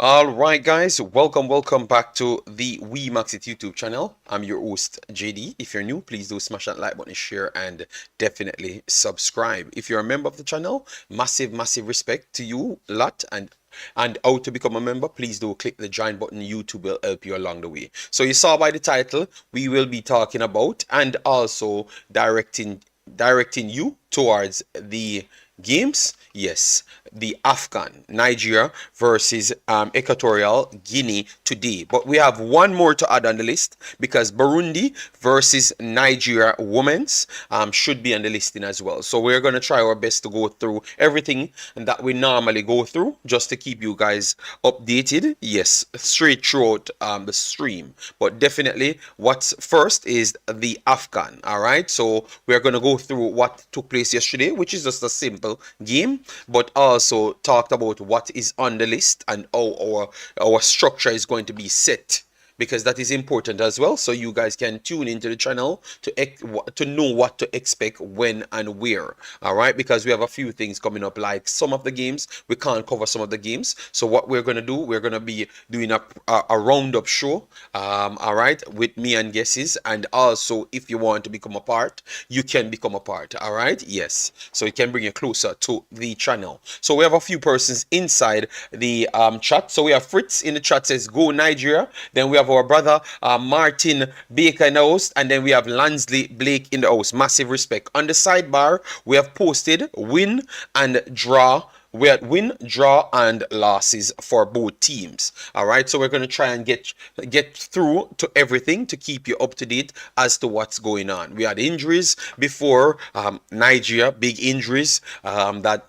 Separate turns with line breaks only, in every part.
All right, guys, welcome back to the Wemaxit YouTube channel. I'm your host, JD. If you're new, please do smash that like button, share, and definitely subscribe. If you're a member of the channel, massive respect to you lot. And how to become a member, please do click the join button. YouTube will help you along the way. So you saw by the title, we will be talking about and also directing you towards the games. Yes, the Afghan, Nigeria versus Equatorial Guinea today. But we have one more to add on the list because Burundi versus Nigeria women's should be on the listing as well. So we're going to try our best to go through everything that we normally go through just to keep you guys updated. Yes, straight throughout the stream. But definitely what's first is the Afghan. All right, so we're going to go through what took place yesterday, which is just a simple game, but also talked about what is on the list and how our structure is going to be set, because that is important as well, so you guys can tune into the channel to know what to expect when and where. All right, because we have a few things coming up, like some of the games we can't cover some of the games. So what we're going to do, we're going to be doing a roundup show, all right, with me and guesses. And also, if you want to become a part, you can become a part. All right, yes, so it can bring you closer to the channel. So we have a few persons inside the chat. So we have Fritz in the chat, says go Nigeria. Then we have our brother Martin Baker in the house, and then we have Lansley Blake in the house. Massive respect. On the sidebar, we have posted win and draw. We had win, draw, and losses for both teams. All right, so we're going to try and get through to everything to keep you up to date as to what's going on. We had injuries before, Nigeria, big injuries that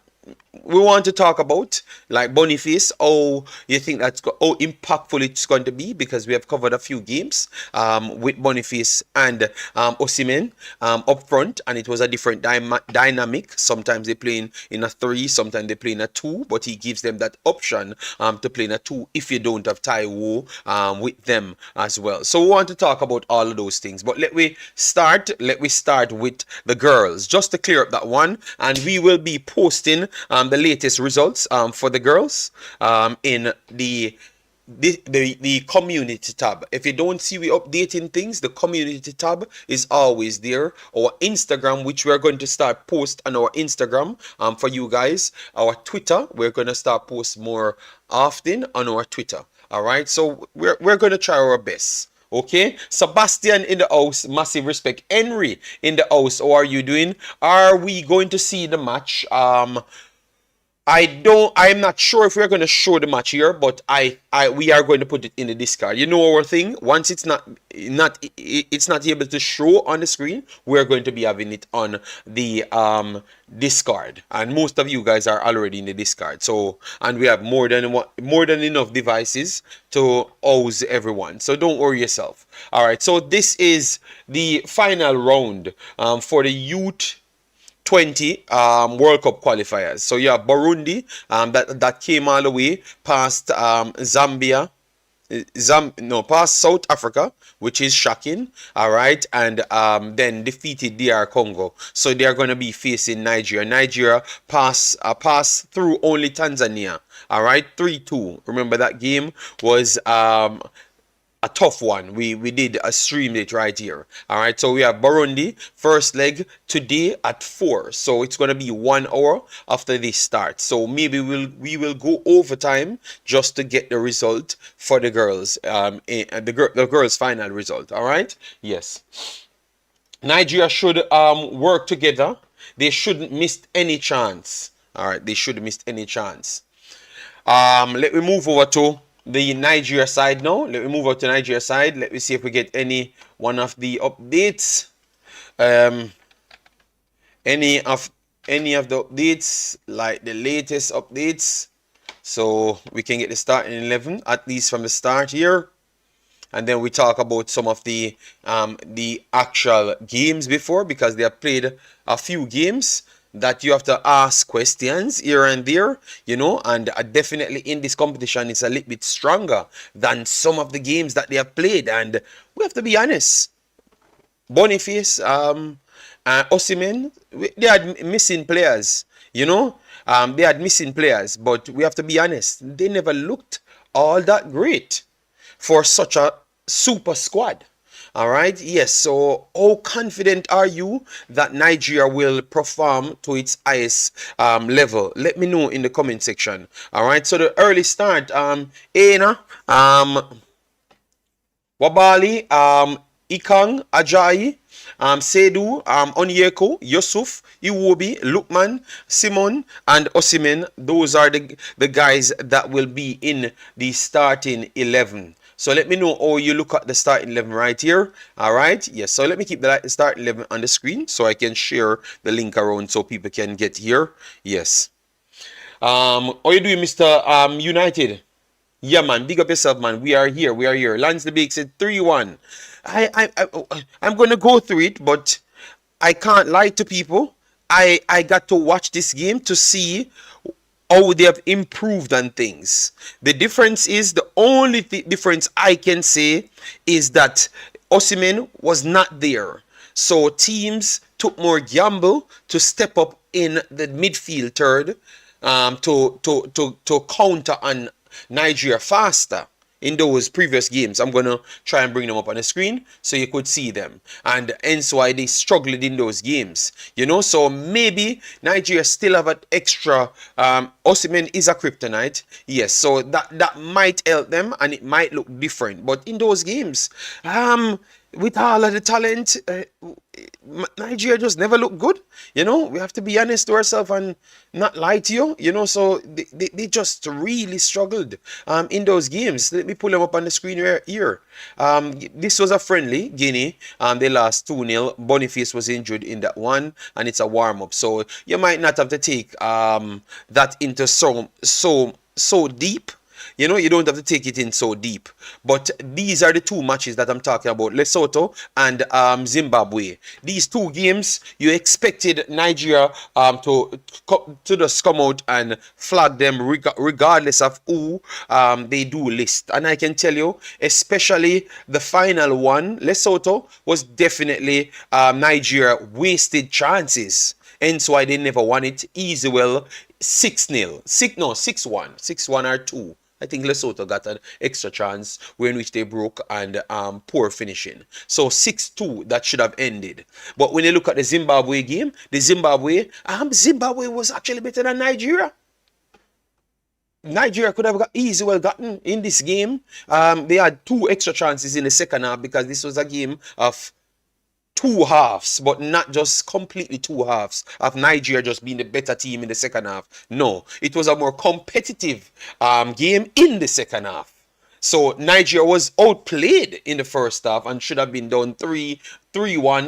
we want to talk about, like Boniface. Oh, you think that's how impactful it's going to be, because we have covered a few games with Boniface and Osimhen up front, and it was a different dynamic. Sometimes they play in a 3, sometimes they play in a 2, but he gives them that option to play in a 2 if you don't have Taiwo with them as well. So we want to talk about all of those things, but let we start with the girls, just to clear up that one, and we will be posting the latest results for the girls in the community tab. If you don't see we updating things, the community tab is always there. Our Instagram, which we're going to start post on our Instagram for you guys. Our Twitter, we're going to start post more often on our Twitter. All right, so we're going to try our best. Okay, Sebastian in the house, massive respect. Henry in the house, how are you doing? Are we going to see the match? I'm not sure if we're going to show the match here, but we are going to put it in the Discord. You know our thing, once it's not able to show on the screen, we're going to be having it on the Discord, and most of you guys are already in the Discord. So, and we have more than enough devices to house everyone, so don't worry yourself. All right, so this is the final round for the youth 20 World Cup qualifiers. So you have Burundi that came all the way past Zambia, past South Africa, which is shocking. All right, and then defeated DR Congo. So they are going to be facing Nigeria. Nigeria pass through only Tanzania. All right, 3-2. Remember that game was a tough one. We did a stream it right here. All right, so we have Burundi first leg today at 4, so it's going to be 1 hour after this start. So maybe we will go overtime just to get the result for the girls, the girls final result. All right, yes, Nigeria should work together. They shouldn't miss any chance. All right, they shouldn't miss any chance. Let me move over to the Nigeria side now. Let me move over to Nigeria side. Let me see if we get any one of the updates. Any of the updates, like the latest updates, so we can get the starting 11 at least from the start here, and then we talk about some of the actual games before, because they have played a few games that you have to ask questions here and there, you know, and definitely in this competition it's a little bit stronger than some of the games that they have played, and we have to be honest. Boniface, Osimhen, they had missing players, you know, they had missing players, but we have to be honest, they never looked all that great for such a super squad. All right, yes. So, how confident are you that Nigeria will perform to its highest level? Let me know in the comment section. All right. So the early start, Ena, Wabali, Ikang, Ajayi, Sedu, Onyeko, Yusuf, Iwobi, Lukman, Simon, and Osimen. Those are the guys that will be in the starting 11. So let me know how you look at the starting 11 right here. All right. Yes. So let me keep the starting 11 on the screen so I can share the link around so people can get here. Yes. How you doing, Mr. United? Yeah, man. Big up yourself, man. We are here. We are here. Lance the Big said 3-1. I'm going to go through it, but I can't lie to people. I got to watch this game to see how they have improved on things. The difference is, the only difference I can say is that Osimhen was not there. So teams took more gamble to step up in the midfield third to counter on Nigeria faster. In those previous games, I'm gonna try and bring them up on the screen so you could see them, and hence why they struggled in those games. You know, so maybe Nigeria still have an extra. Osimhen is a kryptonite, yes. So that might help them, and it might look different. But in those games, with all of the talent, Nigeria just never looked good. You know, we have to be honest to ourselves and not lie to you. You know, so they just really struggled in those games. Let me pull them up on the screen right here. This was a friendly, Guinea. They lost 2-0. Boniface was injured in that one, and it's a warm-up. So you might not have to take that into so deep. You know, you don't have to take it in so deep. But these are the two matches that I'm talking about. Lesotho and Zimbabwe. These two games, you expected Nigeria to just come out and flag them regardless of who they do list. And I can tell you, especially the final one, Lesotho, was definitely Nigeria wasted chances. Hence why they never won it. Easy well, 6-0. 6-1. 6-1 or 2. I think Lesotho got an extra chance in which they broke, and poor finishing. So 6-2, that should have ended. But when you look at the Zimbabwe game, Zimbabwe was actually better than Nigeria. Nigeria could have easily well gotten in this game. They had 2 extra chances in the second half because this was a game of 2 halves, but not just completely 2 halves of Nigeria just being the better team in the second half. No, it was a more competitive game in the second half. So Nigeria was outplayed in the first half and should have been down 3-1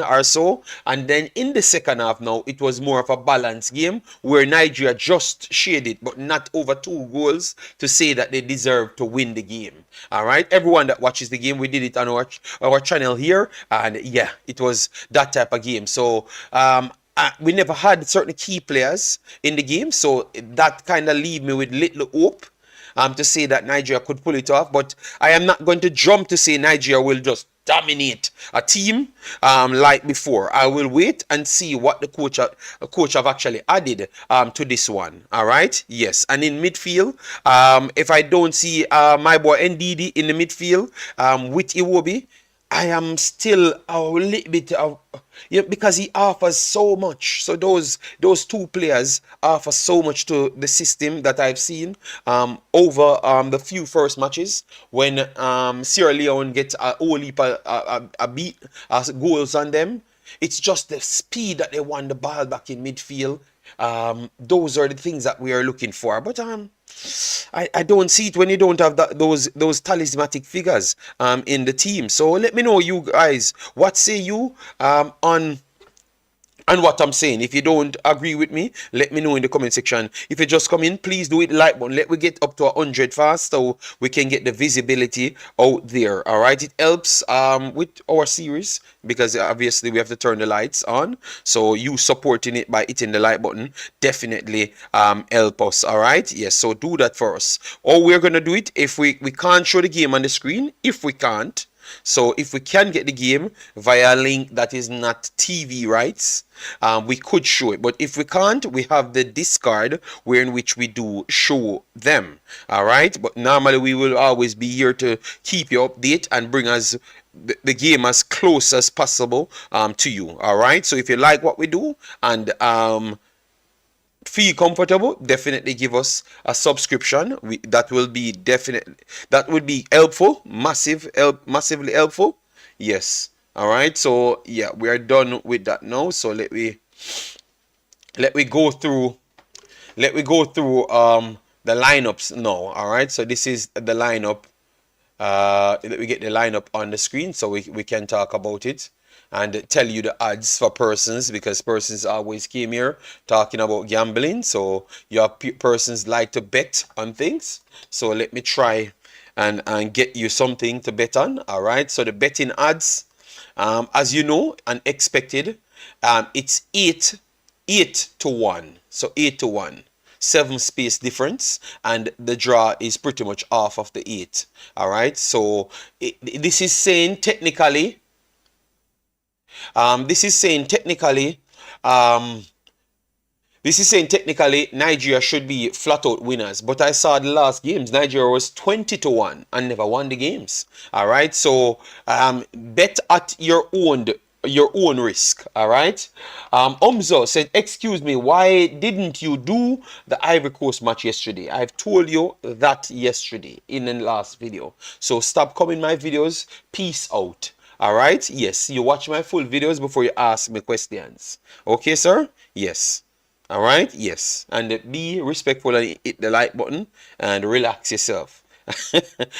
or so. And then in the second half now, it was more of a balanced game where Nigeria just shared it, but not over 2 goals to say that they deserve to win the game. All right, everyone that watches the game, we did it on our channel here. And yeah, it was that type of game. So we never had certain key players in the game. So that kind of leave me with little hope to say that Nigeria could pull it off. But I am not going to jump to say Nigeria will just dominate a team like before. I will wait and see what the coach have actually added to this one. All right, yes. And in midfield, if I don't see my boy NDD in the midfield with Iwobi, I am still a little bit of, yeah, because he offers so much. So those 2 players offer so much to the system that I've seen over the few first matches when Sierra Leone gets a whole heap of beat goals on them. It's just the speed that they want the ball back in midfield. Those are the things that we are looking for. But I don't see it when you don't have those talismanic figures in the team. So let me know, you guys, what say you on what I'm saying. If you don't agree with me, let me know in the comment section. If you just come in, please do it like button. Let me get up to 100 fast so we can get the visibility out there. All right, it helps with our series because obviously we have to turn the lights on. So you supporting it by hitting the like button definitely help us. All right, yes. So do that for us. Or we're gonna do it if we can't show the game on the screen. If we can't, So if we can get the game via a link that is not TV rights, we could show it. But if we can't, we have the Discord where in which we do show them. All right. But normally we will always be here to keep you update and bring us the game as close as possible to you. All right. So if you like what we do and feel comfortable, definitely give us a subscription. That will be definitely, that would be helpful, massively helpful. Yes. All right. So yeah, we are done with that now. So let me go through the lineups now. All right. So this is the lineup. Let me get the lineup on the screen so we can talk about it and tell you the odds for persons, because persons always came here talking about gambling. So your persons like to bet on things. So let me try and get you something to bet on. All right. So the betting odds, as you know and expected, it's 8 to 1. So 8 to 1. 7 space difference, and the draw is pretty much half of the 8. All right. So this is saying technically. This is saying technically. This is saying technically Nigeria should be flat out winners, but I saw the last games Nigeria was 20 to 1 and never won the games. All right. So bet at your own risk. All right. Umzo said, excuse me, why didn't you do the Ivory Coast match yesterday? I've told you that yesterday in the last video. So stop coming my videos. Peace out. All right. Yes, you watch my full videos before you ask me questions. Okay, sir? Yes. All right. Yes. And be respectful and hit the like button and relax yourself.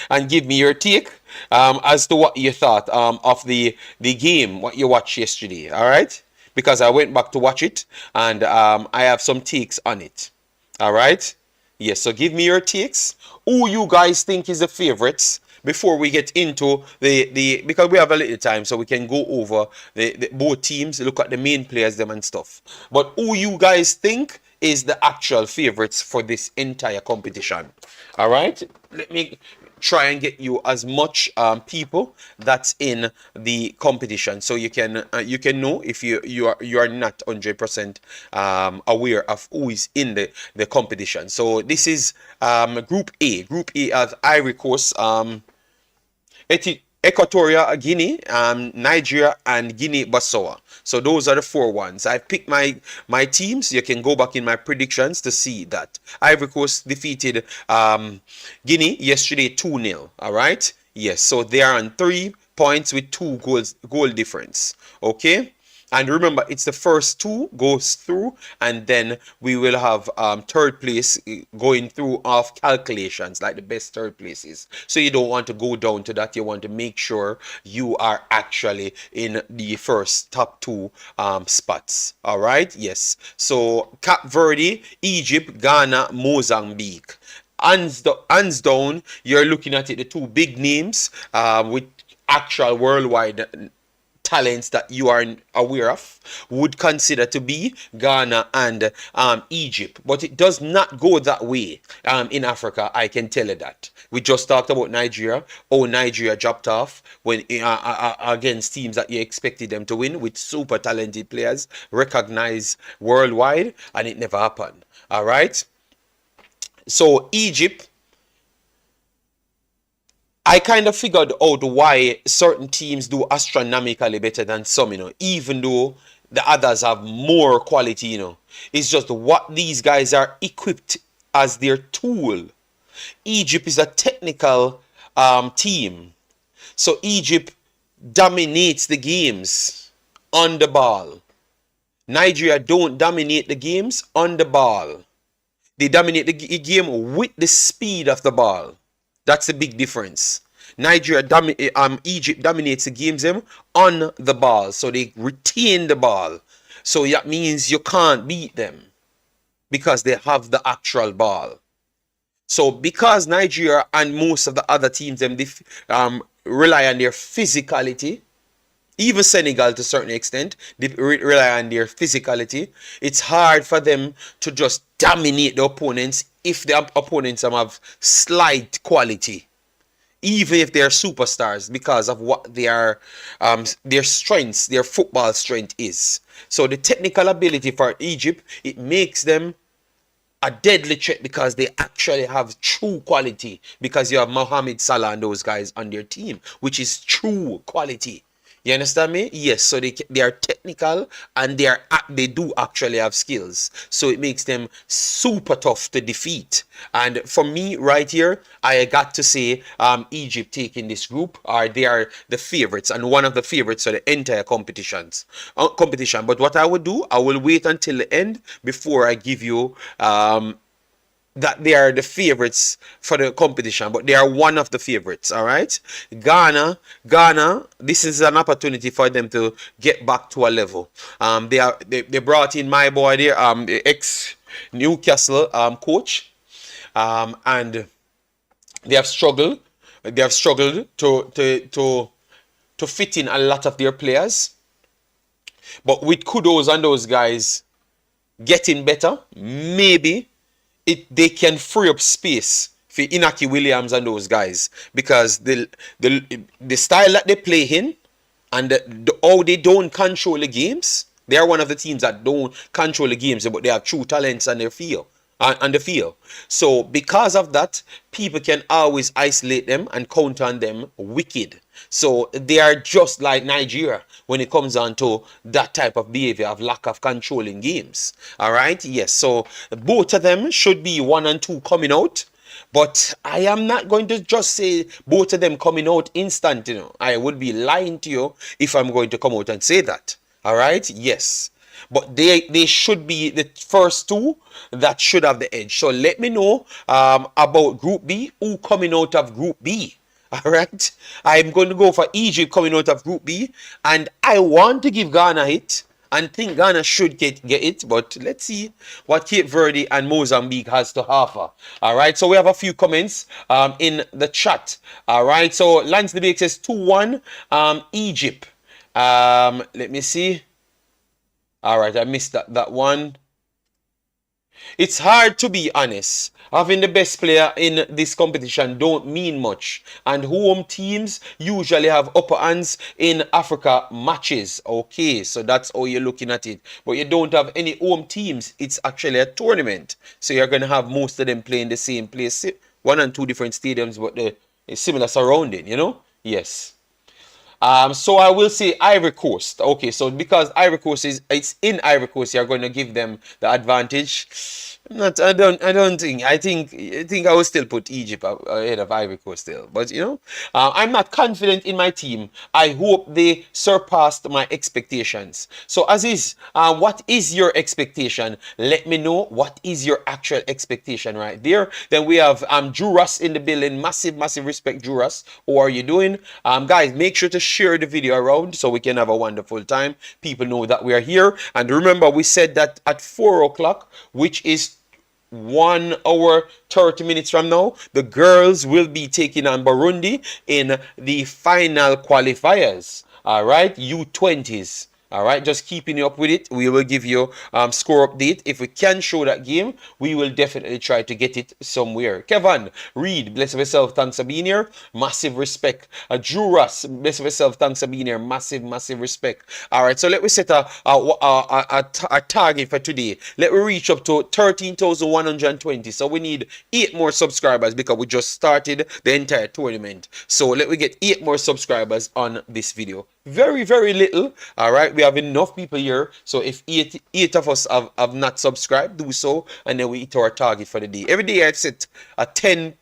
And give me your take as to what you thought of the game, what you watched yesterday. All right, because I went back to watch it and I have some takes on it. All right. Yes. So give me your takes. Who you guys think is the favorites before we get into the because we have a little time, so we can go over the both teams, look at the main players them and stuff. But who you guys think is the actual favorites for this entire competition? All right, let me try and get you as much people that's in the competition, so you can know if you are not 100% aware of who is in the competition. So this is Group A. Group A has Ivory Coast, Equatorial Guinea, Nigeria, and Guinea-Bissau. So those are the 4 ones. I've picked my teams. You can go back in my predictions to see that. Ivory Coast defeated Guinea yesterday 2-0. All right. Yes. So they are on 3 points with 2 goal difference. Okay. And remember, it's the first 2 goes through, and then we will have third place going through off calculations, like the best third places. So you don't want to go down to that. You want to make sure you are actually in the first top 2 spots. All right. Yes. So Cape Verde, Egypt, Ghana, Mozambique. Hands down, you're looking at it, the 2 big names with actual worldwide talents that you are aware of would consider to be Ghana and Egypt, but it does not go that way in Africa. I can tell you that. We just talked about Nigeria. Oh, Nigeria dropped off when against teams that you expected them to win with super talented players recognized worldwide, and it never happened. All right. So Egypt, I kind of figured out why certain teams do astronomically better than some, even though the others have more quality, It's just what these guys are equipped as their tool. Egypt is a technical team. So Egypt dominates the games on the ball. Nigeria don't dominate the games on the ball. They dominate the game with the speed of the ball. That's the big difference. Egypt dominates the games on the ball, so they retain the ball. So that means you can't beat them because they have the actual ball. So because Nigeria and most of the other teams rely on their physicality, even Senegal to a certain extent, they rely on their physicality. It's hard for them to just dominate the opponents if the opponents have slight quality. even if they're superstars, because of what their strengths, their football strength is. So the technical ability for Egypt, it makes them a deadly threat because they actually have true quality, because you have Mohamed Salah and those guys on their team, which is true quality. You understand me? Yes. So they are technical, and they do actually have skills. So it makes them super tough to defeat. And for me, right here, I got to say Egypt taking this group, or they are the favorites, and one of the favorites for the entire competition. But what I would do, I will wait until the end before I give you that they are the favorites for the competition, but they are one of the favorites. All right, Ghana. This is an opportunity for them to get back to a level. They brought in my boy there, the ex Newcastle coach, and they have struggled. They have struggled to fit in a lot of their players, but with kudos and those guys getting better, maybe they can free up space for Inaki Williams and those guys, because the style that they play in, and how they don't control the games. They are one of the teams that don't control the games, but they have true talents on their field. On the field. So because of that, people can always isolate them and count on them wicked. So they are just like Nigeria when it comes down to that type of behavior of lack of control in games. All right, yes. So both of them should be 1 and 2 coming out. But I am not going to just say both of them coming out instant. I would be lying to you if I'm going to come out and say that. All right, yes. But they should be the first two that should have the edge. So let me know about Group B, who coming out of Group B. All right, I'm going to go for Egypt coming out of Group B, and I want to give Ghana it and think Ghana should get it, but let's see what Cape Verde and Mozambique has to offer. All right, so we have a few comments in the chat. All right, so Lance DeBake says 2-1 Egypt. Let me see. All right, I missed that one. It's hard to be honest. Having the best player in this competition don't mean much. And home teams usually have upper hands in Africa matches. Okay, so that's how you're looking at it. But you don't have any home teams. It's actually a tournament. So you're going to have most of them playing the same place. 1 and 2 different stadiums, but the similar surrounding, Yes. So I will say Ivory Coast. Okay, so because Ivory Coast it's in Ivory Coast, you're going to give them the advantage. I think I will still put Egypt ahead of Ivory Coast still. But I'm not confident in my team. I hope they surpassed my expectations. So Aziz, what is your expectation? Let me know what is your actual expectation right there. Then we have Juras in the building. Massive respect, Juras. How are you doing? Guys, make sure to share the video around so we can have a wonderful time. People know that we are here. And remember, we said that at 4 o'clock, which is 1 hour 30 minutes from now, the girls will be taking on Burundi in the final qualifiers. All right, U20s. All right, just keeping you up with it. We will give you score update. If we can show that game, we will definitely try to get it somewhere. Kevin, Reed, bless yourself. Thanks for being here. Massive respect. Juras, bless yourself. Thanks for being here. Massive respect. All right, so let me set a target for today. Let me reach up to 13,120. So we need 8 more subscribers because we just started the entire tournament. So let me get 8 more subscribers on this video. Very little. All right, we have enough people here, so if eight of us have not subscribed, do so, and then we hit our target for the day. Every day I set a 10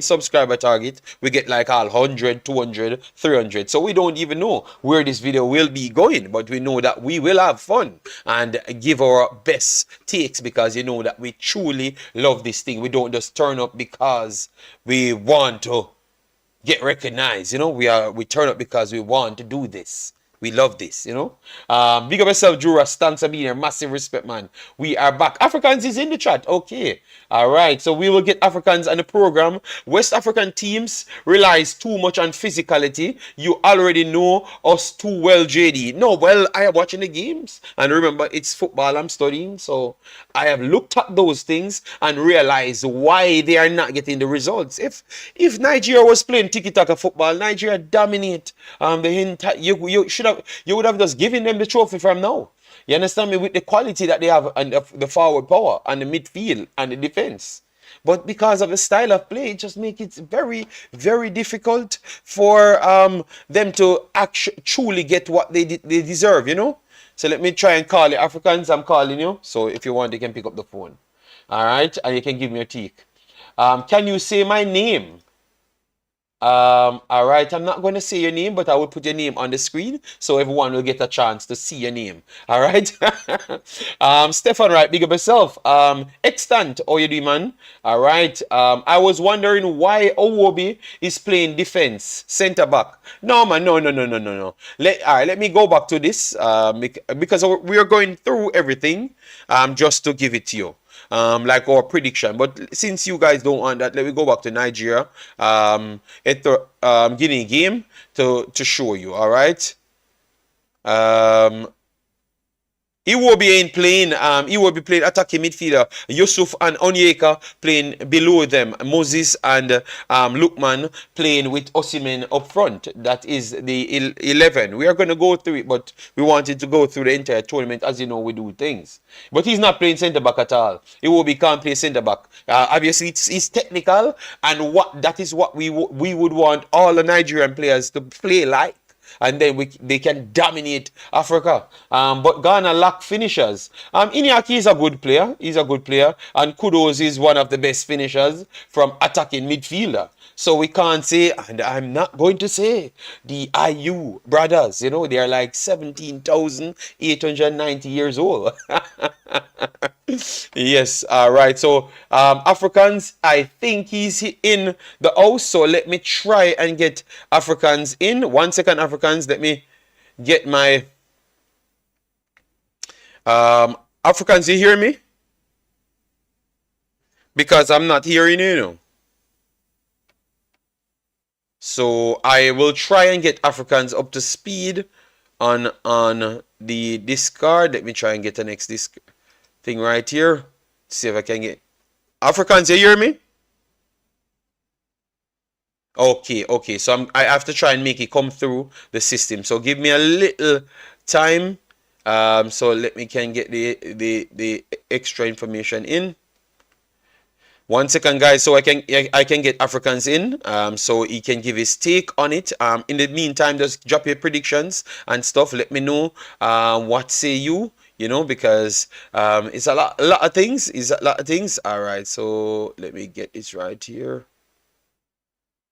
subscriber target. We get like 100, 200, 300. So we don't even know where this video will be going, but we know that we will have fun and give our best takes, because that we truly love this thing. We don't just turn up because we want to get recognized. We turn up because we want to do this. We love this, you know. Big up yourself, Jura. Thanks for being here. Massive respect, man. We are back. Africans is in the chat. Okay. All right. So we will get Africans on the program. West African teams relies too much on physicality. You already know us too well, JD. No, well, I am watching the games. And remember, it's football I'm studying. So I have looked at those things and realized why they are not getting the results. If Nigeria was playing tiki-taka football, Nigeria dominate the entire. You would have just given them the trophy from now. You understand me? With the quality that they have and the forward power and the midfield and the defense. But because of the style of play, it just makes it very, very difficult for them to truly get what they deserve, you know? So let me try and call the Africans. I'm calling you. So if you want, you can pick up the phone. All right? And you can give me a tick. Can you say my name? All right, I'm not going to say your name, but I will put your name on the screen so everyone will get a chance to see your name. All right. Stefan, right, big up yourself. Extant, how you doing, man? All right. I was wondering why Owobi is playing defense, center back. No, man, no. All right, let me go back to this because we are going through everything just to give it to you. Like our prediction. But since you guys don't want that, let me go back to Nigeria, Guinea game to show you. All right. Iwobi ain't playing. Iwobi playing attacking midfielder. Yusuf and Onyeka playing below them. Moses and Lukman playing with Osimhen up front. That is the 11. We are going to go through it, but we wanted to go through the entire tournament. As you know, we do things. But he's not playing centre back at all. Iwobi can't play centre back. Obviously, it's technical, and that is what we would want all the Nigerian players to play like. And then they can dominate Africa. But Ghana lack finishers. Iñaki is a good player. He's a good player. And Kudos is one of the best finishers from attacking midfielder. So we can't say, and I'm not going to say, the IU brothers, you know, they are like 17,890 years old. Yes, all right. So Africans, I think he's in the house. So let me try and get Africans in. 1 second, Africans. Let me get my Africans. You hear me? Because I'm not hearing you, know. So I will try and get Africans up to speed on the discard. Let me try and get the next disc thing right here. See if I can get Africans. You hear me? Okay. So I have to try and make it come through the system. So give me a little time. So let me can get the extra information in. 1 second, guys, so I can get Africans in, so he can give his take on it. In the meantime, just drop your predictions and stuff. Let me know what say you, because it's a lot of things. It's a lot of things. All right, so let me get this right here.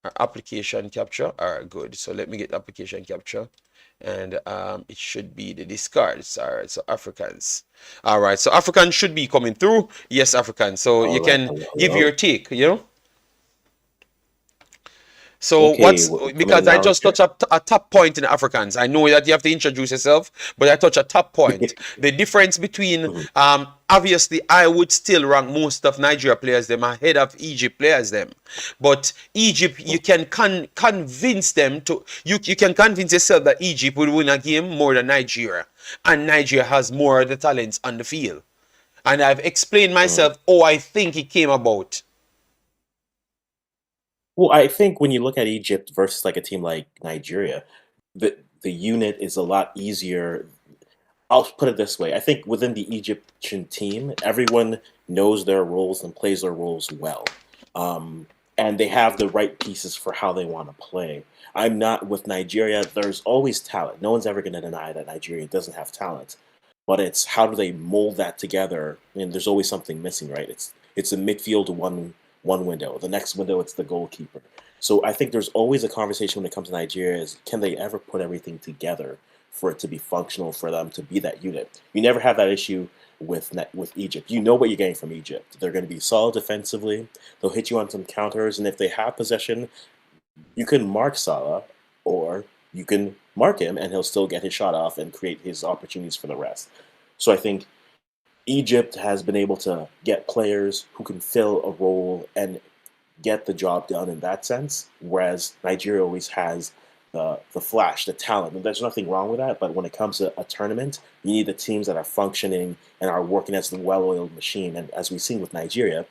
Our application capture. All right, good. So let me get application capture. And it should be the discards. All right, so Africans. All right, so Africans should be coming through. Yes, Africans. So you can give your take, So
okay,
because I just touched a top point in Africans. I know that you have to introduce yourself, but I touch a top point. The difference between obviously I would still rank most of Nigeria players them ahead of Egypt players them. But Egypt, you can convince them to you can convince yourself that Egypt will win a game more than Nigeria. And Nigeria has more of the talents on the field. And I've explained myself I think it came about.
Well, I think when you look at Egypt versus like a team like Nigeria, the unit is a lot easier. I'll put it this way. I think within the Egyptian team, everyone knows their roles and plays their roles well. And they have the right pieces for how they want to play. I'm not with Nigeria. There's always talent. No one's ever going to deny that Nigeria doesn't have talent. But it's how do they mold that together? And there's always something missing, right? It's a midfield one window. The next window, it's the goalkeeper. So I think there's always a conversation when it comes to Nigeria is can they ever put everything together for it to be functional for them to be that unit? You never have that issue with Egypt. You know what you're getting from Egypt. They're going to be solid defensively. They'll hit you on some counters, and if they have possession, you can mark Salah or you can mark him, and he'll still get his shot off and create his opportunities for the rest. So I think Egypt has been able to get players who can fill a role and get the job done in that sense, whereas Nigeria always has the flash, the talent. And there's nothing wrong with that, but when it comes to a tournament, you need the teams that are functioning and are working as the well-oiled machine. And as we've seen with Nigeria,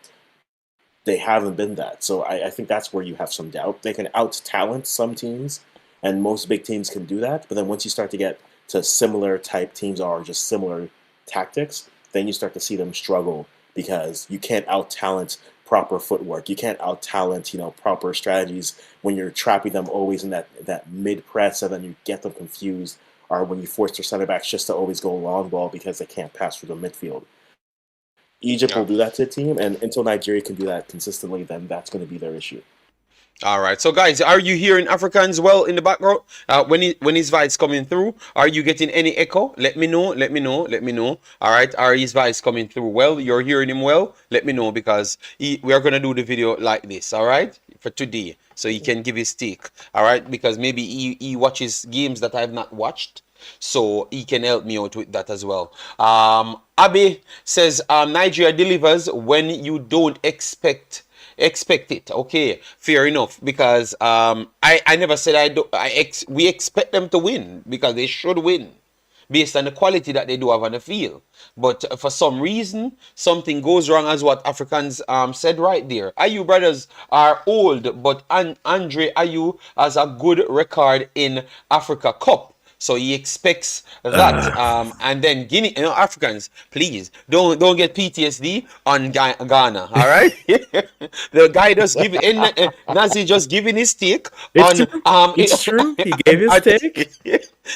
they haven't been that. So I think that's where you have some doubt. They can out-talent some teams, and most big teams can do that. But then once you start to get to similar type teams or just similar tactics, then you start to see them struggle because you can't out-talent proper footwork. You can't out-talent, proper strategies when you're trapping them always in that mid-press, and then you get them confused, or when you force their center backs just to always go long ball because they can't pass through the midfield. Egypt
Yeah.
will do that to a team, and until Nigeria can do that consistently, then that's going to be their issue.
All right. So, guys, are you hearing Africans well in the background? When his voice coming through, are you getting any echo? Let me know. Let me know. Let me know. All right. Are his voice coming through well? You're hearing him well? Let me know, because we are gonna do the video like this. All right, for today, so he can give his take. All right, because maybe he watches games that I've not watched, so he can help me out with that as well. Abe says Nigeria delivers when you don't expect it. Okay, fair enough, because I never said we expect them to win, because they should win based on the quality that they do have on the field. But for some reason, something goes wrong, as what Africans said right there. Ayu brothers are old, but Andre Ayu has a good record in Africa Cup. So he expects that, and then Guinea, Africans, please don't get PTSD on Ghana. All right, the guy just give Nazi just giving his take
It's
on
true. It's true. He gave his take.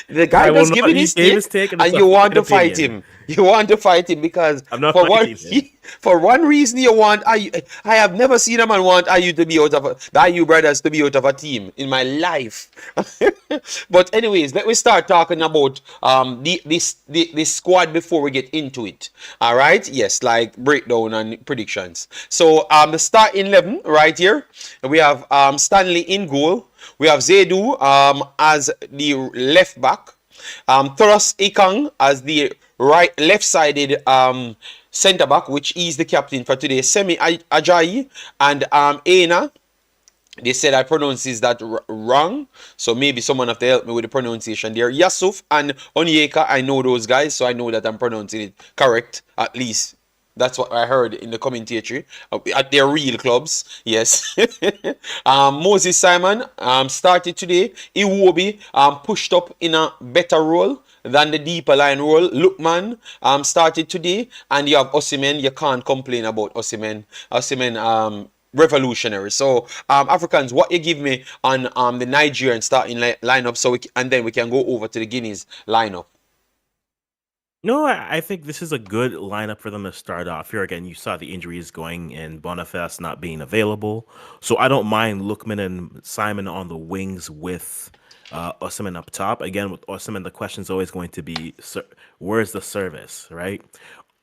the guy
I will
just
not.
giving
He
his
gave
take,
his take, and
and
it's
you
a
want to
fucking
fight
opinion.
him. You want to fight him because
I'm not
for one
fighting him.
for one reason you want Ayu. I have never seen a man want Ayu to be out of the Ayu brothers to be out of a team in my life. But anyways, let me start talking about this squad before we get into it. All right, yes, like breakdown and predictions. So the starting 11 right here, we have Stanley in goal. We have Zaidu as the left back. Thoros Ikang as the left-sided centre back, which is the captain for today. Semi Ajayi and Aina. They said I pronounces that wrong, so maybe someone have to help me with the pronunciation there. Yasuf and Onyeka, I know those guys, so I know that I'm pronouncing it correct, at least. That's what I heard in the commentary at their real clubs. Yes. Moses Simon started today. Iwobi pushed up in a better role than the deeper line role. Lookman started today. And you have Osimhen. You can't complain about Osimhen. Osimhen revolutionary. So Africans, what you give me on the Nigerian starting lineup, so and then we can go over to the Guineas lineup.
No, I think this is a good lineup for them to start off. Here again, you saw the injuries going and Boniface not being available. So I don't mind Lookman and Simon on the wings with Osimhen up top. Again, with Osimhen, the question is always going to be, where's the service, right?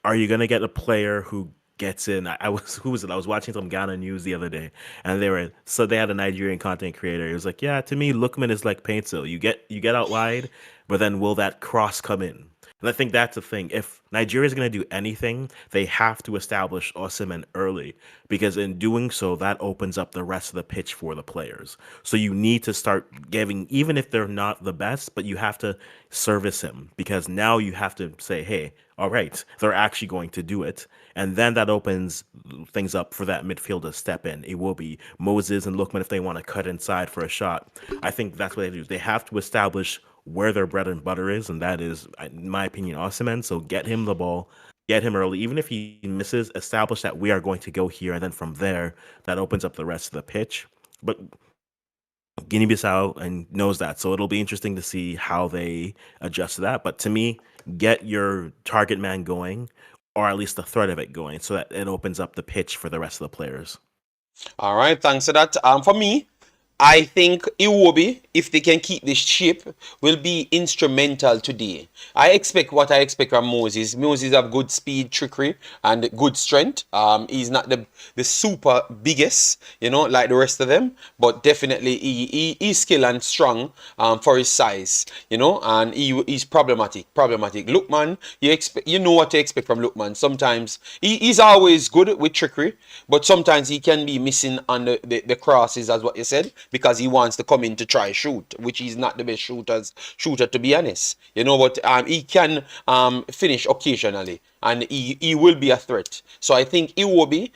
Are you going to get a player who gets in? I was who was it? I was watching some Ghana news the other day, and they had a Nigerian content creator. He was like, "Yeah, to me, Lookman is like Paintsill. You get out wide, but then will that cross come in?" And I think that's the thing. If Nigeria is going to do anything, they have to establish Osimhen early, because in doing so, that opens up the rest of the pitch for the players. So you need to start giving, even if they're not the best, but you have to service him, because now you have to say, hey, all right, they're actually going to do it. And then that opens things up for that midfield to step in. It will be Moses and Lookman if they want to cut inside for a shot. I think that's what they do. They have to establish where their bread and butter is, and that is, in my opinion, Osimhen. So get him the ball, get him early. Even if he misses, establish that we are going to go here, and then from there, that opens up the rest of the pitch. But Guinea-Bissau and knows that, so it'll be interesting to see how they adjust to that. But to me, get your target man going, or at least the threat of it going, so that it opens up the pitch for the rest of the players.
All right, thanks for that. For me, I think Iwobi, if they can keep this ship, will be instrumental today. I expect what I expect from Moses. Moses have good speed, trickery, and good strength. He's not the super biggest, like the rest of them, but definitely he's skilled and strong for his size, and he's problematic. Problematic. Lookman, you know what to expect from Lookman. Sometimes he's always good with trickery, but sometimes he can be missing on the crosses, as what you said, because he wants to come in to try shoot, which he's not the best shooter, to be honest. But he can finish occasionally, and he will be a threat. So I think Iwobi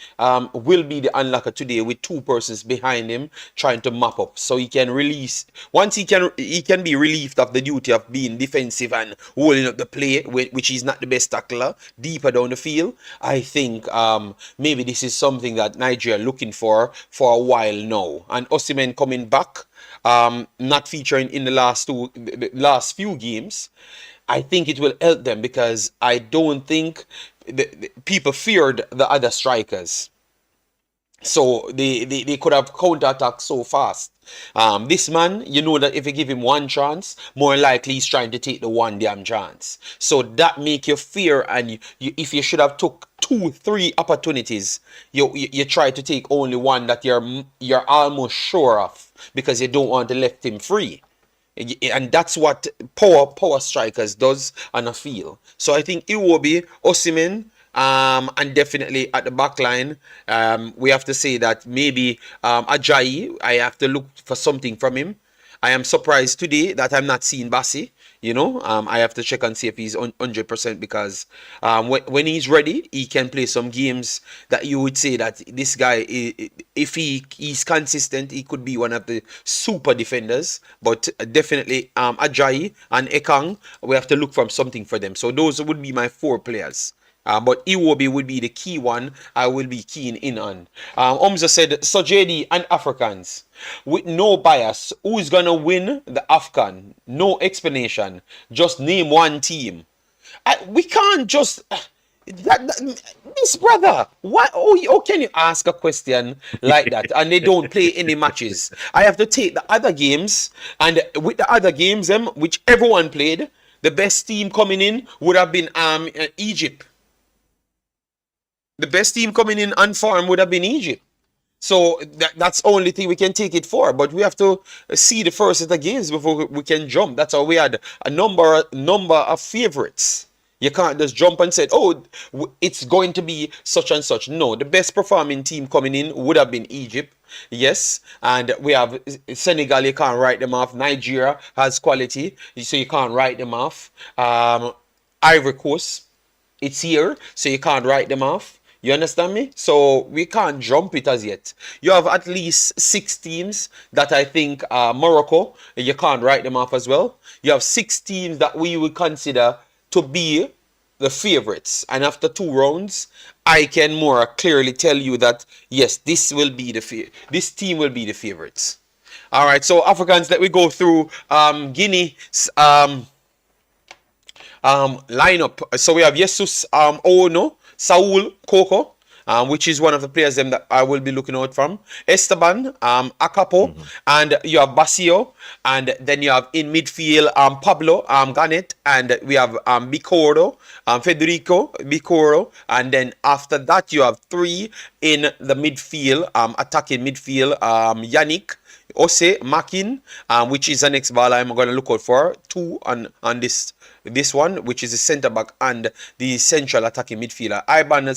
will be the unlocker today with two persons behind him trying to map up, so he can release. Once he can be relieved of the duty of being defensive and holding up the play, which he's not the best tackler deeper down the field. I think maybe this is something that Nigeria looking for a while now. And Osimhen coming back, not featuring in the last few games, I think it will help them, because I don't think the people feared the other strikers. So they could have counterattacked so fast. This man, you know that if you give him one chance, more likely he's trying to take the one damn chance. So that make you fear, and if you should have took 2-3 opportunities, you try to take only one that you're almost sure of, because you don't want to left him free. And that's what power strikers does on a field. So I think Iwobi, Osimhen, and definitely at the back line, we have to say that maybe Ajayi, I have to look for something from him. I am surprised today that I'm not seeing Bassi. I have to check and see if he's 100%, because when he's ready, he can play some games that you would say that this guy, if he's consistent, he could be one of the super defenders. But definitely Ajayi and Ekang, we have to look for something for them. So those would be my 4 players. But Iwobi would be the key one I will be keen in on. Omza said, so JD and Africans, with no bias, who's going to win the AFCON? No explanation. Just name one team. We can't just... This brother, how can you ask a question like that and they don't play any matches? I have to take the other games, and with the other games, which everyone played, the best team coming in would have been Egypt. The best team coming in on form would have been Egypt. So that's the only thing we can take it for. But we have to see the first of the games before we can jump. That's how we had a number of favorites. You can't just jump and say, oh, it's going to be such and such. No, the best performing team coming in would have been Egypt. Yes, and we have Senegal, you can't write them off. Nigeria has quality, so you can't write them off. Ivory Coast, it's here, so you can't write them off. You understand me? So we can't jump it as yet. You have at least 6 teams that I think Morocco, you can't write them off as well. You have 6 teams that we would consider to be the favorites. And after 2 rounds, I can more clearly tell you that, yes, this will be this team will be the favorites. All right, so Africans, let me go through Guinea's lineup. So we have Jesus Ono, Saul Coco, which is one of the players that I will be looking out from. Esteban, Akapo, and you have Basio, and then you have in midfield Pablo Ganet, and we have Bicoro, Federico Bicoro, and then after that you have 3 in the midfield, attacking midfield, Yannick, Ose, Makin, which is the next ball I'm going to look out for. 2 on this one, which is the centre back and the central attacking midfielder. Iban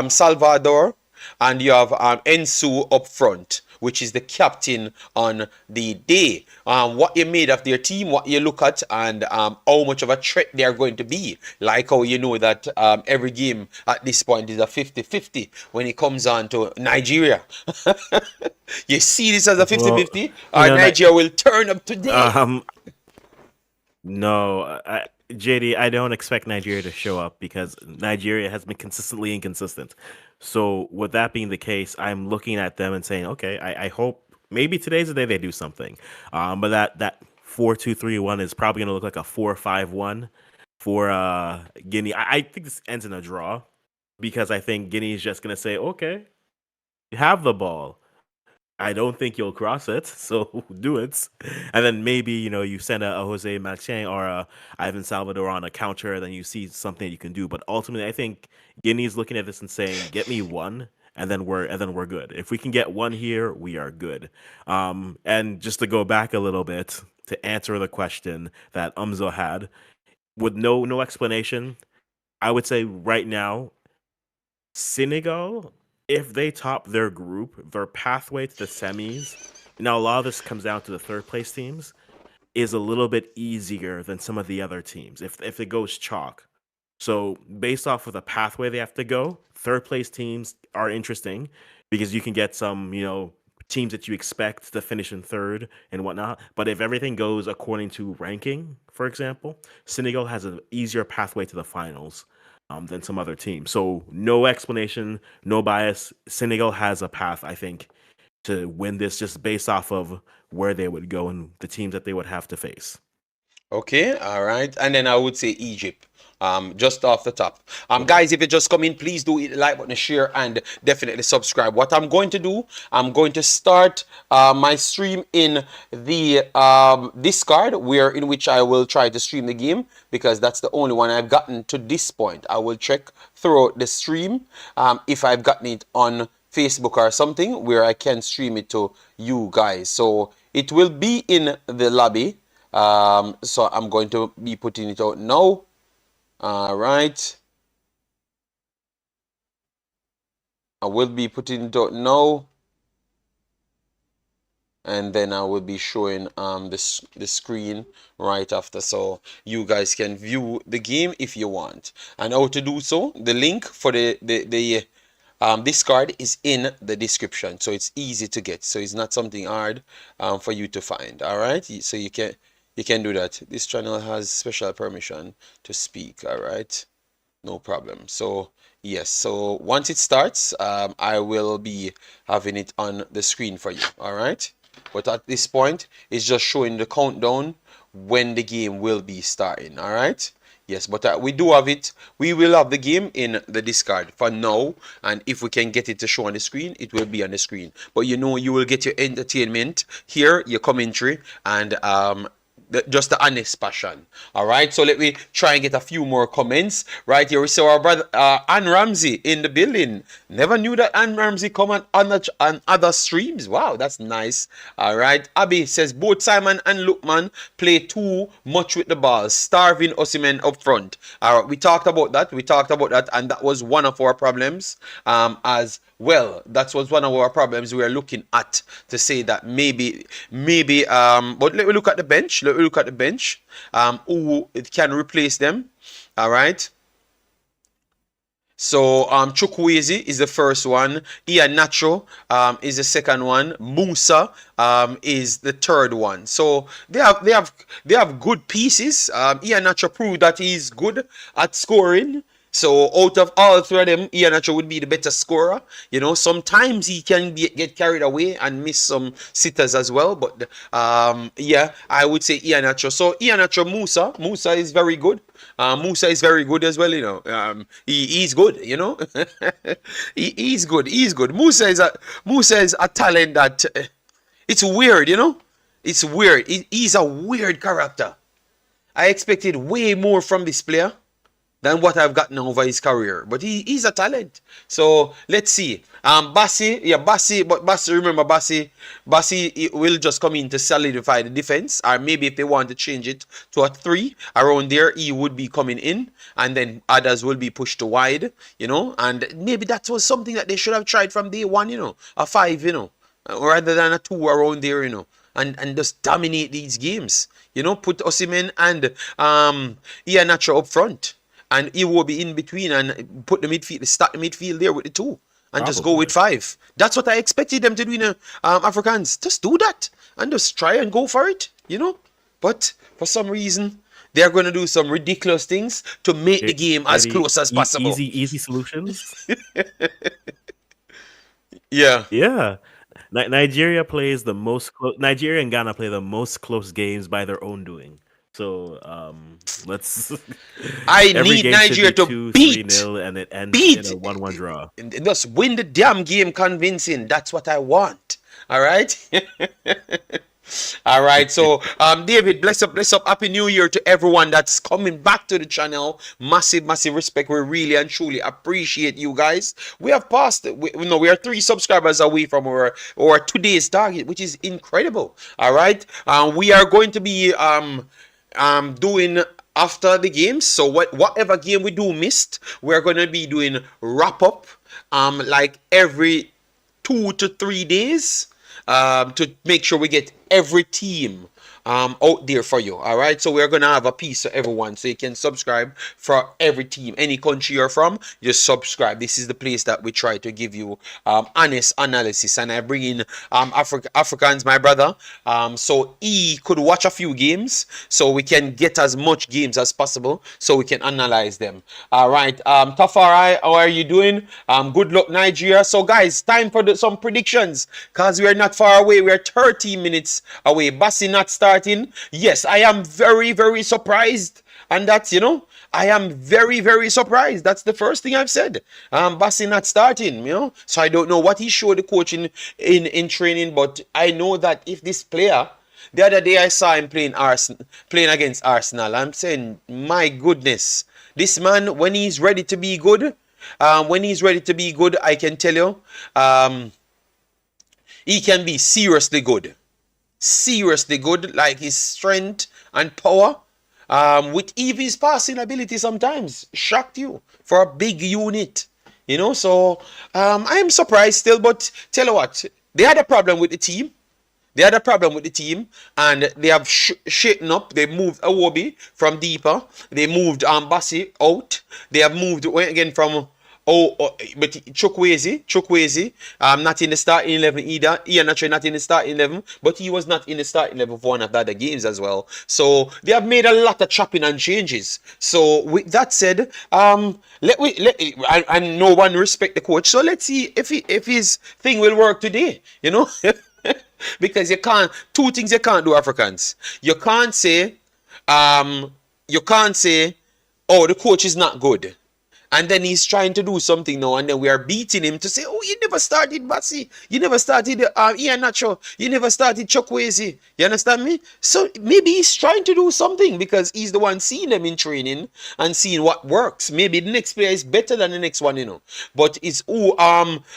Salvador, and you have Ensu up front, which is the captain on the day. What you made of their team, what you look at, and how much of a threat they are going to be. Like how you know that every game at this point is a 50-50 when it comes on to Nigeria. You see this as a 50-50? Nigeria will turn up today.
No, JD, I don't expect Nigeria to show up because Nigeria has been consistently inconsistent. So with that being the case, I'm looking at them and saying, okay, I hope maybe today's the day they do something. But that 4-2-3-1 is probably going to look like a 4-5-1 for Guinea. I think this ends in a draw because I think Guinea is just going to say, okay, you have the ball. I don't think you'll cross it, so do it. And then maybe, you send a Jose Martin or a Ivan Salvador on a counter, and then you see something you can do. But ultimately, I think Guinea's looking at this and saying, "Get me one, and then we're good. If we can get one here, we are good." And just to go back a little bit to answer the question that Umzo had, with no explanation, I would say right now Senegal, if they top their group, their pathway to the semis. Now, a lot of this comes down to the third place teams, is a little bit easier than some of the other teams if it goes chalk. So, based off of the pathway they have to go, third place teams are interesting because you can get some, teams that you expect to finish in third and whatnot. But if everything goes according to ranking, for example, Senegal has an easier pathway to the finals than some other teams. So, no explanation, no bias. Senegal has a path, I think, to win this just based off of where they would go and the teams that they would have to face.
Okay, all right. And then I would say Egypt. Just off the top. Guys, if you just come in, please do hit the like button, share, and definitely subscribe. What I'm going to do, I'm going to start my stream in the Discord, in which I will try to stream the game because that's the only one I've gotten to this point. I will check throughout the stream if I've gotten it on Facebook or something where I can stream it to you guys. So it will be in the lobby. So I'm going to be putting it out now. All right. I will be putting it out now. And then I will be showing the screen right after, so you guys can view the game if you want. And how to do so, the link for the Discord is in the description, so it's easy to get. So it's not something hard for you to find. All right, so you can do that. This channel has special permission to speak. All right, no problem. So yes, so once it starts, I will be having it on the screen for you. All right, but at this point, it's just showing the countdown when the game will be starting. All right. Yes, but we do have it. We will have the game in the Discord for now, and if we can get it to show on the screen, it will be on the screen. But you will get your entertainment here, your commentary, and just the honest passion. All right, so let me try and get a few more comments. Right here we see our brother Ann Ramsey in the building. Never knew that Ann Ramsey come on other streams. Wow, that's nice. All right, Abby says both Simon and Lookman play too much with the ball, starving Osimhen up front. All right, we talked about that, and that was one of our problems as well. That was one of our problems we are looking at, to say that maybe but let me look at the bench. Who it can replace them. All right, so Chukwueze is the first one. Ian Nacho is the second one. Musa is the third one. So they have good pieces. Ian Nacho proved that he's good at scoring. So out of all three of them, Ian Nacho would be the better scorer. Sometimes he can get carried away and miss some sitters as well. But yeah, I would say Ian Nacho. So Ian Nacho, Musa is very good. Musa is very good as well. He's good. He's good. Musa is a talent that it's weird. It's weird. He's a weird character. I expected way more from this player than what I've gotten over his career, but he's a talent. So let's see. Bassi, remember Bassi will just come in to solidify the defense, or maybe if they want to change it to a 3 around there, he would be coming in, and then others will be pushed to wide, and maybe that was something that they should have tried from day one, a 5, rather than a 2 around there, and just dominate these games, put Osimhen and Ian Nacho up front. And he will be in between and put the midfield, start the midfield there with the 2 and just go with 5. That's what I expected them to do in Africans. Just do that and just try and go for it, But for some reason, they're going to do some ridiculous things to make the game as close as possible.
Easy solutions.
Yeah.
Yeah. Nigeria plays the most Nigeria and Ghana play the most close games by their own doing. So let's.
I need Nigeria to
2-3-0 and it ends in a 1-1 draw.
Just win the damn game convincing. That's what I want. All right. All right, so David, bless up, happy new year to everyone that's coming back to the channel. Massive, massive respect. We really and truly appreciate you guys. We have passed, we are 3 subscribers away from our today's target, which is incredible. All right, we are going to be doing after the games. So whatever game we do missed, we're going to be doing wrap up like every 2 to 3 days to make sure we get every team out there for you. All right, so we're gonna have a piece for everyone, so you can subscribe for every team, any country you're from. Just subscribe. This is the place that we try to give you honest analysis, and I bring in Africans, my brother, so he could watch a few games, so we can get as much games as possible, so we can analyze them. All right, Tafari, how are you doing? Good luck, Nigeria. So guys, time for some predictions, because we are not far away. We are 30 minutes away. Bassi not starting. Yes, I am very, very surprised. And that's, I am very, very surprised. That's the first thing I've said. Bassi not starting, So I don't know what he showed the coach in training, but I know that if this player, the other day I saw him playing against Arsenal. I'm saying, my goodness, this man, when he's ready to be good, I can tell you, he can be seriously good. Seriously good, like his strength and power, with even his passing ability sometimes shocked you for a big unit. So I am surprised still, but tell you what, they had a problem with the team. And they have shaken up. They moved Awobi from deeper. They moved Bassi out. They have moved again from but Chukwueze, not in the starting 11 either. Ian Achebe not in the starting 11, but he was not in the starting 11 for one of the other games as well. So they have made a lot of chopping and changes. So with that said, and no one respect the coach. So let's see if his thing will work today. Because two things you can't do, Africans. You can't say, oh, the coach is not good, and then he's trying to do something now, and then we are beating him to say, oh, you never started Bassi, you never started Ian Nacho, you never started Chukwueze. You understand me? So maybe he's trying to do something because he's the one seeing them in training and seeing what works. Maybe the next player is better than the next one, but it's who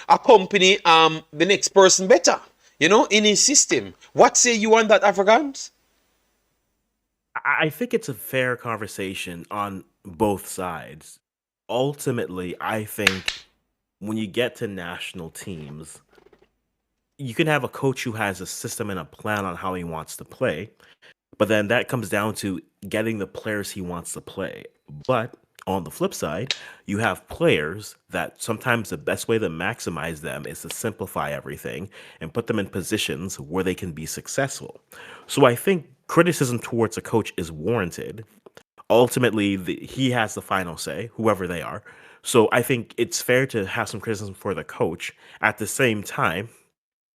accompany the next person better, in his system. What say you on that, Africans?
I think it's a fair conversation on both sides. Ultimately, I think when you get to national teams, you can have a coach who has a system and a plan on how he wants to play, but then that comes down to getting the players he wants to play. But on the flip side, you have players that sometimes the best way to maximize them is to simplify everything and put them in positions where they can be successful. So I think criticism towards a coach is warranted. Ultimately, he has the final say, whoever they are. So I think it's fair to have some criticism for the coach. At the same time,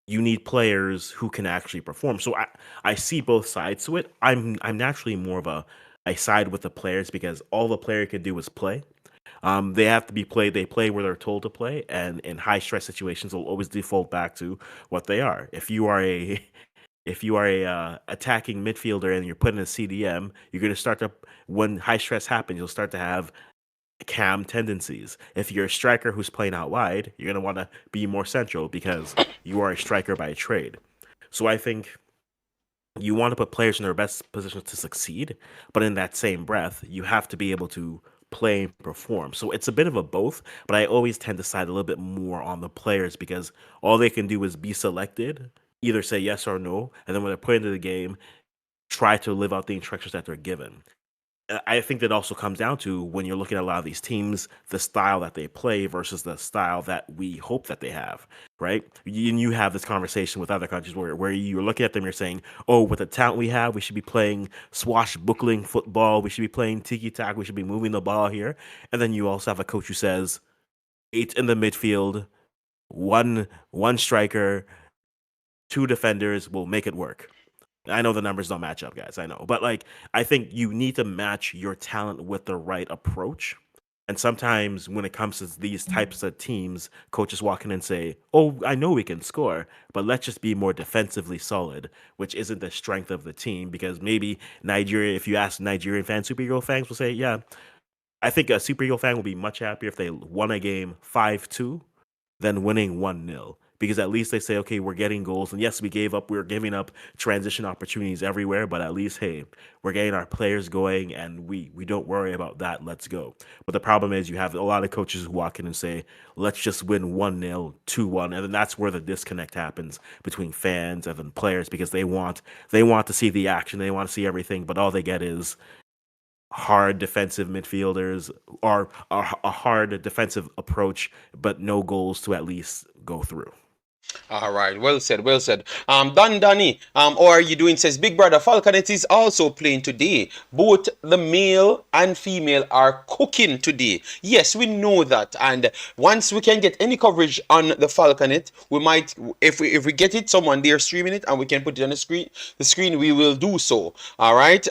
you need players who can actually perform. So I see both sides to it. I'm naturally more of I side with the players because all the player can do is play. They have to be played. They play where they're told to play, and in high stress situations, they'll always default back to what they are. If you are a attacking midfielder and you're put in a CDM, you're going to start to, when high stress happens, you'll start to have cam tendencies. If you're a striker who's playing out wide, you're going to want to be more central because you are a striker by trade. So I think you want to put players in their best positions to succeed, but in that same breath, you have to be able to play and perform. So it's a bit of a both, but I always tend to side a little bit more on the players because all they can do is be selected, either say yes or no, and then when they're put into the game, try to live out the instructions that they're given. I think that also comes down to when you're looking at a lot of these teams, the style that they play versus the style that we hope that they have, right? And you have this conversation with other countries where you're looking at them, you're saying, oh, with the talent we have, we should be playing swashbuckling football, we should be playing tiki-taka, we should be moving the ball here. And then you also have a coach who says, 8 in the midfield, one striker, 2 defenders will make it work. I know the numbers don't match up, guys. I know. But I think you need to match your talent with the right approach. And sometimes when it comes to these types of teams, coaches walk in and say, "Oh, I know we can score, but let's just be more defensively solid," which isn't the strength of the team. Because maybe Nigeria, if you ask Nigerian fans, Super Eagle fans will say, "Yeah, I think a Super Eagle fan will be much happier if they won a game 5-2 than winning 1-0, because at least they say, okay, we're getting goals. And yes, we're giving up transition opportunities everywhere, but at least, hey, we're getting our players going and we don't worry about that. Let's go." But the problem is you have a lot of coaches who walk in and say, let's just win 1-0, 2-1. And then that's where the disconnect happens between fans and then players, because they want to see the action, they want to see everything, but all they get is hard defensive midfielders or a hard defensive approach, but no goals to at least go through.
All right, well said, well said. Don Danny, how are you doing? Says Big Brother Falconet is also playing today. Both the male and female are cooking today. Yes, we know that. And once we can get any coverage on the Falconet, we might, if we get it, someone there streaming it, and we can put it on the screen, we will do so. All right.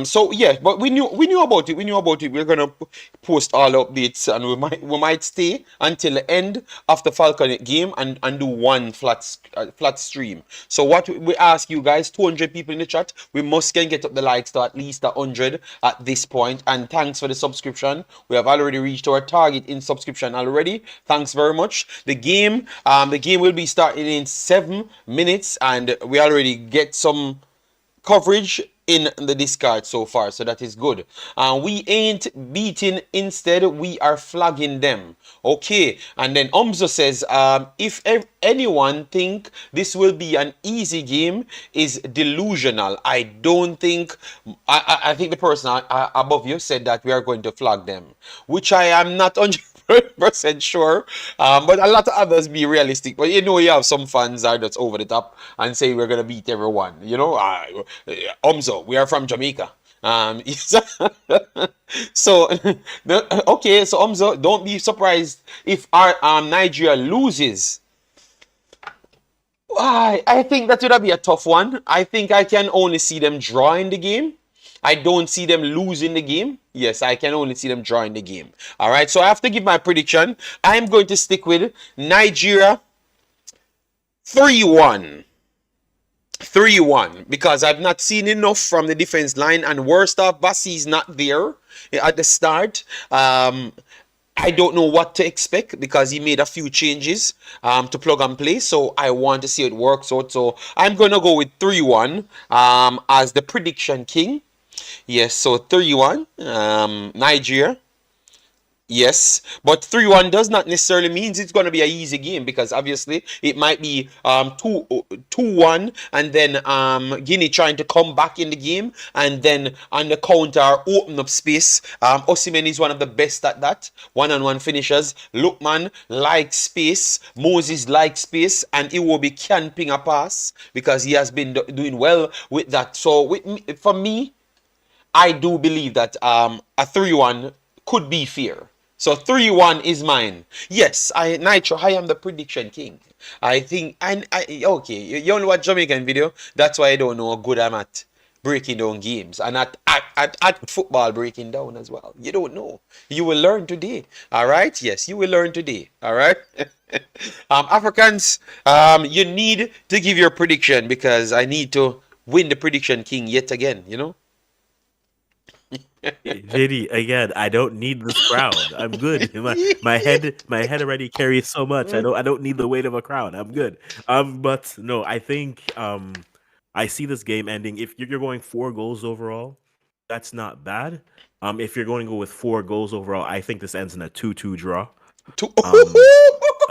So yeah, but we knew about it. We knew about it. We're gonna post all updates, and we might stay until the end of the Falconet game and do one flat stream. So what we ask you guys, 200 people in the chat, we must get up the likes to at least 100 at this point. And thanks for the subscription. We have already reached our target in subscription already. Thanks very much. The game will be starting in 7 minutes, and we already get some coverage in the discard so far, so that is good. We ain't beating, instead we are flagging them. Okay, and then Omzo says, if anyone think this will be an easy game is delusional. I don't think, I think the person above you said that we are going to flag them, which I am not 100% sure, but a lot of others be realistic. But you have some fans are that's over the top and say we're gonna beat everyone. Omzo, we are from Jamaica. So okay, so Omzo, don't be surprised if our Nigeria loses. I think that would be a tough one. I think I can only see them drawing the game. I don't see them losing the game. Yes, I can only see them drawing the game. All right, so I have to give my prediction. I'm going to stick with Nigeria 3-1. 3-1, because I've not seen enough from the defense line, and worst off, Bassi is not there at the start. I don't know what to expect because he made a few changes to plug and play. So I want to see it works out. So I'm going to go with 3-1 as the prediction king. Yes, so 3-1, Nigeria. Yes, but 3-1 does not necessarily means it's going to be an easy game, because obviously it might be 2-1 and then Guinea trying to come back in the game and then on the counter open up space. Osimhen is one of the best at that. One-on-one finishers. Lookman likes space. Moses likes space, and Iwobi can ping a pass because he has been doing well with that. So for me, I do believe that a 3-1 could be fair. So 3-1 is mine. Yes, Nitro, I am the prediction king. I think, okay, you only watch Jamaican video. That's why I don't know how good I'm at breaking down games and at football breaking down as well. You don't know. You will learn today. All right? Yes, you will learn today. All right? Africans, you need to give your prediction, because I need to win the prediction king yet again,
JD, again, I don't need this crowd. I'm good. My head already carries so much. I don't need the weight of a crown. I'm good. But no, I think I see this game ending. If you're going 4 goals overall, that's not bad. If you're going to go with 4 goals overall, I think this ends in a 2-2 draw.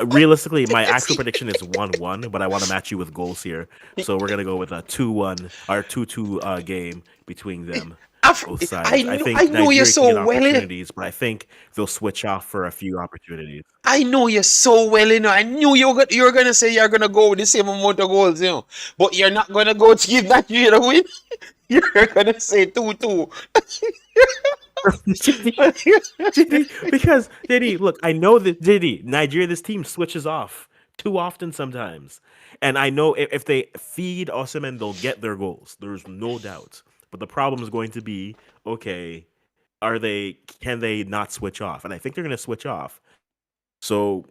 Realistically, my actual prediction is 1-1, but I want to match you with goals here. So we're gonna go with a 2-1 or 2-2 game between them. Both sides. I think
know you're
Nigeria
so
can get
well.
opportunities, but I think they'll switch off for a few opportunities.
I know you so well, I knew you were gonna say you're gonna go with the same amount of goals, but you're not gonna go to give Nigeria the win. You're gonna say 2-2.
Because Diddy, look, I know that Nigeria, this team switches off too often sometimes, and I know if they feed Osimhen, they'll get their goals. There's no doubt. But the problem is going to be, okay, can they not switch off? And I think they're going to switch off. So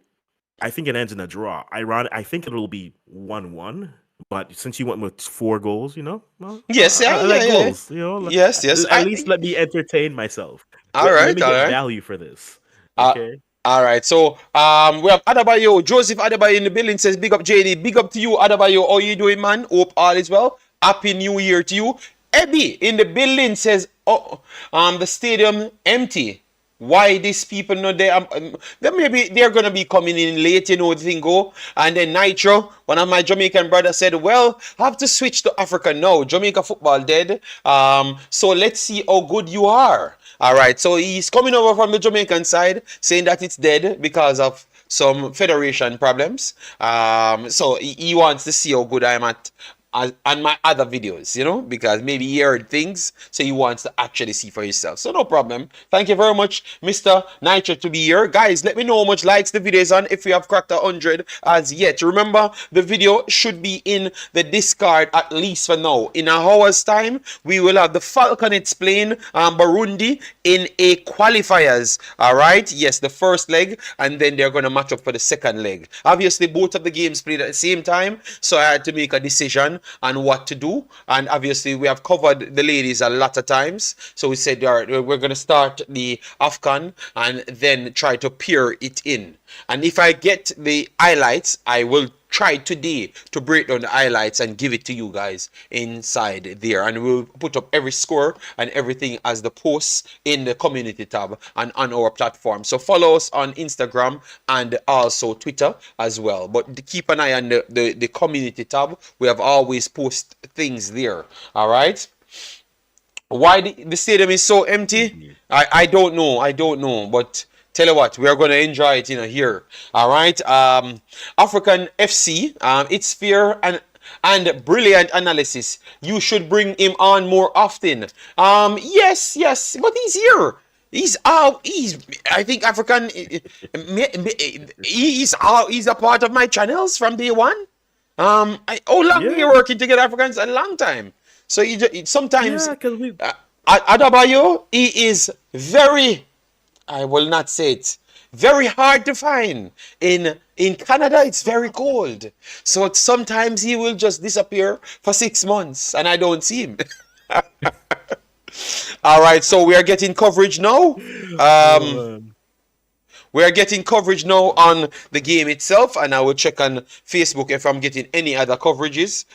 I think it ends in a draw. I think it'll be 1-1. But since you went with 4 goals, well,
Yes, yeah,
I
yeah,
like
yeah.
goals.
Yes, yes.
At least let me entertain myself.
All
Let
right,
me
all
get
right.
value for this.
Uh,
Okay.
all right. So we have Adebayo, Joseph Adebayo in the building says, big up JD, big up to you, Adebayo. How you doing, man? Hope all is well. Happy New Year to you. Ebby in the building says, oh, the stadium empty. Why these people not there? Then maybe they're gonna be coming in late, the thing go. And then Nitro, one of my Jamaican brothers said, well, have to switch to Africa now. Jamaica football dead. So let's see how good you are. All right, so he's coming over from the Jamaican side, saying that it's dead because of some federation problems. So he wants to see how good I'm at on my other videos, because maybe he heard things, so he wants to actually see for himself. So no problem. Thank you very much, Mr. Nitro, to be here. Guys, let me know how much likes the video is on if we have cracked 100 as yet. Remember, the video should be in the Discord at least for now. In an hour's time, we will have the Falconets playing Burundi in a qualifiers. All right? Yes, the first leg, and then they're going to match up for the second leg. Obviously, both of the games played at the same time, so I had to make a decision on what to do. And obviously, we have covered the ladies a lot of times, so we said, all right, we're going to start the AFCON and then try to pair it in. And if I get the highlights, I will try today to break down the highlights and give it to you guys inside there. And we'll put up every score and everything as the posts in the community tab and on our platform. So follow us on Instagram and also Twitter as well. But keep an eye on the community tab. We have always post things there. All right. Why the stadium is so empty? I don't know, but tell you what, we are going to enjoy it here. All right. African FC, it's fair and brilliant analysis. You should bring him on more often. Yes, but he's here. He's I think African. He's a part of my channels from day one. How long we working together, Africans? A long time. So sometimes Adebayo, he is very, I will not say it, very hard to find. In Canada, it's very cold. So sometimes he will just disappear for 6 months and I don't see him. All right, so we are getting coverage now. We are getting coverage now on the game itself, and I will check on Facebook if I'm getting any other coverages,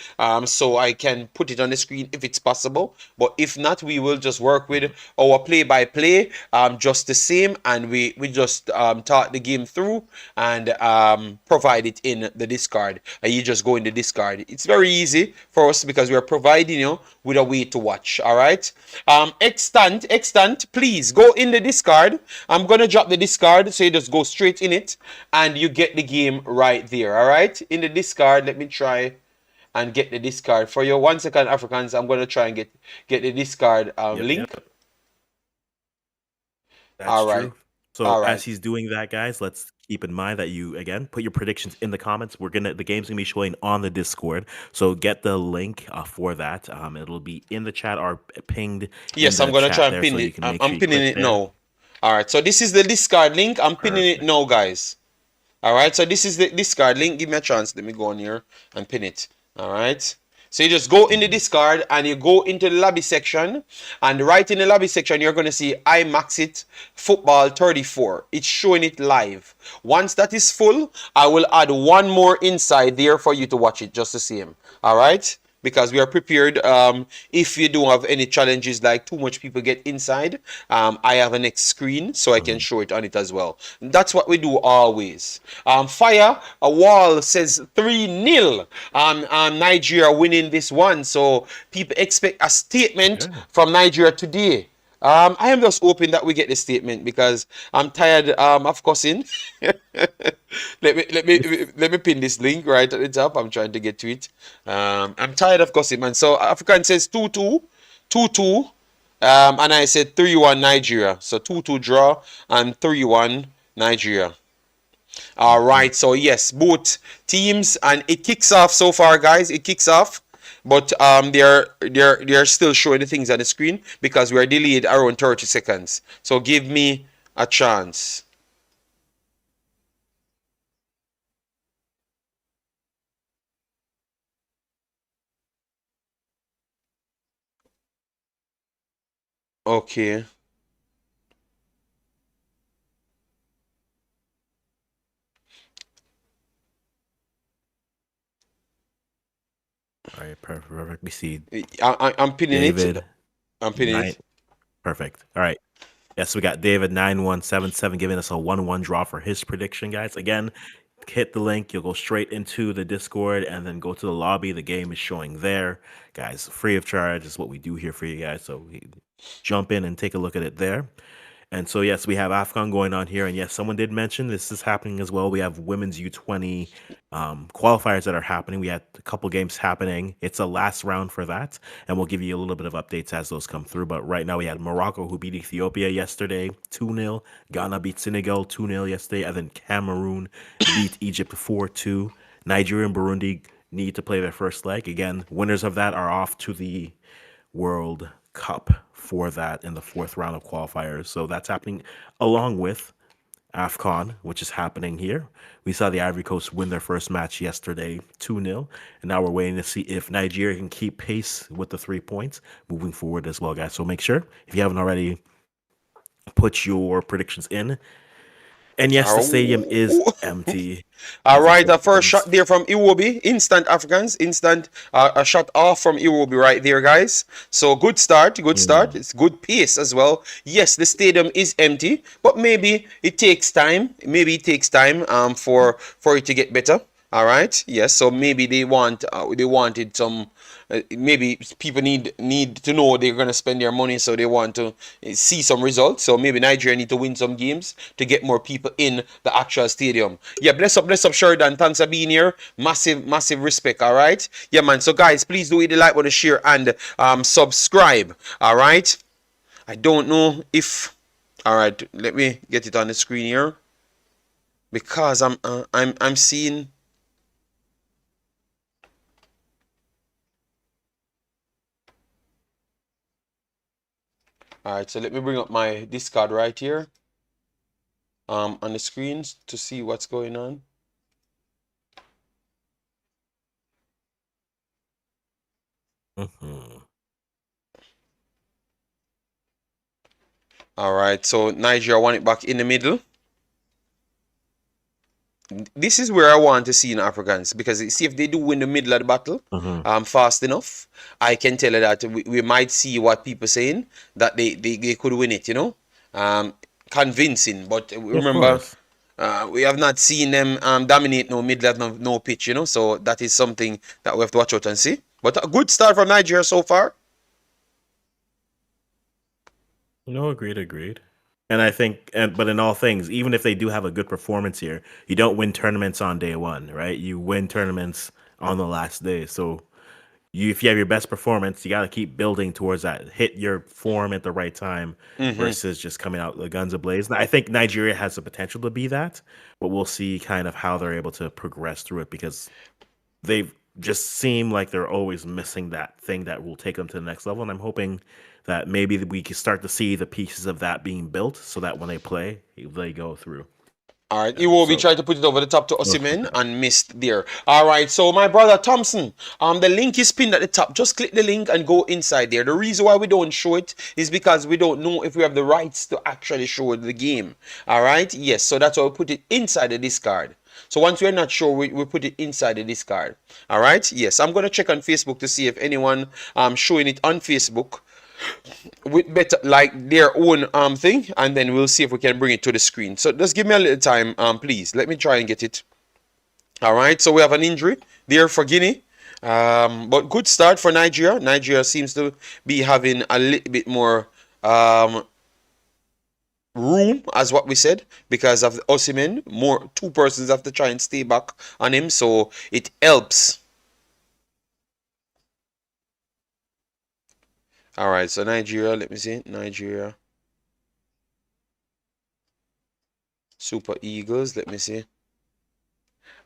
so I can put it on the screen if it's possible. But if not, we will just work with our play-by-play just the same, and we just talk the game through and provide it in the Discord. And you just go in the Discord. It's very easy for us because we are providing you with a way to watch. All right. Extant, please go in the Discord. I'm gonna drop the Discord, so you just go straight in it and you get the game right there. All right, in the Discord. Let me try and get the Discord for you. 1 second, Africans. I'm gonna try and get the Discord link.
Yep. That's true. So as he's doing that, guys, let's keep in mind that you again put your predictions in the comments. The game's gonna be showing on the Discord, so get the link for that. It'll be in the chat or pinged.
Yes, I'm gonna try and pin it. I'm pinning it now. All right, so this is the Discord link. I'm pinning it now, guys. All right, so this is the Discord link. Give me a chance. Let me go on here and pin it. All right. So you just go in the Discord and you go into the lobby section, and right in the lobby section you're going to see Wemaxit Football 34. It's showing it live. Once that is full, I will add one more inside there for you to watch it just the same. All right? Because we are prepared if you don't have any challenges like too much people get inside. I have a next screen so I can show it on it as well. That's what we do always. Fire a wall says 3-0. Nigeria winning this one. So people expect a statement from Nigeria today. I am just hoping that we get the statement because I'm tired of cussing. let me pin this link right at the top. I'm trying to get to it. I'm tired of cussing, man. So African says 2-2, 2-2, and I said 3-1 Nigeria. So 2-2 draw and 3-1 Nigeria. All right. So yes, both teams, and it kicks off so far, guys. It kicks off. but they're still showing the things on the screen because we are delayed around 30 seconds. So give me a chance. Okay.
All right, perfect. We see
I'm pinning it.
David
I'm pinning
nine.
it.
Perfect. All right. Yes, we got David 9177 giving us a 1-1 draw for his prediction, guys. Again, hit the link. You'll go straight into the Discord and then go to the lobby. The game is showing there, guys. Free of charge is what we do here for you guys. So jump in and take a look at it there. And so, yes, we have AFCON going on here. And yes, someone did mention this is happening as well. We have women's U20 qualifiers that are happening. We had a couple games happening. It's a last round for that. And we'll give you a little bit of updates as those come through. But right now, we had Morocco who beat Ethiopia yesterday 2-0. Ghana beat Senegal 2-0 yesterday. And then Cameroon beat Egypt 4-2. Nigeria and Burundi need to play their first leg. Again, winners of that are off to the World Cup for that in the fourth round of qualifiers. So that's happening along with AFCON, which is happening here. We saw the Ivory Coast win their first match yesterday, 2-0. And now we're waiting to see if Nigeria can keep pace with the 3 points moving forward as well, guys. So make sure, if you haven't already, put your predictions in. And yes, the stadium is empty.
All
as it
right, the first
opens.
shot there from Iwobi. Instant Africans. Instant a shot off from Iwobi right there, guys. So good start. Good start. It's good pace as well. Yes, the stadium is empty, but maybe it takes time. Maybe it takes time for it to get better. All right. Yes. So maybe they wanted some. Maybe people need to know they're gonna spend their money, so they want to see some results. So maybe Nigeria need to win some games to get more people in the actual stadium. Yeah. Bless up, Sheridan. Thanks for being here. Massive respect. All right. Yeah, man. So guys, please do hit the like button, share, and subscribe. All right. I don't know if. All right. Let me get it on the screen here because I'm seeing. All right, so let me bring up my Discord right here on the screens to see what's going on. All right, so Nigeria want it back in the middle. This is where I want to see in Africans because see if they do win the middle of the battle fast enough, I can tell you that we might see what people saying that they could win it, you know, convincing. But remember, we have not seen them dominate no middle, no pitch, you know. So that is something that we have to watch out and see. But a good start from Nigeria so far.
No, agreed. And I think, but in all things, even if they do have a good performance here, you don't win tournaments on day one, right? You win tournaments on the last day. So if you have your best performance, you got to keep building towards that. Hit your form at the right time versus just coming out the guns ablaze. I think Nigeria has the potential to be that, but we'll see kind of how they're able to progress through it because they've just seem like they're always missing that thing that will take them to the next level. And I'm hoping that maybe we can start to see the pieces of that being built so that when they play, they go through.
All right, Iwobi tried to put it over the top to Osimhen and missed there. All right, so my brother Thompson, the link is pinned at the top. Just click the link and go inside there. The reason why we don't show it is because we don't know if we have the rights to actually show the game. All right, yes, so that's why we put it inside the Discord. So once we're not sure, we put it inside the Discord. All right, yes, I'm going to check on Facebook to see if anyone showing it on Facebook with better like their own thing, and then we'll see if we can bring it to the screen. So just give me a little time, please. Let me try and get it. All right, so we have an injury there for Guinea, but good start for Nigeria. Nigeria seems to be having a little bit more room, as what we said, because of Osimhen. More two persons have to try and stay back on him, so it helps. All right, so Nigeria, let me see. Nigeria. Super Eagles, let me see.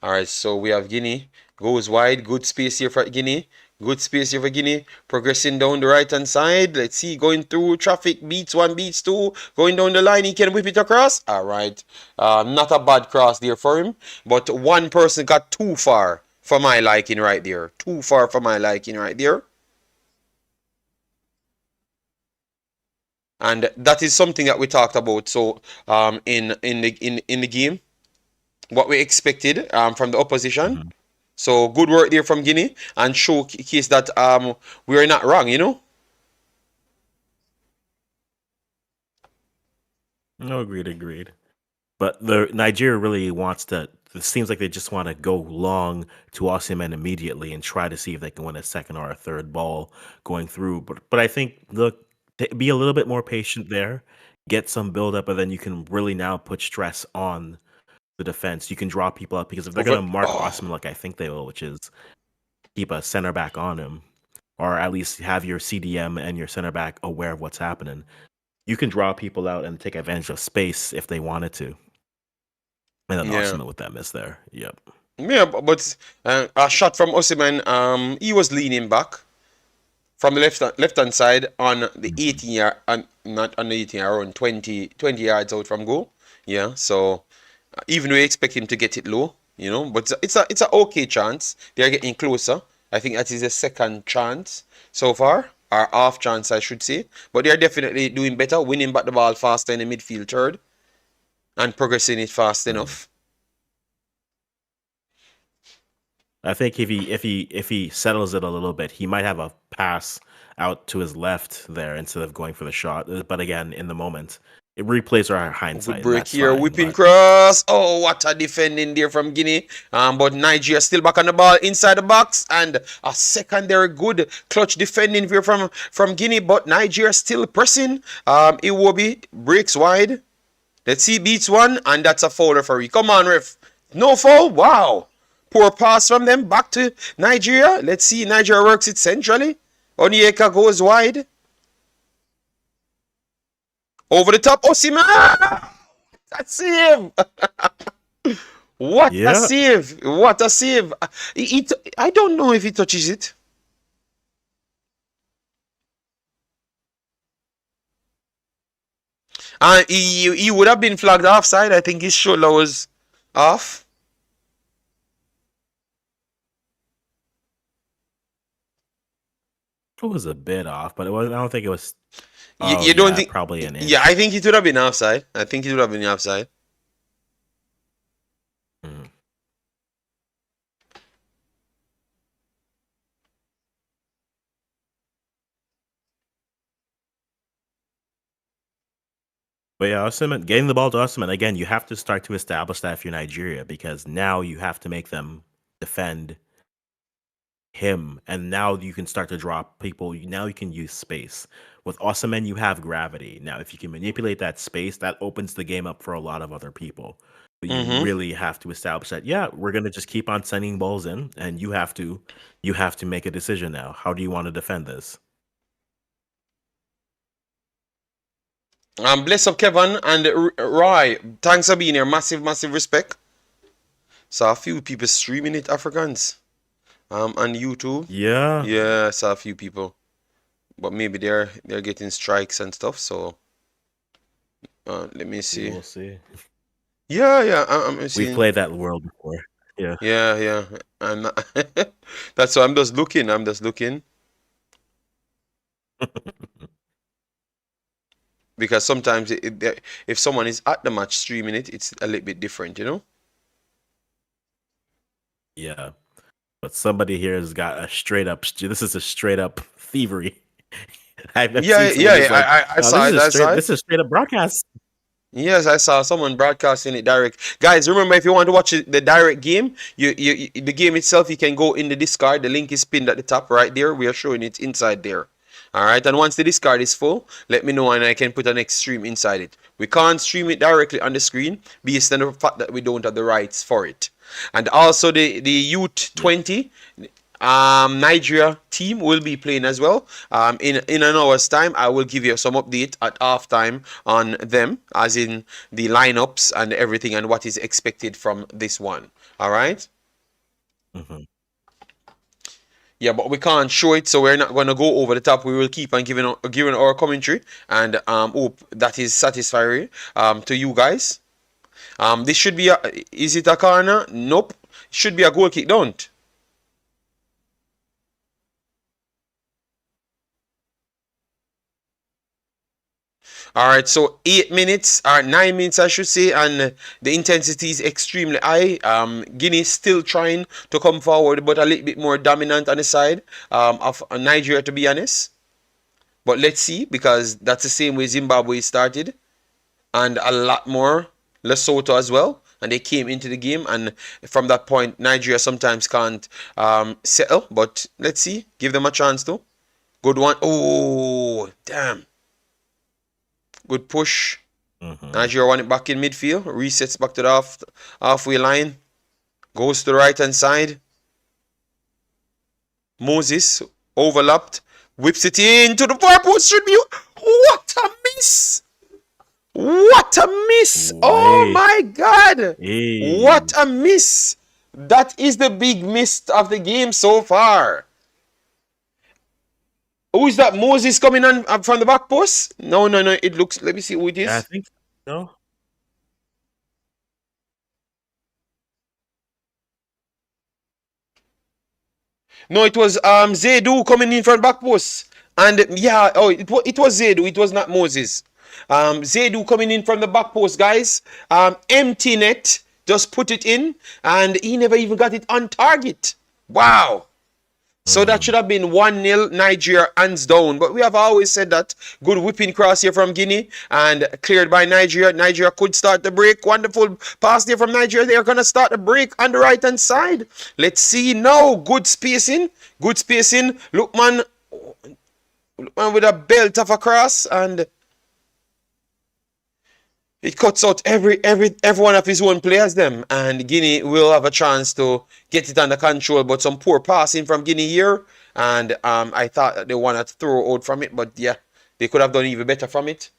All right, so we have Guinea. Goes wide. Good space here for Guinea. Good space here for Guinea. Progressing down the right hand side. Let's see. Going through traffic. Beats one, beats two. Going down the line. He can whip it across. Alright. Not a bad cross there for him. But one person got too far for my liking right there. Too far for my liking right there. And that is something that we talked about. So in the game, what we expected from the opposition.
Mhm.
So good work there from Guinea and showcase that we are not wrong, you know.
No, agreed. But the Nigeria really wants to. It seems like they just want to go long to Osimhen immediately and try to see if they can win a second or a third ball going through. But I think look, be a little bit more patient there, get some build up, and then you can really now put stress on the defense. You can draw people up because if they're
Over.
going to mark
Oh,
Osimhen like I think they will, which is keep a center back on him, or at least have your CDM and your center back aware of what's happening. You can draw people out and take advantage of space if they wanted to. And then
yeah.
Osimhen with that miss there. Yep.
Yeah, but a shot from Osimhen, he was leaning back from the left hand side on the 18 yard, not on the 18 yard, around 20 yards out from goal. Yeah, so even though we expect him to get it low, you know, but it's a okay chance. They're getting closer. I think that is a second chance so far, or half chance, I should say. But they're definitely doing better, winning back the ball faster in the midfield third, and progressing it fast enough.
I think if he settles it a little bit, he might have a pass out to his left there instead of going for the shot. But again, in the moment, it replays our hindsight,
Good
and
break
that's
here,
fine.
whipping
But
cross. Oh, what a defending there from Guinea. But Nigeria still back on the ball inside the box, and a secondary good clutch defending here from Guinea. But Nigeria still pressing. Iwobi breaks wide. Let's see, beats one, and that's a foul referee. Come on, ref. No foul. Wow. Poor pass from them back to Nigeria. Let's see. Nigeria works it centrally. Onyeka goes wide. Over the top. Osimhen. A save! What a
yeah,
save! What a save! I don't know if he touches it. He would have been flagged offside. I think his shoulder was off.
it was a bit off, but it was. I don't think it was.
You,
Oh
you don't
yeah,
think?
probably an
Yeah,
inch.
I think it would have been offside. I think it would have been offside.
Mm. But yeah, Osimhen, getting the ball to Osimhen again. You have to start to establish that if you're Nigeria, because now you have to make them defend him, and now you can start to drop people. Now you can use space. With Osimhen, you have gravity. Now, if you can manipulate that space, that opens the game up for a lot of other people. But you
Mm-hmm.
really have to establish that. Yeah, we're gonna just keep on sending balls in, and you have to make a decision now. How do you want to defend this?
Bless up Kevin and Roy. Thanks for being here. Massive, massive respect. Saw a few people streaming it, Africans. On YouTube.
Yeah,
Yeah, I saw a few people. But maybe they're getting strikes and stuff, so let me
we
see.
will see.
Yeah, I'm
We've
seeing.
played that world before. Yeah.
Yeah. I'm not, that's why I'm just looking. Because sometimes if someone is at the match streaming it, it's a little bit different, you know?
Yeah. But somebody here has got a straight up. This is a straight up thievery. I've
Yeah,
seen somebody who's like,
I
"Oh,
saw it. I saw
this
it.
is a straight up broadcast."
Yes, I saw someone broadcasting it direct. Guys, remember if you want to watch the direct game, the game itself, you can go in the Discord. The link is pinned at the top right there. We are showing it inside there. All right, and once the Discord is full, let me know and I can put an next stream inside it. We can't stream it directly on the screen based on the fact that we don't have the rights for it. And also the Youth 20 Nigeria team will be playing as well. In an hour's time, I will give you some update at halftime on them, as in the lineups and everything and what is expected from this one. All right.
Mhm.
Yeah, but we can't show it, so we're not going to go over the top. We will keep on giving our commentary, and hope that is satisfactory to you guys. This should be is it a corner? Nope. Should be a goal kick, don't. All right, so 8 minutes or 9 minutes, I should say, and the intensity is extremely high. Guinea still trying to come forward, but a little bit more dominant on the side of Nigeria, to be honest. But let's see, because that's the same way Zimbabwe started, and a lot more Lesotho as well. And they came into the game, and from that point, Nigeria sometimes can't settle. But let's see, give them a chance though. Good one. Oh, damn. Good push. Nigeria won it back in midfield. Resets back to the halfway line. Goes to the right hand side. Moses overlapped. Whips it into the far post. Should be. What a miss! What a miss! Oh my God!
Hey.
What a miss! That is the big miss of the game so far. Who is that? Moses coming on from the back post? No. It looks. Let me see who it is.
I think so.
No, it was Zaidu coming in from the back post. And yeah, it was Zaidu. It was not Moses. Zaidu coming in from the back post, guys. Empty net. Just put it in. And he never even got it on target. Wow. So that should have been 1-0 Nigeria hands down. But we have always said that. Good whipping cross here from Guinea. And cleared by Nigeria. Nigeria could start the break. Wonderful pass there from Nigeria. They're going to start the break on the right hand side. Let's see now. Good spacing. Good spacing. Lookman with a belt of a cross. And it cuts out every one of his own players them, and Guinea will have a chance to get it under control. But some poor passing from Guinea here, and I thought that they wanted to throw out from it, but yeah, they could have done even better from it.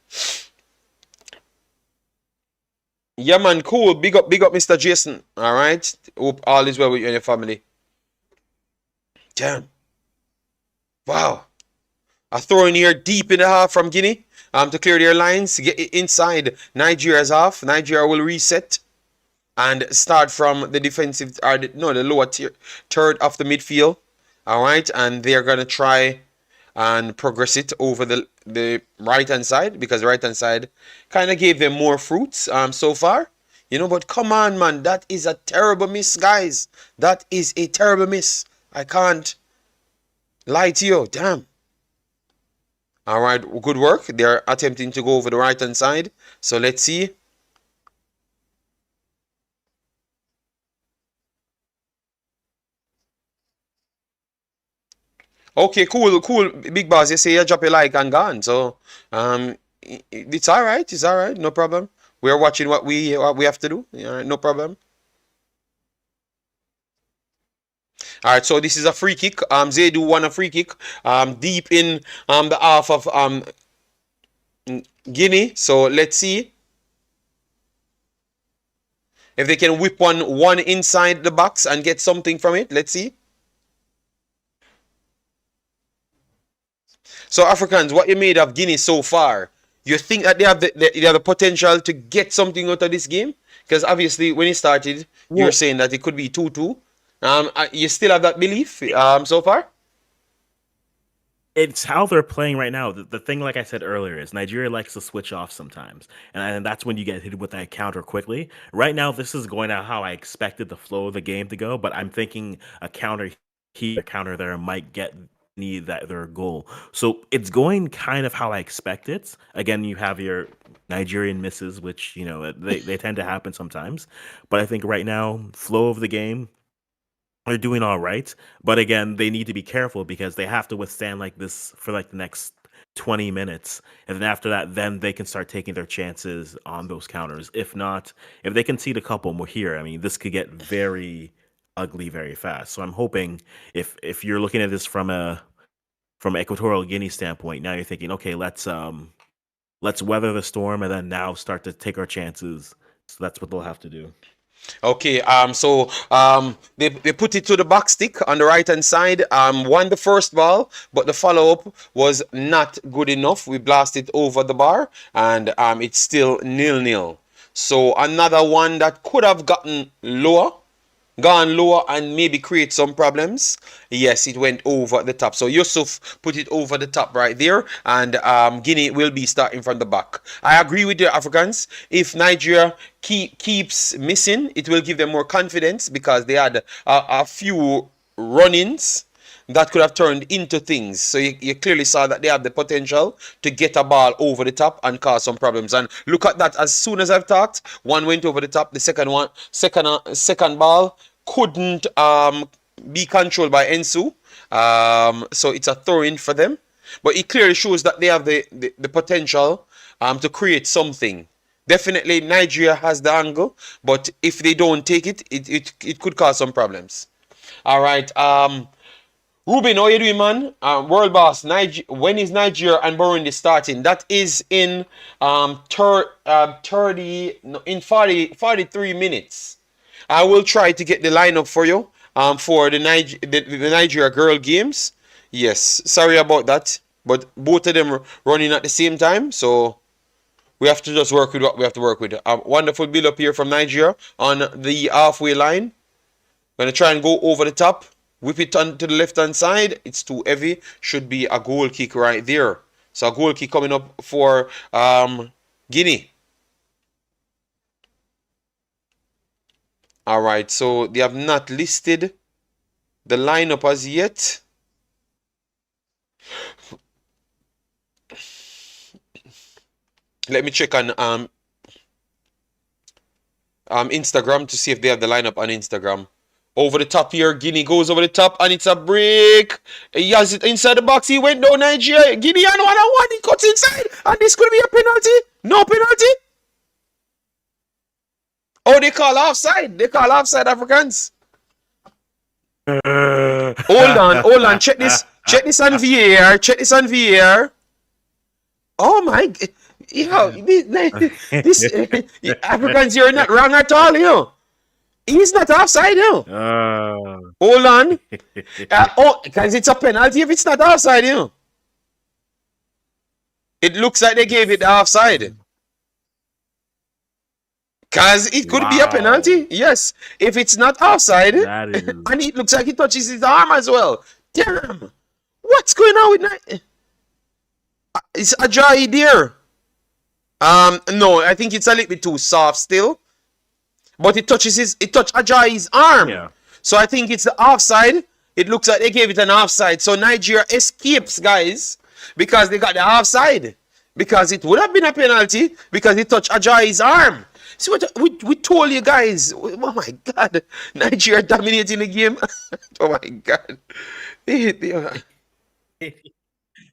Yeah, man, cool. Big up, Mr. Jason. All right, hope all is well with you and your family. Damn. Wow. A throw in here deep in the half from Guinea. To clear their lines, get it inside Nigeria's half. Nigeria will reset and start from the defensive, or the lower third of the midfield. All right, and they're gonna try and progress it over the right hand side, because the right hand side kind of gave them more fruits so far. But come on, man, that is a terrible miss, guys. That is a terrible miss. I can't lie to you. Damn. All right, good work. They're attempting to go over the right hand side. So let's see. Okay, cool. Big boss, you say you drop your like and gone. So it's all right. It's all right. No problem. We're watching what we have to do. All right, no problem. All right, so this is a free kick. Zaidu won a free kick deep in the half of Guinea. So let's see if they can whip one inside the box and get something from it. Let's see. So Africans, what you made of Guinea so far? You think that they have the potential to get something out of this game? Because obviously when it started, you were saying that it could be 2-2. You still have that belief so far?
It's how they're playing right now. The thing, like I said earlier, is Nigeria likes to switch off sometimes, and that's when you get hit with that counter quickly. Right now, this is going out how I expected the flow of the game to go, but I'm thinking a counter here, a counter there might get their goal. So it's going kind of how I expect it. Again, you have your Nigerian misses, which they tend to happen sometimes, but I think right now, flow of the game, they're doing all right, but again, they need to be careful because they have to withstand like this for like the next 20 minutes. And then after that, then they can start taking their chances on those counters. If not, if they concede a couple more here, I mean, this could get very ugly very fast. So I'm hoping if you're looking at this from Equatorial Guinea standpoint, now you're thinking, okay, let's weather the storm and then now start to take our chances. So that's what they'll have to do.
Okay, they put it to the back stick on the right hand side. Won the first ball, but the follow up was not good enough. We blasted over the bar, and it's still 0-0. So another one that could have gone lower and maybe create some problems. Yes, it went over the top. So Yusuf put it over the top right there, and Guinea will be starting from the back. I agree with the Africans. If Nigeria keeps missing, it will give them more confidence because they had a few run-ins that could have turned into things. So you clearly saw that they have the potential to get a ball over the top and cause some problems. And look at that. As soon as I've talked, one went over the top. The second ball couldn't be controlled by Ensu. So it's a throw-in for them. But it clearly shows that they have the potential to create something. Definitely Nigeria has the angle, but if they don't take it, it could cause some problems. All right. Ruben, how you doing, man? World boss. When is Nigeria and Burundi starting? That is in 43 minutes. I will try to get the lineup for you for the Nigeria girl games. Yes, sorry about that, but both of them running at the same time, so we have to just work with what we have to work with. Wonderful build up here from Nigeria on the halfway line. Gonna try and go over the top. Whip it on to the left hand side. It's too heavy. Should be a goal kick right there. So a goal kick coming up for Guinea. Alright, so they have not listed the lineup as yet. Let me check on Instagram to see if they have the lineup on Instagram. Over the top here, Guinea goes over the top, and it's a break. He has it inside the box. He went down Nigeria. Guinea on 1-on-1. He cuts inside, and this could be a penalty. No penalty. Oh, they call offside. They call offside, Africans. Hold on. Check this on VAR. Check this on VAR. Oh my, this Africans, you're not wrong at all, you know. He's not offside, you know. Hold on. Because it's a penalty if it's not offside, you know. It looks like they gave it the offside. Because it could be a penalty. Yes. If it's not offside, and it looks like he touches his arm as well. Damn. What's going on with that? It's Ajayi there. No, I think it's a little bit too soft still. But it touched Ajayi's arm. Yeah. So I think it's the offside. It looks like they gave it an offside. So Nigeria escapes, guys, because they got the offside. Because it would have been a penalty because it touched Ajayi's arm. See what we told you guys. Oh my God. Nigeria dominating the game. Oh my God.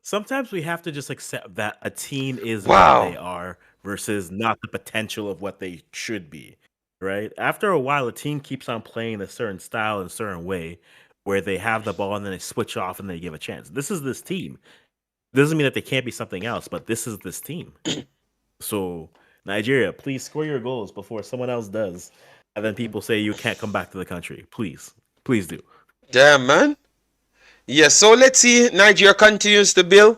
Sometimes we have to just accept that a team is what they are versus not the potential of what they should be, right? After a while, a team keeps on playing a certain style in a certain way where they have the ball and then they switch off and they give a chance. This is this team. Doesn't mean that they can't be something else, but this is this team. So, Nigeria, please score your goals before someone else does. And then people say you can't come back to the country. Please. Please do.
Damn, man. Yeah, so let's see. Nigeria continues to build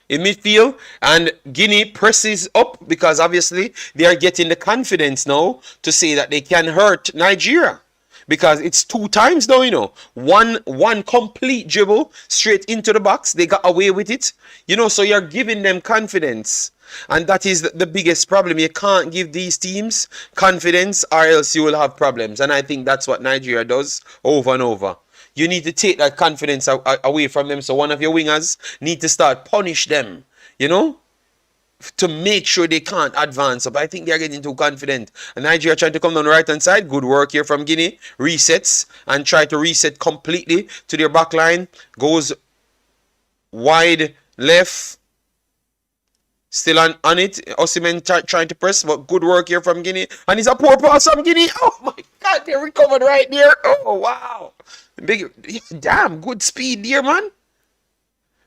in midfield, and Guinea presses up because obviously they are getting the confidence now to say that they can hurt Nigeria. Because it's 2 times now, you know. One complete dribble straight into the box. They got away with it. You know, so you're giving them confidence. And that is the biggest problem. You can't give these teams confidence or else you will have problems. And I think that's what Nigeria does over and over. You need to take that confidence away from them. So one of your wingers need to start punish them, you know, to make sure they can't advance. But I think they're getting too confident. And Nigeria trying to come down the right-hand side. Good work here from Guinea. Resets and try to reset completely to their back line. Goes wide left. Still on it. Osimhen trying to press, but good work here from Guinea. And it's a poor pass from Guinea. Oh my God, they recovered right there. Oh wow. Damn, good speed there, man.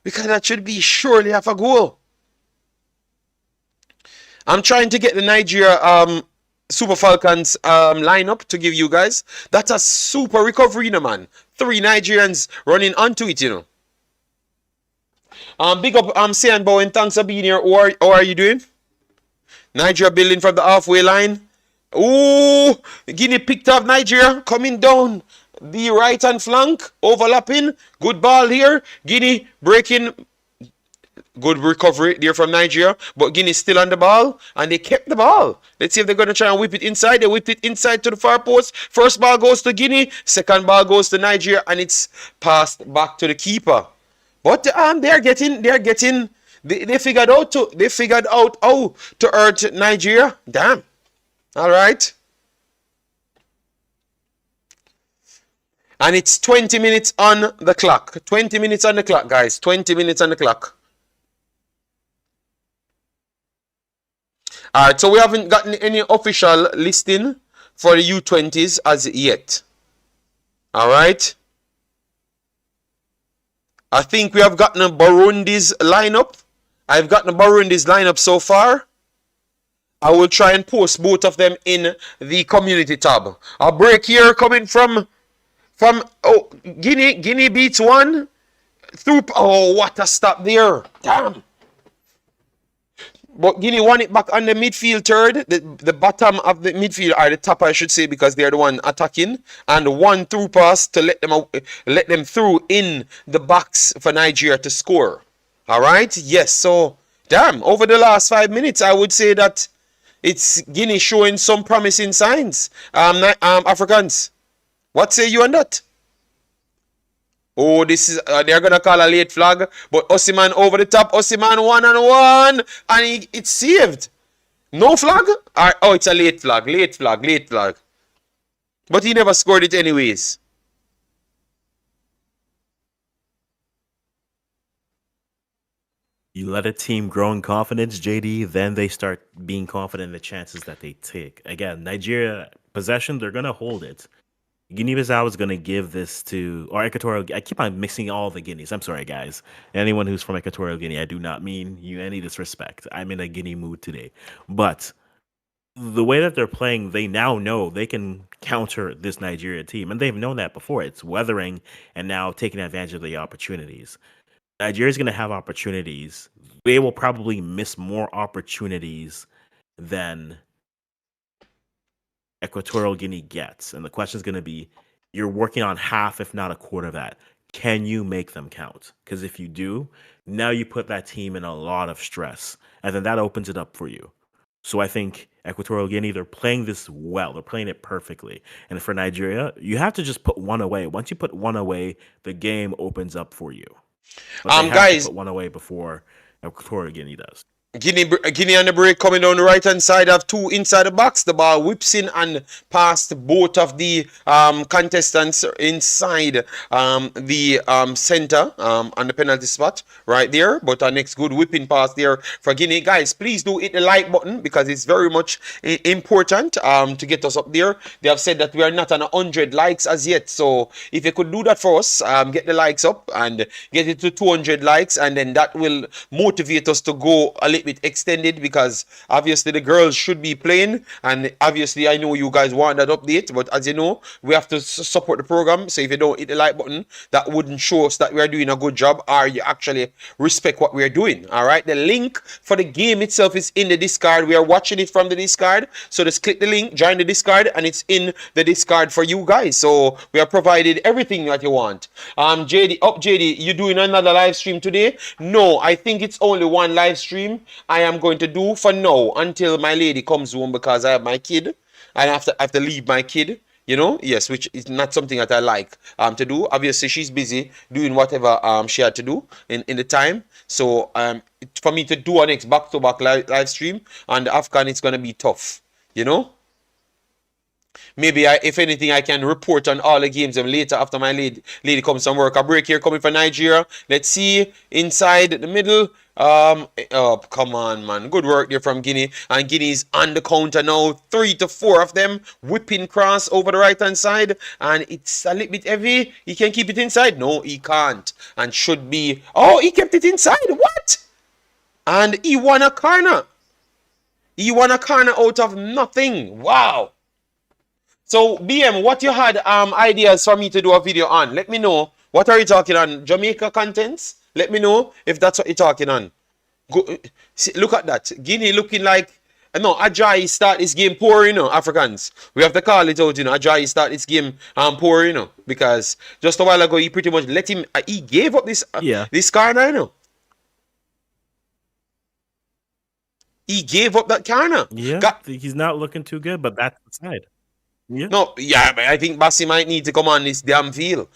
Because that should be surely half a goal. I'm trying to get the Nigeria Super Falcons lineup to give you guys. That's a super recovery, man. 3 Nigerians running onto it, Big up Sian Bowen, thanks for being here. How are you doing? Nigeria building from the halfway line. Ooh, Guinea picked up Nigeria coming down the right hand flank, overlapping. Good ball here. Guinea breaking. Good recovery there from Nigeria, but Guinea still on the ball, and they kept the ball. Let's see if they're going to try and whip it inside. They whipped it inside to the far post. First ball goes to Guinea, second ball goes to Nigeria, and it's passed back to the keeper. But they figured out how to hurt Nigeria. Damn. All right. And it's 20 minutes on the clock. 20 minutes on the clock, guys. 20 minutes on the clock. All right, so we haven't gotten any official listing for the U20s as yet. All right. I think we have gotten a Burundi's lineup. I've gotten a Burundi's lineup so far. I will try and post both of them in the community tab. A break here coming from Guinea. Guinea beats one through. Oh, what a stop there! Damn. But Guinea won it back on the midfield third, the bottom of the midfield, or the top I should say, because they're the one attacking, and one through pass to let them through in the box for Nigeria to score. All right, yes. So damn, over the last 5 minutes, I would say that it's Guinea showing some promising signs. Africans, what say you on that? Oh, this is they're gonna call a late flag, but Osimhen over the top. Osimhen 1-on-1, and it's saved. No flag? Oh, it's a late flag. Late flag. But he never scored it anyways.
You let a team grow in confidence, JD, then they start being confident in the chances that they take. Again, Nigeria possession, they're gonna hold it. Guinea-Bissau is going to give this to, or Equatorial. I keep on mixing all the Guineas. I'm sorry, guys. Anyone who's from Equatorial Guinea, I do not mean you any disrespect. I'm in a Guinea mood today. But the way that they're playing, they now know they can counter this Nigeria team, and they've known that before. It's weathering and now taking advantage of the opportunities. Nigeria's going to have opportunities. They will probably miss more opportunities than Equatorial Guinea gets. And the question is going to be, you're working on half, if not a quarter of that. Can you make them count? Because if you do, now you put that team in a lot of stress. And then that opens it up for you. So I think Equatorial Guinea, they're playing this well. They're playing it perfectly. And for Nigeria, you have to just put one away. Once you put one away, the game opens up for you. But they have
guys,
to put one away before Equatorial Guinea does.
Guinea on the break coming down the right hand side of two inside the box. The ball whips in and past both of the contestants inside the center on the penalty spot right there. But our next good whipping pass there for Guinea. Guys, please do hit the like button because it's very much important to get us up there. They have said that we are not on 100 likes as yet. So if you could do that for us, get the likes up and get it to 200 likes, and then that will motivate us to go a little bit extended, because obviously the girls should be playing, and obviously I know you guys want that update, but as you know, we have to support the program. So if you don't hit the like button, that wouldn't show us that we are doing a good job, or you actually respect what we are doing. All right, the link for the game itself is in the Discord. We are watching it from the Discord, so just click the link, join the Discord, and it's in the Discord for you guys. So we have provided everything that you want. JD, you doing another live stream today? No, I think it's only one live stream I am going to do for now until my lady comes home, because I have my kid and I have to leave my kid, yes, which is not something that I like to do. Obviously she's busy doing whatever she had to do in the time. So for me to do a next back-to-back live stream on the Afghan, it's going to be tough, Maybe if anything, I can report on all the games later after my lady comes from work. A break here coming for Nigeria. Let's see inside the middle. Oh, come on, man. Good work there from Guinea. And Guinea's on the counter now. 3 to 4 of them. Whipping cross over the right-hand side. And it's a little bit heavy. He can keep it inside. No, he can't. And should be. Oh, he kept it inside. What? And he won a corner. He won a corner out of nothing. Wow. So BM, what you had ideas for me to do a video on? Let me know. What are you talking on? Jamaica contents? Let me know if that's what you're talking on. Go, see, look at that. Guinea looking like no, Ajay start this game poor, Africans. We have to call it out, Ajay start this game poor, because just a while ago he pretty much let him he gave up this this corner, He gave up that corner.
Yeah, he's not looking too good, but that's the side. Yeah.
No, yeah, but I think Bassi might need to come on this damn field.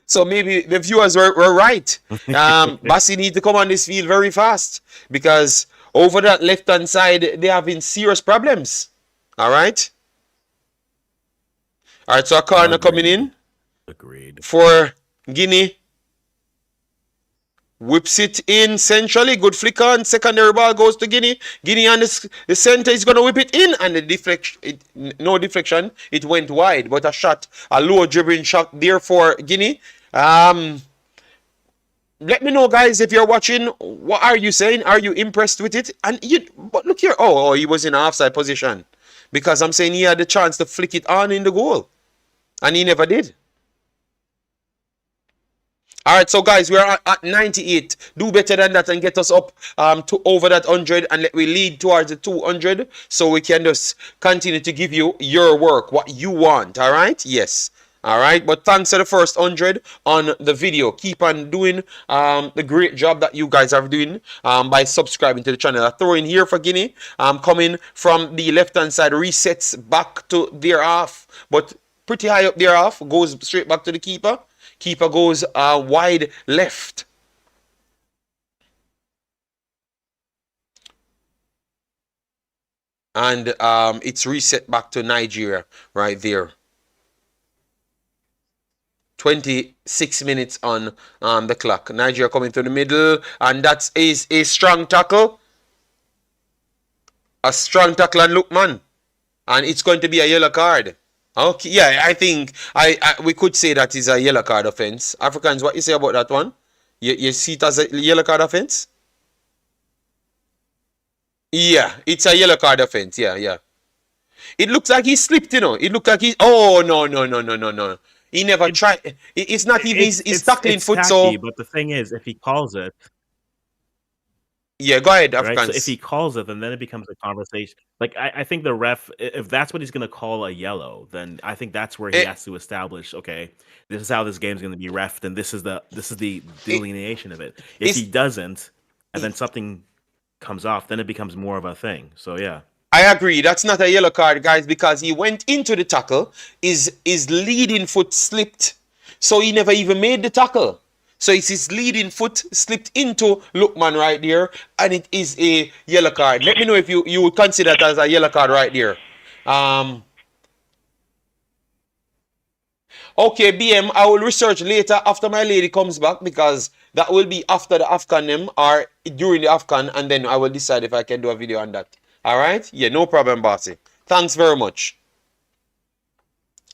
So maybe the viewers were right. Bassi need to come on this field very fast because over that left-hand side, they having serious problems. All right? All right, so a corner coming in.
Agreed.
For Guinea. Whips it in centrally. Good flick on. Secondary ball goes to Guinea. Guinea on the center is going to whip it in. And the deflection, no deflection. It went wide. But a shot, a low dribbling shot there for Guinea. Let me know, guys, if you're watching. What are you saying? Are you impressed with it? And but look here. Oh, he was in an offside position. Because I'm saying he had the chance to flick it on in the goal. And he never did. All right, so guys, we are at 98. Do better than that and get us up to over that 100 and let we lead towards the 200 so we can just continue to give you your work, what you want. All right? Yes. All right, but thanks for the first 100 on the video. Keep on doing the great job that you guys are doing by subscribing to the channel. A throw in here for Guinea, coming from the left-hand side, resets back to their half, but pretty high up their half, goes straight back to the keeper. Keeper goes wide left. And it's reset back to Nigeria right there. 26 minutes on the clock. Nigeria coming to the middle. And that is a strong tackle. A strong tackle and look, man. And it's going to be a yellow card. Okay, yeah, I think we could say that is a yellow card offense. Africans, what you say about that one? You see it as a yellow card offense? Yeah, it's a yellow card offense. Yeah. It looks like he slipped, It looked like he. Oh no. He never tried. It's not even his tackling foot.
Tacky,
so.
But the thing is, if he calls it.
Yeah, go ahead, Africans.
Right? So if he calls it, then it becomes a conversation. Like I think the ref, if that's what he's going to call a yellow, then I think that's where he has to establish. Okay, this is how this game's going to be refed, and this is the delineation of it. If he doesn't, and then something comes off, then it becomes more of a thing. So yeah.
I agree. That's not a yellow card, guys, because he went into the tackle. His leading foot slipped, so he never even made the tackle. So it's his leading foot slipped into Lookman right there, and it is a yellow card. Let me know if you would consider that as a yellow card right there. Okay, BM, I will research later after my lady comes back because that will be after the AFCON or during the AFCON, and then I will decide if I can do a video on that. All right? Yeah, no problem, Bossy. Thanks very much.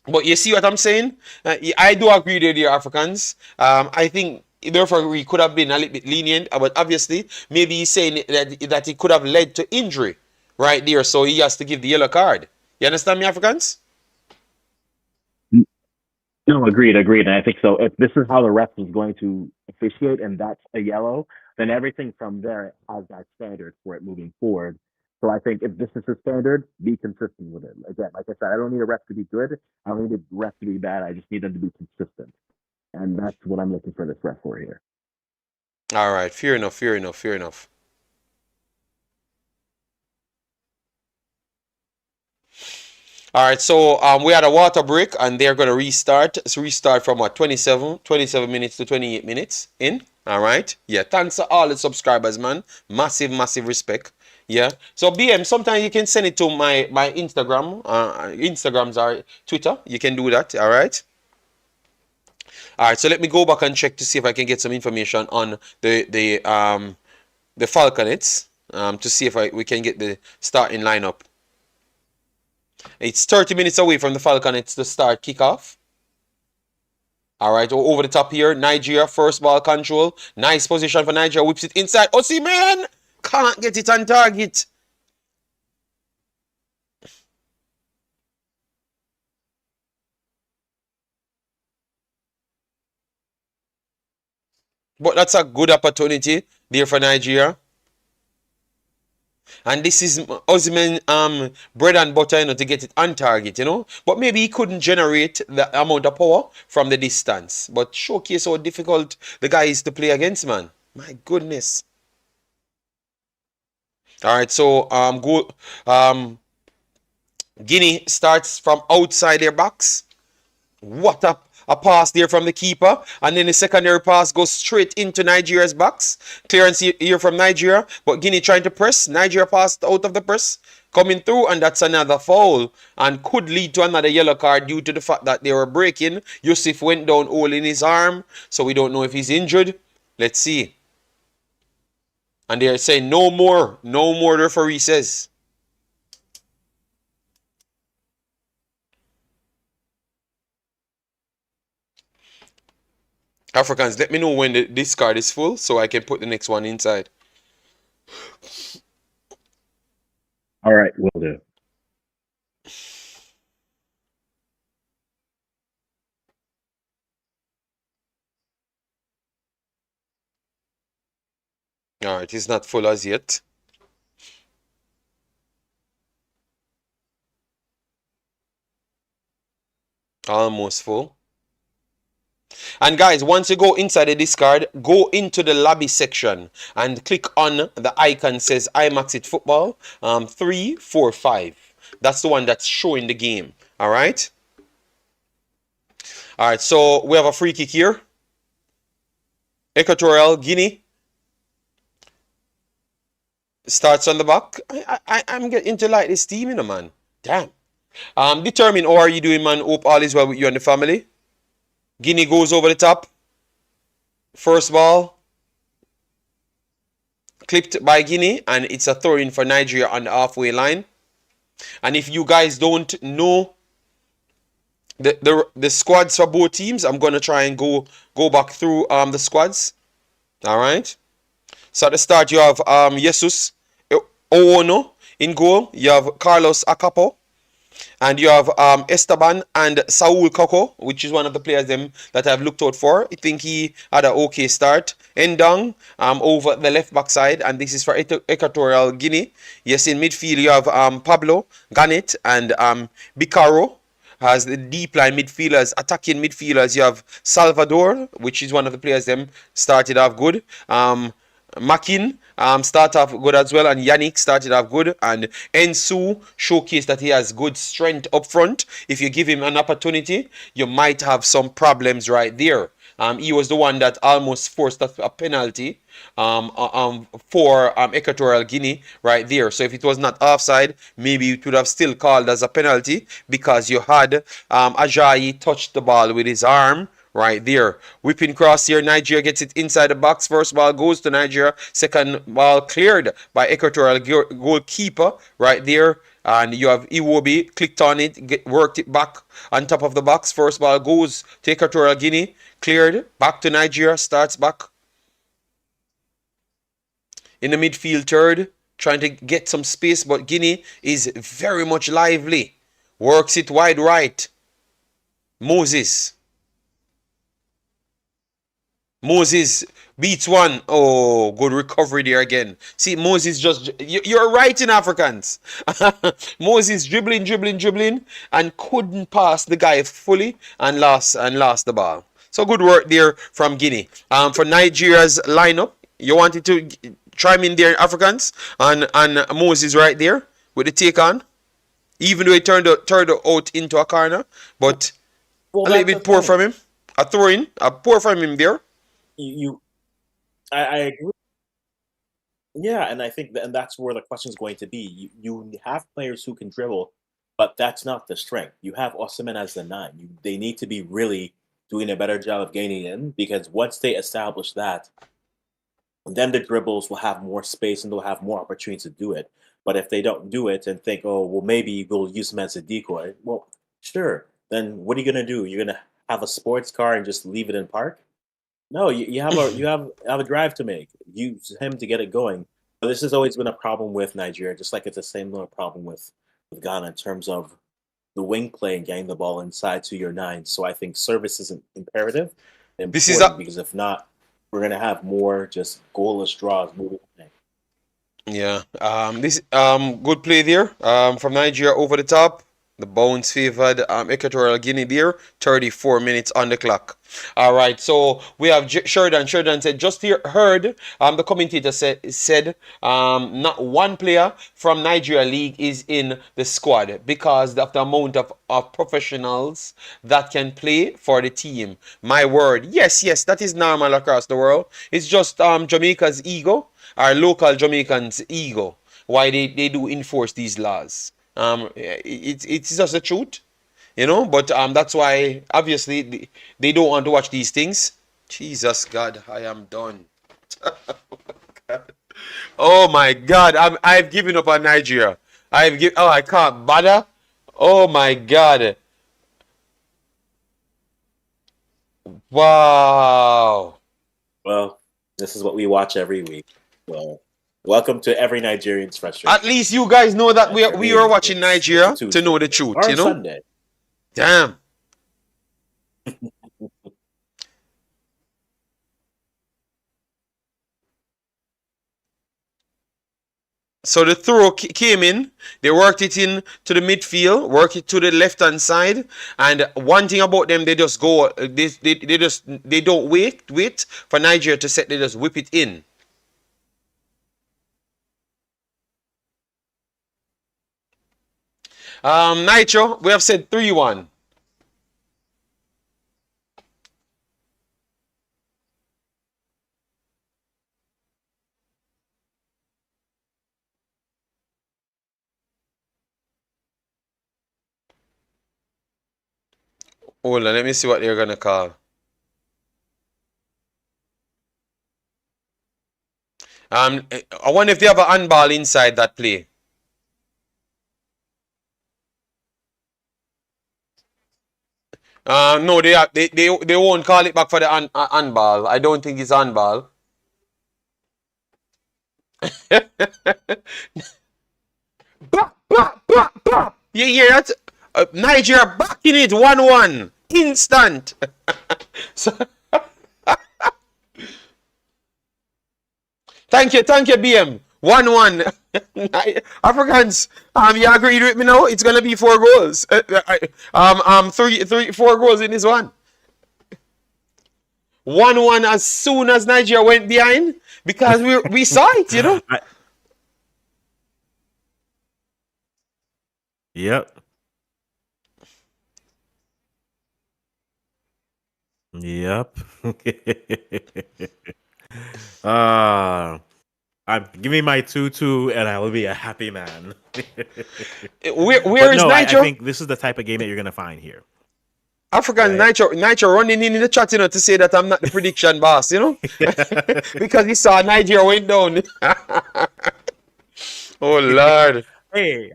But you see what I'm saying? I do agree with the Africans. I think therefore we could have been a little bit lenient, but obviously maybe he's saying that it could have led to injury right there, so he has to give the yellow card. You understand me, Africans?
No, agreed. And I think so. If this is how the ref is going to officiate and that's a yellow, then everything from there has that standard for it moving forward. So I think if this is the standard, be consistent with it. Again, like I said, I don't need a ref to be good. I don't need a ref to be bad. I just need them to be consistent. And that's what I'm looking for this ref for here.
All right. Fair enough. All right, so we had a water break, and they're going to restart. So restart from what, 27 minutes to 28 minutes in. All right. Yeah, thanks to all the subscribers, man. Massive respect. Yeah. So BM, sometimes you can send it to my Instagram, Instagrams or Twitter. You can do that. All right. All right. So let me go back and check to see if I can get some information on the Falconets to see if we can get the starting lineup. It's 30 minutes away from the Falconets to start kickoff. All right, over the top here, Nigeria, first ball control. Nice position for Nigeria, whips it inside. Osimhen can't get it on target. But that's a good opportunity there for Nigeria. And this is Osimhen bread and butter, to get it on target, But maybe he couldn't generate the amount of power from the distance. But showcase how difficult the guy is to play against, man. My goodness. All right, so Guinea starts from outside their box. What a pass there from the keeper. And then the secondary pass goes straight into Nigeria's box. Clearance here from Nigeria. But Guinea trying to press. Nigeria passed out of the press. Coming through. And that's another foul. And could lead to another yellow card due to the fact that they were breaking. Yusuf went down all in his arm. So we don't know if he's injured. Let's see. And they're saying no more. No more, the referee says. Africans, let me know when this card is full so I can put the next one inside.
All right, will do.
All right, it's not full as yet. Almost full. And guys, once you go inside the discard, go into the lobby section and click on the icon says Wemaxit Football 345. That's the one that's showing the game. All right. All right. So we have a free kick here. Equatorial Guinea starts on the back. I'm getting to like this team, man. Damn. Determine how are you doing, man. Hope all is well with you and the family. Guinea goes over the top. First ball. Clipped by Guinea. And it's a throw-in for Nigeria on the halfway line. And if you guys don't know the squads for both teams, I'm going to try and go back through the squads. All right. So at the start, you have Jesus Oono in goal. You have Carlos Akapo. And you have Esteban and Saul Coco, which is one of the players them that I've looked out for. I think he had an okay start. Endong over the left back side, and this is for Equatorial Guinea. Yes, in midfield you have Pablo, Garnet, and Bicaro. As the deep line midfielders, attacking midfielders, you have Salvador, which is one of the players them started off good. Makin start off good as well, and Yannick started off good, and Ensu showcased that he has good strength up front. If you give him an opportunity, you might have some problems right there. He was the one that almost forced a penalty for Equatorial Guinea right there. So if it was not offside, maybe it would have still called as a penalty because you had Ajayi touch the ball with his arm right there. Whipping cross here. Nigeria gets it inside the box. First ball goes to Nigeria. Second ball cleared by Equatorial goalkeeper right there. And you have Iwobi clicked on it, worked it back on top of the box. First ball goes to Equatorial Guinea. Cleared. Back to Nigeria. Starts back. In the midfield third. Trying to get some space. But Guinea is very much lively. Works it wide right. Moses beats one. Oh, good recovery there again. See, Moses just... You're right in Africans. Moses dribbling, and couldn't pass the guy fully and lost the ball. So good work there from Guinea. For Nigeria's lineup, you wanted to chime in there, Africans, and Moses right there with the take on. Even though he turned out into a corner, but a little bit poor from him. A throw in, a poor from him there.
I agree. Yeah, and I think and that's where the question is going to be. You have players who can dribble, but that's not the strength. You have Osimhen as the 9. They need to be really doing a better job of gaining in, because once they establish that, then the dribbles will have more space and they'll have more opportunity to do it. But if they don't do it and think, oh, well, maybe we'll use them as a decoy, well, sure. Then what are you going to do? You're going to have a sports car and just leave it in park? No, you have a drive to make. Use him to get it going. But this has always been a problem with Nigeria, just like it's the same little problem with Ghana in terms of the wing play and getting the ball inside to your 9. So I think service is imperative.
This is
because if not, we're gonna have more just goalless draws moving on.
Yeah. This good play there. From Nigeria over the top. The bounce favored Equatorial Guinea there. 34 minutes on the clock. All right. So we have Sheridan. Sheridan said just heard the commentator said not one player from Nigeria League is in the squad because of the amount of professionals that can play for the team. My word. Yes, yes, that is normal across the world. It's just Jamaica's ego, our local Jamaicans' ego, why they do enforce these laws. It's just the truth, but that's why obviously they don't want to watch these things. Jesus God, I am done. Oh my God, I've given up on Nigeria. I can't bother. Oh my God. Wow.
Well, this is what we watch every week. So, welcome to every Nigerian's frustration.
At least you guys know that
For
we
me,
are watching
it's
Nigeria
a Tuesday.
to know the truth,
Or Sunday.
Damn. So the throw came in, they worked it in to the midfield, worked it to the left hand side, and one thing about them, they just go, they don't wait for Nigeria to set, they just whip it in. Nitro, we have said 3-1. Hold on, let me see what they're gonna call. I wonder if they have an handball inside that play. No, they won't call it back for the handball. I don't think it's handball. Yeah, that's Nigeria backing it 1-1. Instant. So, thank you, BM. 1-1. Africans, you agreed with me now? It's gonna be 4 goals. 4 goals in this one. 1-1 as soon as Nigeria went behind because we saw it,
Yep. Yep. Give me my 2-2 and I will be a happy man.
Where is Nitro?
I think this is the type of game that you're gonna find here.
African right. Nitro running in the chat, to say that I'm not the prediction boss, because he saw Nigeria went down. Oh Lord.
Hey,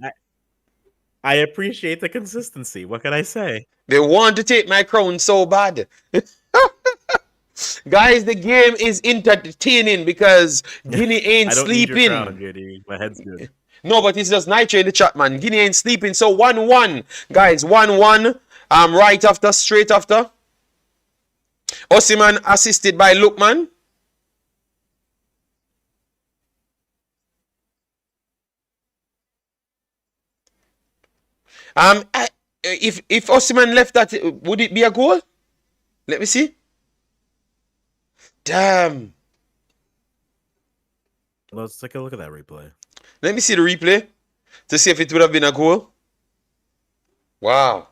I appreciate the consistency. What can I say?
They want to take my crown so bad. Guys, the game is entertaining because Guinea ain't sleeping.
Need your crown, Guinea. My head's good.
No, but it's just Nitro in the chat, man. Guinea ain't sleeping. So 1-1. Guys, 1-1. Right after, straight after. Osimhen assisted by Lookman. If Osimhen left that, would it be a goal? Let me see. Damn.
Let's take a look at that replay.
Let me see the replay to see if it would have been a goal. Wow.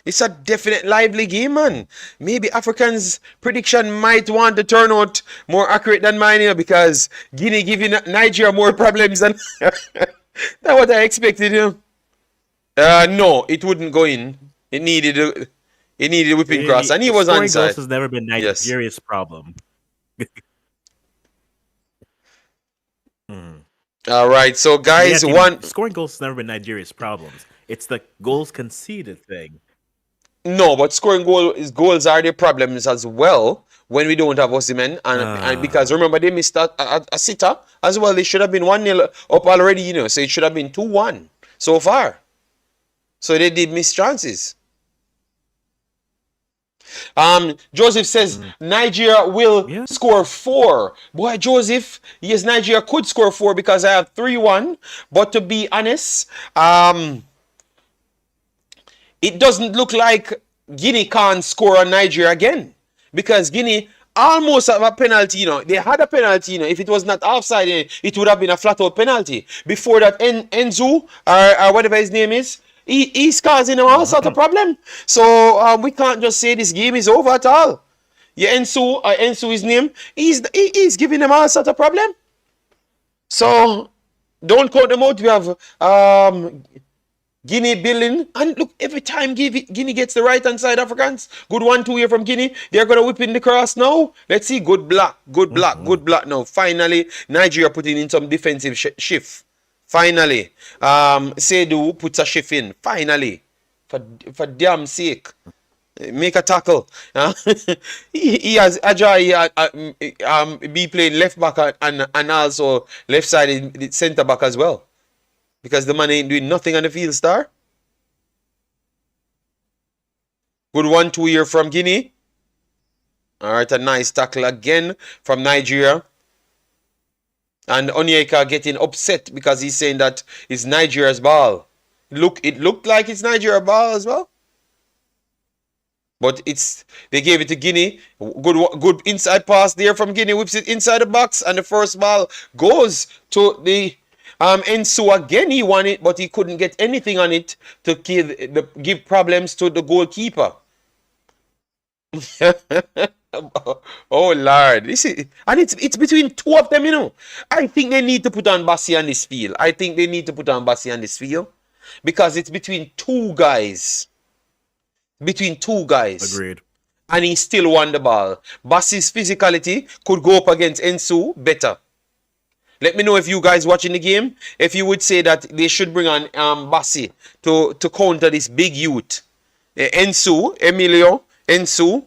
It's a definite lively game, man. Maybe Africans' prediction might want to turn out more accurate than mine here because Guinea giving Nigeria more problems than, than what I expected. No, it wouldn't go in. It needed a whipping cross, and he was onside.
Scoring goals has never been Nigeria's problem.
All right, so guys,
scoring goals has never been Nigeria's problems. It's the goals conceded thing.
No, but scoring goals are the problems as well when we don't have Osimhen, and because remember they missed a sitter as well. They should have been 1-0 up already, so it should have been 2-1 so far. So they did miss chances. Joseph says Nigeria will
Yeah.
score 4. Boy, Joseph, yes, Nigeria could score 4 because I have 3-1. But to be honest, it doesn't look like Guinea can't score on Nigeria again. Because Guinea almost have a penalty, you know. They had a penalty, you know. If it was not offside, it would have been a flat-out penalty. Before that, Enzu, or whatever his name is, he's causing them all sort of problem. So we can't just say this game is over at all. Yeah, Enzu his name, he's giving them all sort of problem. So don't count them out. We have Guinea building, and look, every time Guinea gets the right hand side Africans, good 1-2 here from Guinea, they're gonna whip in the cross now. Let's see, good block now. Finally, Nigeria putting in some defensive shift. Finally, Seydou puts a shift in. Finally, for damn sake, make a tackle. He has Ajay be playing left back and also left side centre back as well. Because the man ain't doing nothing on the field, star. Good 1-2 here from Guinea. Alright, a nice tackle again from Nigeria. And Onyeka getting upset because he's saying that it's Nigeria's ball. It looked like it's Nigeria's ball as well. But they gave it to Guinea. Good inside pass there from Guinea. Whips it inside the box. And the first ball goes to the Ensu again. He won it, but he couldn't get anything on it to give problems to the goalkeeper. Oh Lord, and it's between two of them, you know. I think they need to put on Bassi on this field. Because it's between two guys.
Agreed.
And he still won the ball. Bassi's physicality could go up against Ensu better. Let me know if you guys watching the game, if you would say that they should bring on Bassi to counter this big youth. Emilio Ensu.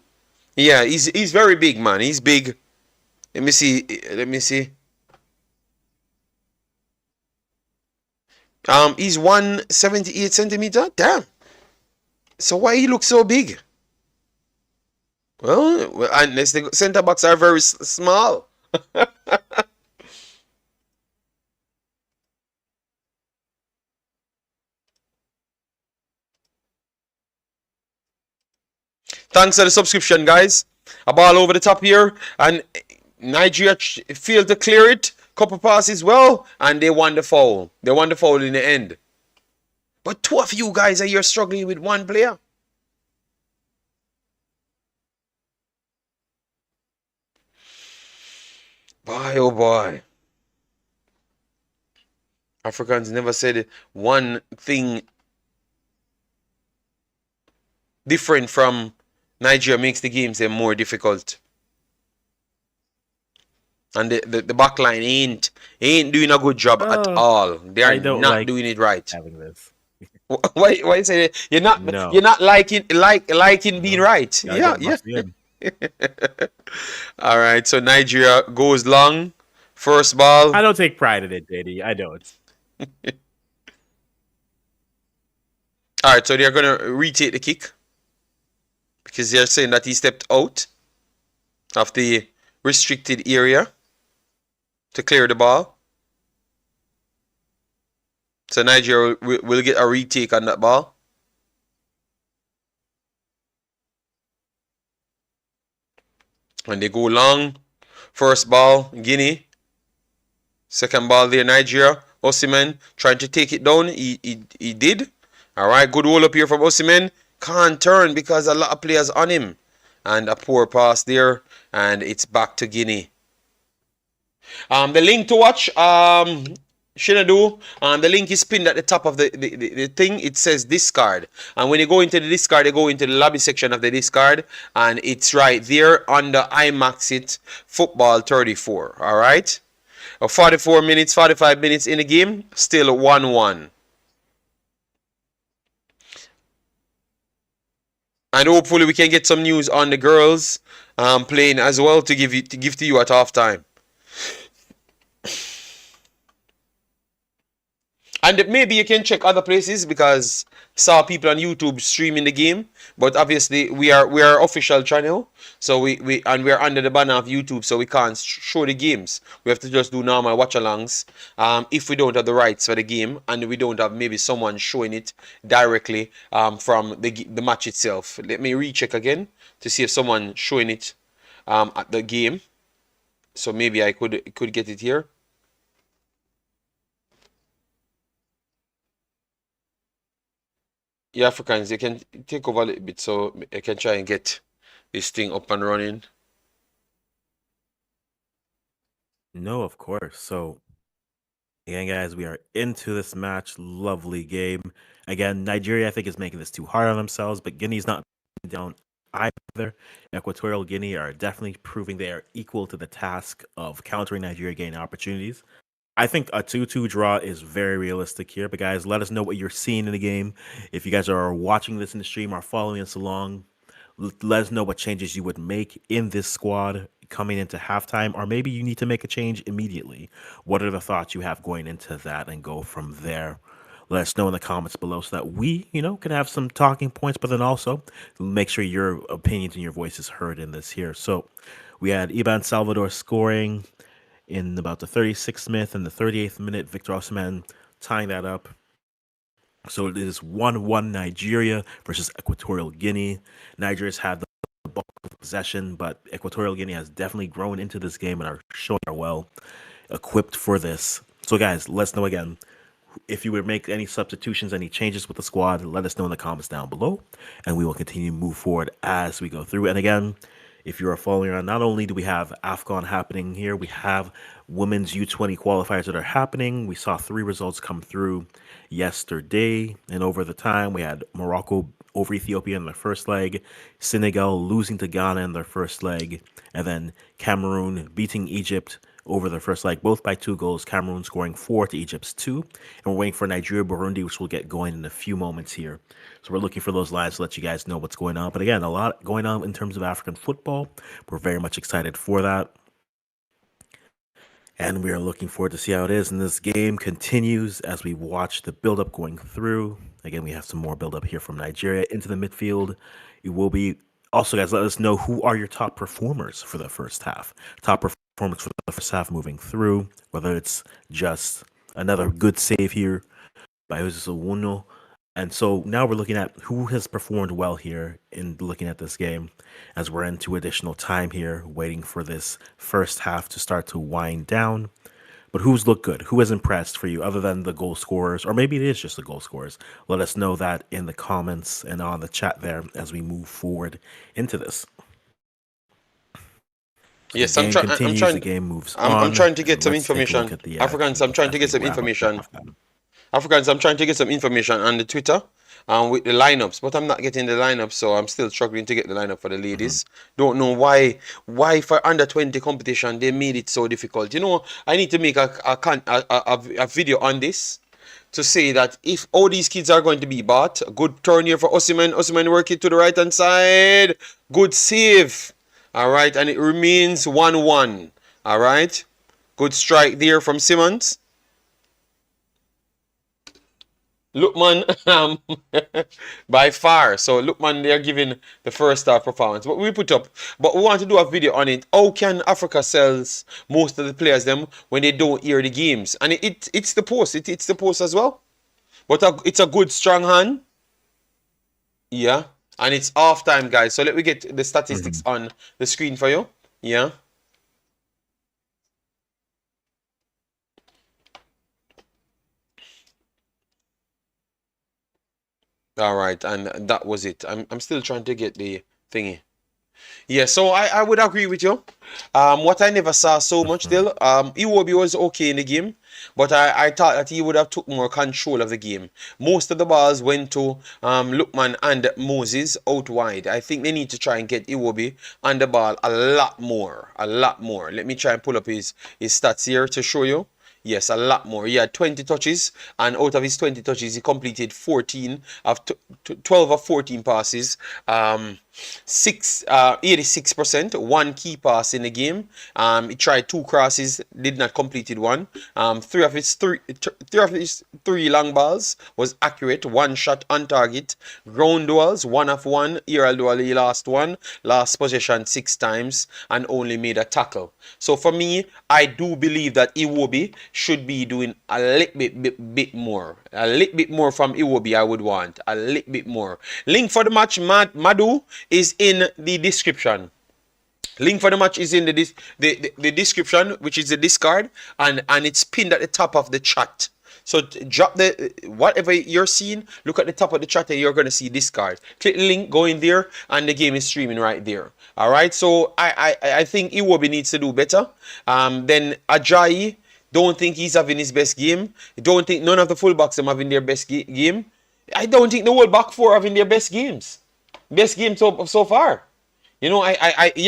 Yeah, he's very big, man. He's big. Let me see. He's 178 centimeter. Damn. So why he looks so big? Well, unless the center backs are very small. Thanks for the subscription, guys. A ball over the top here, and Nigeria failed to clear it. Couple passes well, and they won the foul. They won the foul in the end. But two of you guys are here struggling with one player. Boy, oh boy. Africans never said one thing different from Nigeria makes the games more difficult. And the back line ain't doing a good job at all. They are not doing it right.
Having this.
Why you say that? You're not liking being right. Yeah. All right, so Nigeria goes long. First ball.
I don't take pride in it, JD. I don't.
All right, so they're going to retake the kick. Because they're saying that he stepped out of the restricted area to clear the ball. So Nigeria will get a retake on that ball. And they go long. First ball, Guinea. Second ball there, Nigeria. Osimhen trying to take it down. He did. All right, good roll up here from Osimhen. Can't turn because a lot of players on him. And a poor pass there. And it's back to Guinea. The link to watch, Shinadu, the link is pinned at the top of the thing. It says discard. And when you go into the discard, you go into the lobby section of the discard. And it's right there under Wemaxit Football 34. Alright? 45 minutes in the game. Still 1-1. And hopefully we can get some news on the girls playing as well to give to you at halftime. And maybe you can check other places because saw people on YouTube streaming the game. But obviously we are official channel, so we are under the banner of YouTube, so we can't show the games. We have to just do normal watch-alongs. If we don't have the rights for the game and we don't have maybe someone showing it directly from the match itself. Let me recheck again to see if someone showing it at the game. So maybe I could get it here. Yeah, Africans, you can take over a little bit so I can try and get this thing up and running.
No, of course. So, again, guys, we are into this match. Lovely game. Again, Nigeria, I think, is making this too hard on themselves, but Guinea's not down either. Equatorial Guinea are definitely proving they are equal to the task of countering Nigeria gaining opportunities. I think a 2-2 draw is very realistic here, but guys, let us know what you're seeing in the game. If you guys are watching this in the stream or following us along, let us know what changes you would make in this squad coming into halftime, or maybe you need to make a change immediately. What are the thoughts you have going into that, and go from there? Let us know in the comments below so that we, can have some talking points, but then also make sure your opinions and your voice is heard in this here. So we had Iban Salvador scoring in about the 36th minute and the 38th minute, Victor Osimhen tying that up. So it is 1-1 Nigeria versus Equatorial Guinea. Nigeria's had the bulk of possession, but Equatorial Guinea has definitely grown into this game and are showing are well equipped for this. So guys, let's know again. If you would make any substitutions, any changes with the squad, let us know in the comments down below, and we will continue to move forward as we go through. And again, if you are following around, not only do we have AFCON happening here, we have women's U20 qualifiers that are happening. We saw 3 results come through yesterday, and over the time, we had Morocco over Ethiopia in their first leg, Senegal losing to Ghana in their first leg, and then Cameroon beating Egypt over their first leg, both by 2 goals. Cameroon scoring 4 to Egypt's 2. And we're waiting for Nigeria, Burundi, which will get going in a few moments here. So we're looking for those lines to let you guys know what's going on. But again, a lot going on in terms of African football. We're very much excited for that. And we are looking forward to see how it is. And this game continues as we watch the build-up going through. Again, we have some more build-up here from Nigeria into the midfield. It will be... Also, guys, let us know who are your top performers for the first half. Top performance for the first half moving through, whether it's just another good save here by Jose Owuno. And so now we're looking at who has performed well here in looking at this game as we're into additional time here, waiting for this first half to start to wind down. But who's looked good? Who has impressed for you other than the goal scorers? Or maybe it is just the goal scorers. Let us know that in the comments and on the chat there as we move forward into this.
Yes,
the game moves on.
I'm trying to get some information. Africans, I'm trying to get some information. Africans, I'm trying to get some information on the Twitter with the lineups, but I'm not getting the lineups, so I'm still struggling to get the lineup for the ladies. Don't know why for under 20 competition they made it so difficult. I need to make a video on this to say that if all these kids are going to be bought, a good turn here for Osimhen. Osimhen work it to the right hand side. Good save. All right, and it remains 1-1. All right, good strike there from Simmons. Lookman by far. So Lookman, they're giving the first half performance. But we want to do a video on it. How can Africa sells most of the players them when they don't hear the games? And it's the post. It's the post as well. But it's a good strong hand. Yeah. And it's half time, guys. So let me get the statistics on the screen for you. Yeah. All right, and that was it. I'm still trying to get the thingy. Yeah, so I would agree with you. What I never saw so much still, Iwobi was okay in the game, but I thought that he would have took more control of the game. Most of the balls went to Lookman and Moses out wide. I think they need to try and get Iwobi on the ball a lot more. Let me try and pull up his stats here to show you. Yes, a lot more. He had 20 touches, and out of his 20 touches, he completed 12 of 14 passes. 86%, one key pass in the game. He tried 2 crosses, did not completed one. Three of his 3 long balls was accurate, 1 shot on target. Ground duels, 1 of 1. Aerial duel, he lost 1. Last possession 6 times and only made a tackle. So for me, I do believe that Iwobi should be doing a little bit more. A little bit more from Iwobi I would want. A little bit more. Link for the match, Madu, is in the description. Link for the match is in the description, which is the Discord, and it's pinned at the top of the chat. So drop the whatever you're seeing, look at the top of the chat and you're gonna see Discord. Click the link, go in there, and the game is streaming right there. Alright, so I think Iwobi needs to do better. Then Ajayi, don't think he's having his best game. Don't think none of the fullbacks are having their best game. I don't think the whole back four are having their best games. Best game so far. You know,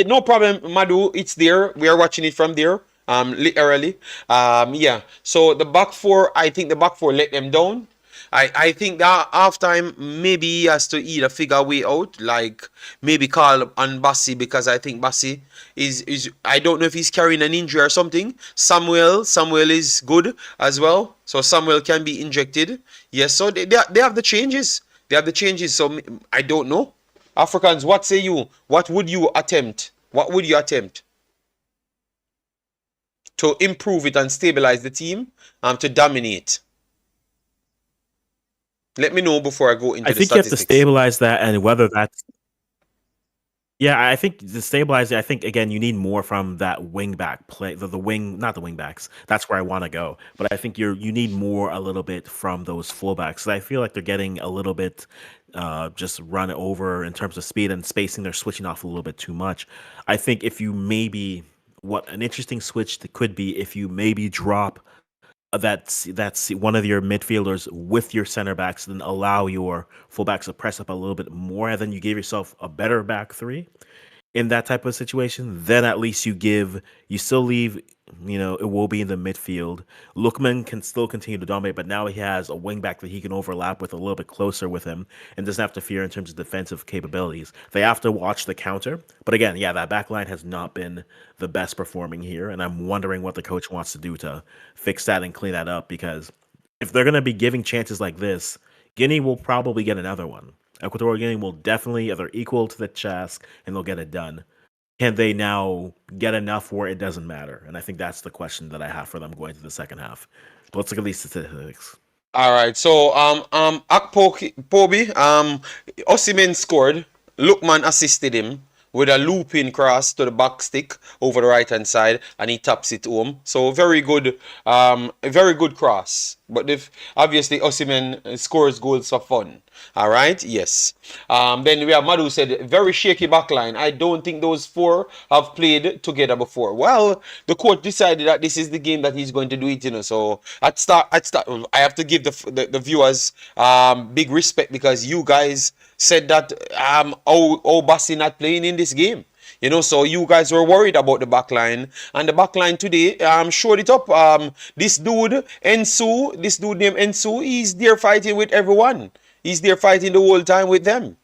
no problem, Madu. It's there. We are watching it from there. Literally. Yeah. So the back four, I think the back four let them down. I think that halftime maybe he has to either figure a way out, like maybe call on Bassi, because I think Bassi is I don't know if he's carrying an injury or something. Samuel is good as well, so Samuel can be injected. Yes, so they have the changes. They have the changes. So I don't know. Africans, what say you? What would you attempt? What would you attempt to improve it and stabilize the team, to dominate? Let me know before I go into the statistics.
I think you have to stabilize that, and whether that's... Yeah, I think to stabilize it, I think, again, you need more from that wing back play. The wing, not the wing backs. That's where I want to go. But I think you need more a little bit from those fullbacks. I feel like they're getting a little bit just run over in terms of speed and spacing. They're switching off a little bit too much. I think if you maybe... What an interesting switch could be if you maybe drop that's one of your midfielders with your center backs, then allow your fullbacks to press up a little bit more, and then you give yourself a better back three in that type of situation. Then at least you still leave, it will be in the midfield. Lookman can still continue to dominate, but now he has a wing back that he can overlap with a little bit closer with him and doesn't have to fear in terms of defensive capabilities. They have to watch the counter. But again, yeah, that back line has not been the best performing here, and I'm wondering what the coach wants to do to fix that and clean that up, because if they're going to be giving chances like this, Guinea will probably get another one. Equatorial Guinea will definitely either equal to the task and they'll get it done. Can they now get enough where it doesn't matter? And I think that's the question that I have for them going to the second half. But let's look at these statistics.
All right, so Akpobi, Osimhen scored. Lookman assisted him with a looping cross to the back stick over the right hand side, and he taps it home. So very good cross. But if obviously Osimhen scores goals for fun. All right, yes. Then we have Madu said, very shaky backline. I don't think those four have played together before. Well, the coach decided that this is the game that he's going to do it, So at start, I have to give the viewers big respect, because you guys said that Bassi not playing in this game. So you guys were worried about the backline, and the backline today showed it up. This dude named Ensu, he's there fighting with everyone. He's there fighting the whole time with them,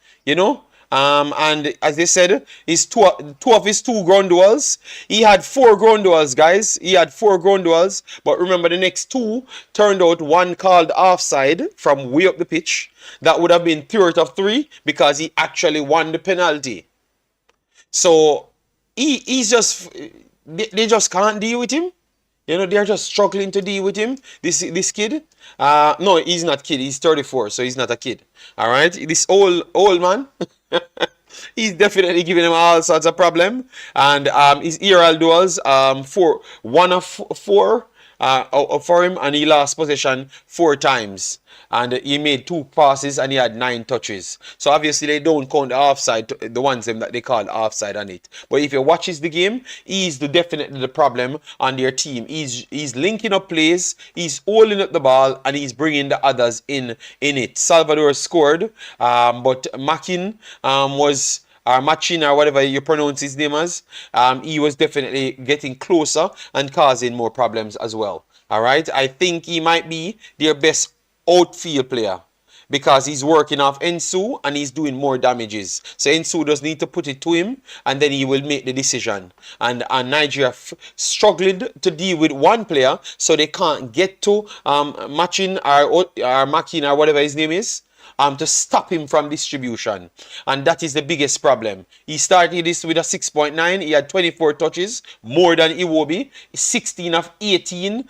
and as they said, his two of his 2 ground duels. He had 4 ground duels, guys. He had 4 ground duels, but remember the next 2 turned out, one called offside from way up the pitch. That would have been 3 out of 3 because he actually won the penalty. So he's just, they just can't deal with him. They're just struggling to deal with him. This kid. No, he's not kid. He's 34, so he's not a kid. All right. This old man. He's definitely giving him all sorts of problem. And his aerial duels, 1 of 4 for him, and he lost possession 4 times. And he made 2 passes and he had 9 touches. So obviously they don't count the offside, the ones that they call offside on it. But if you watches the game, he's definitely the problem on their team. He's linking up plays, he's holding up the ball, and he's bringing the others in it. Salvador scored, but Machin was... Machin, or whatever you pronounce his name as, he was definitely getting closer and causing more problems as well. All right, I think he might be their best outfield player. because he's working off Ensu and he's doing more damages. So Ensu does need to put it to him and then he will make the decision. And Nigeria struggled to deal with one player, so they can't get to matching or Makin or whatever his name is. To stop him from distribution. And that is the biggest problem. He started this with a 6.9. He had 24 touches, more than Iwobi. 16 of 18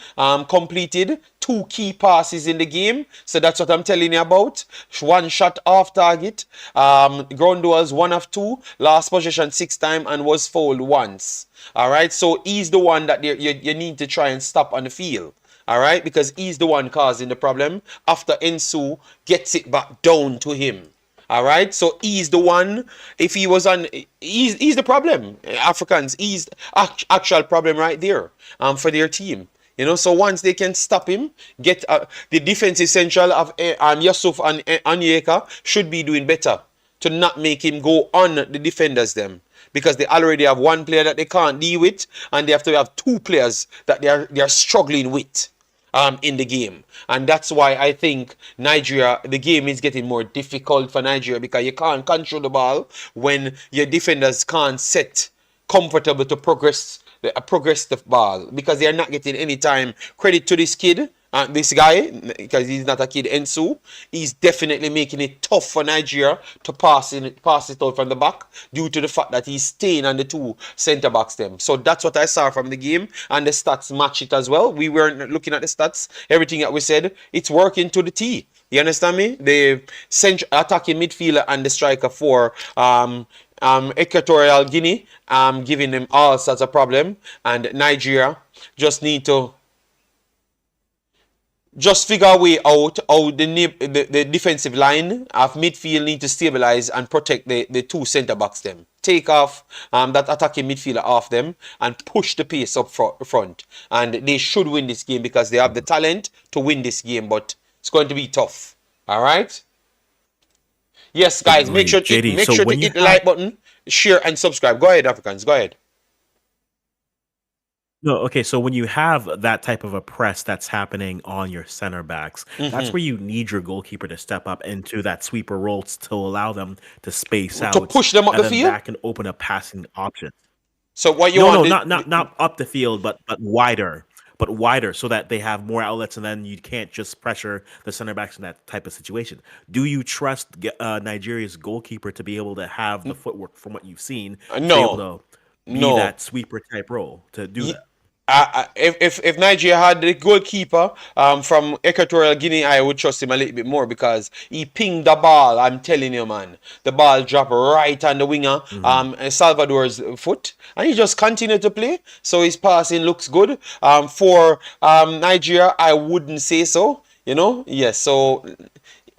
completed. 2 key passes in the game. So that's what I'm telling you about. 1 shot off target. Ground duels 1 of 2. Last possession 6 times and was fouled once. Alright, so he's the one that you need to try and stop on the field. Alright, because he's the one causing the problem after Ensu gets it back down to him. Alright, so he's the one. If he was on, he's the problem. Africans, he's actual problem right there for their team. You know, so once they can stop him, get the defensive central of Yusuf and Onyeka should be doing better to not make him go on the defenders them. Because they already have 1 player that they can't deal with, and they have to have 2 players that they are struggling with in the game. And that's why I think Nigeria, the game is getting more difficult for Nigeria, because you can't control the ball when your defenders can't set comfortable to progress the ball, because they are not getting any time. Credit to this kid. This guy, because he's not a kid, Ensu, he's definitely making it tough for Nigeria to pass it out from the back due to the fact that he's staying on the 2 centre backs them. So that's what I saw from the game, and the stats match it as well. We weren't looking at the stats. Everything that we said, it's working to the T. You understand me? The attacking midfielder and the striker for Equatorial Guinea, giving them all sorts of problem, and Nigeria just need to figure a way out how the defensive line of midfield need to stabilize and protect the 2 centre backs them. Take off that attacking midfielder off them and push the pace up front. And they should win this game because they have the talent to win this game, but it's going to be tough. All right? Yes, guys, make sure to hit the like button, share, and subscribe. Go ahead, Africans. Go ahead.
No, okay, so when you have that type of a press that's happening on your center backs, that's where you need your goalkeeper to step up into that sweeper role to allow them to space out.
To push them up the field?
That can open up passing options.
So what you want?
No, not up the field, but wider. But wider, so that they have more outlets, and then you can't just pressure the center backs in that type of situation. Do you trust Nigeria's goalkeeper to be able to have the footwork from what you've seen?
No.
To be able to be that sweeper type role to do that?
If Nigeria had the goalkeeper from Equatorial Guinea, I would trust him a little bit more, because he pinged the ball. I'm telling you, man, the ball dropped right on the winger, Salvador's foot, and he just continued to play. So his passing looks good. For Nigeria, I wouldn't say so. You know, yes. So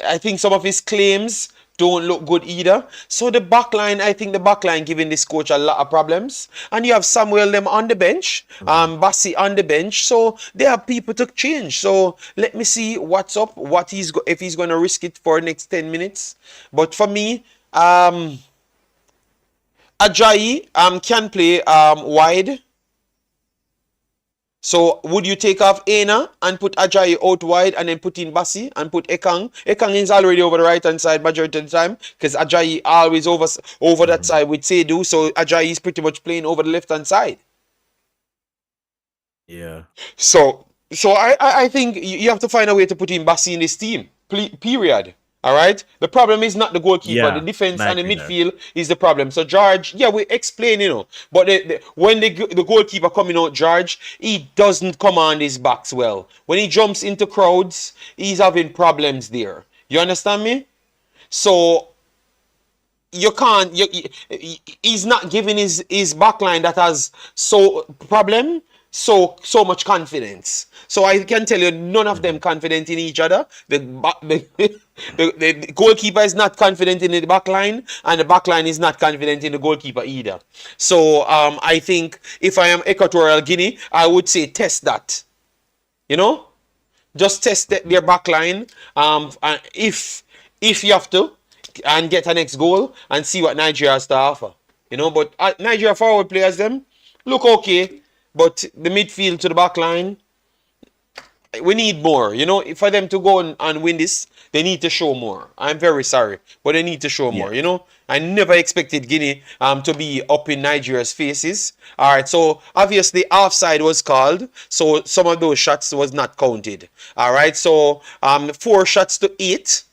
I think some of his claims don't look good either. So the backline, I think the backline giving this coach a lot of problems. And you have Samuel them on the bench, Bassi on the bench. So they have people to change. So let me see what's up, if he's going to risk it for the next 10 minutes. But for me, Ajayi can play wide. So would you take off Aina and put Ajayi out wide and then put in Bassi and put Ekang? Ekang is already over the right-hand side majority of the time, because Ajayi always over that side with Seydou. So Ajayi is pretty much playing over the left-hand side.
Yeah.
So I think you have to find a way to put in Bassi in this team. Period. All right. The problem is not the goalkeeper.
Yeah,
the defense and the midfield is the problem. So George, yeah, we explain, you know. But when the goalkeeper coming out, George, he doesn't command his backs well. When he jumps into crowds, he's having problems there. You understand me? So you can't. He's not giving his backline that has so much confidence. So I can tell you, none of them confident in each other. The goalkeeper is not confident in the back line, and the back line is not confident in the goalkeeper either. So I think if I am Equatorial Guinea, I would say test that. You know, just test their back line. If you have to, and get a next goal and see what Nigeria has to offer. You know, but Nigeria forward players them look okay, but the midfield to the back line, we need more. You know, for them to go and win this, they need to show more. I'm very sorry, but they need to show
Yeah.
more. You know, I never expected Guinea to be up in Nigeria's faces. All right, so obviously offside was called, so some of those shots was not counted. All right, so 4 shots to 8.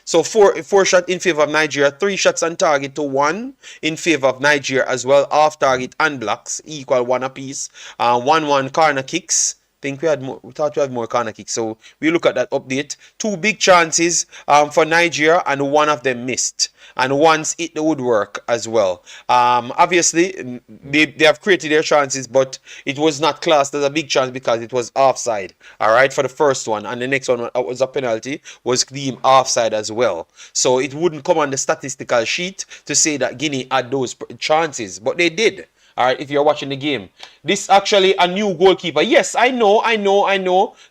So four shot in favor of Nigeria, 3 shots on target to 1 in favor of Nigeria as well. Off target and blocks equal 1 apiece. 1-1 corner kicks. Think we had more. We thought we had more corner kicks. So we look at that update. 2 big chances for Nigeria, and 1 of them missed. And once hit the woodwork as well. Obviously, they have created their chances, but it was not classed as a big chance because it was offside. All right, for the first one, and the next one was a penalty, was deemed offside as well. So it wouldn't come on the statistical sheet to say that Guinea had those chances, but they did. All right, if you're watching the game, this actually a new goalkeeper. Yes, I know.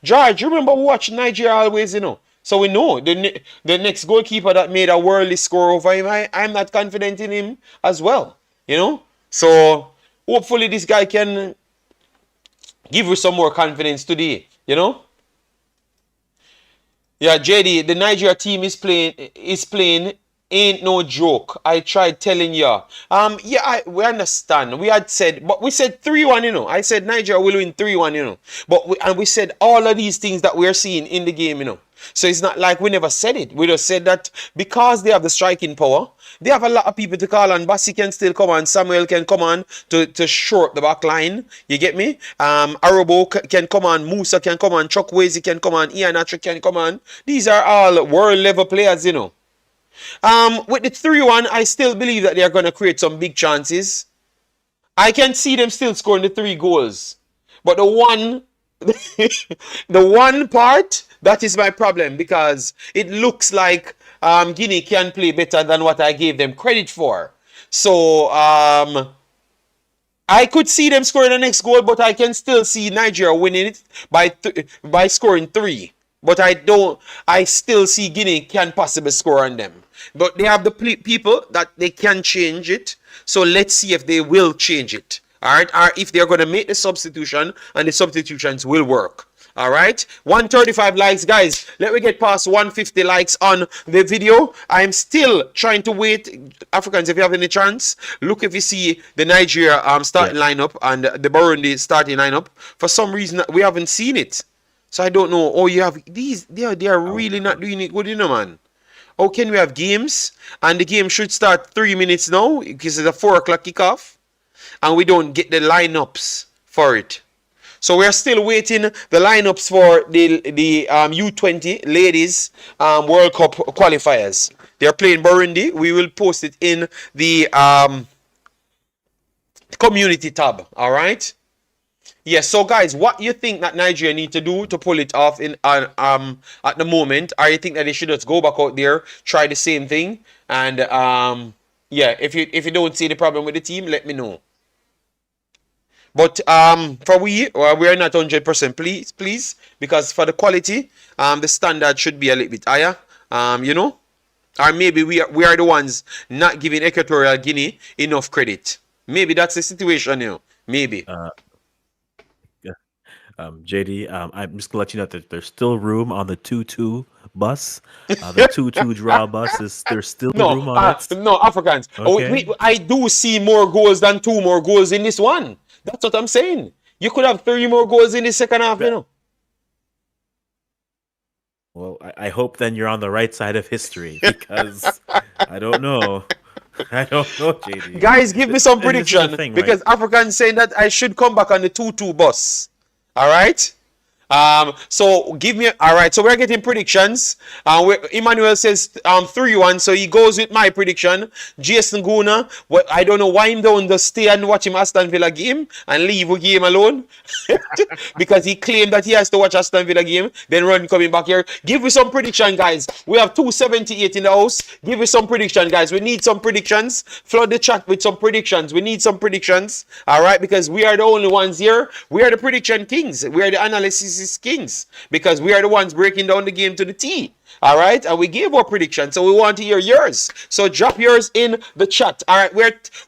George, remember we watch Nigeria always, you know. So we know the next goalkeeper that made a worldly score over him. I'm not confident in him as well, you know. So hopefully this guy can give you some more confidence today, you know. Yeah, JD, the Nigeria team is playing ain't no joke. I tried telling you. Yeah, we understand. We had said, but we said 3-1, you know. I said Nigeria will win 3-1, you know. But we said all of these things that we're seeing in the game, you know. So it's not like we never said it. We just said that because they have the striking power, they have a lot of people to call on. Bassi can still come on. Samuel can come on to short the back line. You get me? Arobo can come on. Musa can come on. Chukwueze can come on. Ian Atri can come on. These are all world level players, you know. With the 3-1, I still believe that they are going to create some big chances. I can see them still scoring the 3 goals. But the one part, that is my problem, because it looks like Guinea can play better than what I gave them credit for. So I could see them scoring the next goal, but I can still see Nigeria winning it by scoring 3. But I still see Guinea can possibly score on them. But they have the people that they can change it. So let's see if they will change it. All right. Or if they're going to make the substitution, and the substitutions will work. All right. 135 likes, guys. Let me get past 150 likes on the video. I'm still trying to wait. Africans, if you have any chance, look if you see the Nigeria starting lineup and the Burundi starting lineup. For some reason, we haven't seen it. So I don't know. Oh, you have these. They are really not doing it good, you know, man. How can we have games? And the game should start 3 minutes now because it's a 4 o'clock kickoff. And we don't get the lineups for it. So we're still waiting the lineups for the U20 ladies World Cup qualifiers. They're playing Burundi. We will post it in the community tab. All right. Yes, so guys, what you think that Nigeria need to do to pull it off in at the moment? Or you think that they should just go back out there, try the same thing, and yeah, if you don't see the problem with the team, let me know. But for we are not 100%, please, because for the quality, the standard should be a little bit higher, you know, or maybe we are the ones not giving Equatorial Guinea enough credit. Maybe that's the situation, you know. Maybe.
JD, I'm just gonna let you know that there's still room on the 2-2 bus. The 2-2 draw bus there's still room on it.
No, Africans.
Okay.
I do see more goals than 2 more goals in this one. That's what I'm saying. You could have 3 more goals in the second half, you know.
Well, I hope then you're on the right side of history, because I don't know. I don't know, JD.
Guys, give me some prediction,
thing,
because
right?
Africans saying that I should come back on the 2-2 bus. All right. So give me. All right. So we're getting predictions. Emmanuel says 3-1. So he goes with my prediction. Jason Guna. Well, I don't know why him don't just stay and watch him Aston Villa game and leave the game alone, because he claimed that he has to watch Aston Villa game. Then run coming back here. Give me some prediction, guys. We have 278 in the house. Give me some prediction, guys. We need some predictions. Flood the chat with some predictions. We need some predictions. All right, because we are the only ones here. We are the prediction kings. We are the analysis kings, because we are the ones breaking down the game to the T. All right, and we gave our prediction, so we want to hear yours. So drop yours in the chat. All right,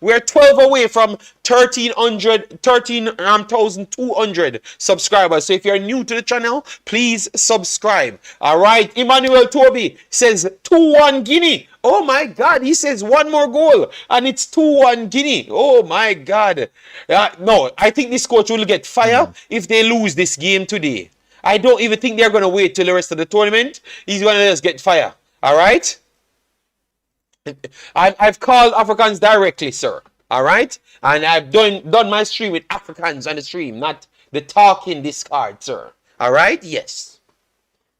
we're 12 away from 13,200 subscribers. So if you're new to the channel, please subscribe. All right, Emmanuel Toby says 2-1 Guinea. Oh my God, he says one more goal and it's 2-1 Guinea. Oh my God. No, I think this coach will get fired if they lose this game today. I don't even think they're going to wait till the rest of the tournament. He's going to just get fired. All right? I've called Africans directly, sir. All right? And I've done my stream with Africans on the stream, not the talking discard, sir. All right? Yes.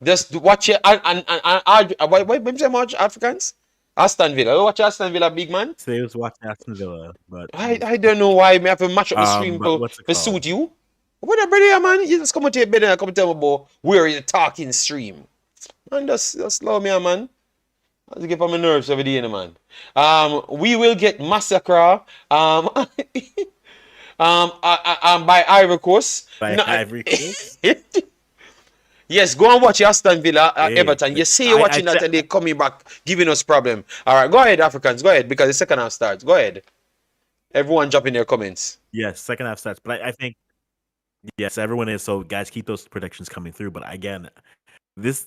Just watch it. What say much Africans? Aston Villa. Watch Aston Villa, big man.
Today was watching Aston Villa, but
I don't know why I have to match up the stream
but
to suit you. Whatever, man. You just come and take better and come and tell me about where you're talking stream. Man, just slow me, man. I just get on my nerves every day, man. We will get massacre. By Ivory Coast.
Ivory Coast.
Yes, go and watch Aston Villa
Hey,
Everton. You say you're watching that and they're coming back giving us problem. All right, go ahead, Africans. Go ahead because the second half starts. Go ahead. Everyone drop in their comments.
Yes, second half starts. But I think, yes, everyone is. So, guys, keep those predictions coming through. But again, this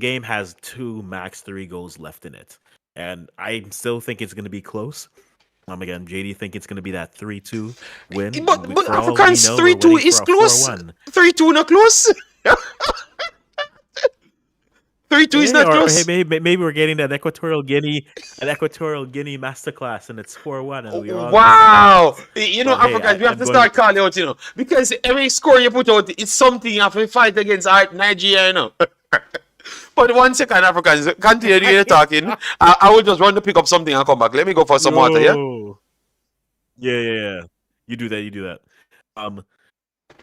game has 2, max 3 goals left in it. And I still think it's going to be close. Again, JD think it's going to be that 3-2 win.
But Africans 3-2 is close. 3-2 not close. 3-2 is not close.
Hey, maybe we're getting that Equatorial Guinea masterclass, and it's 4-1.
Wow! You know, Africans, we have to start calling out, you know, because every score you put out, it's something you have to fight against Nigeria, you know. But 1 second, Africans, continue to talking. I will just run to pick up something and come back. Let me go for some water, yeah?
Yeah. You do that.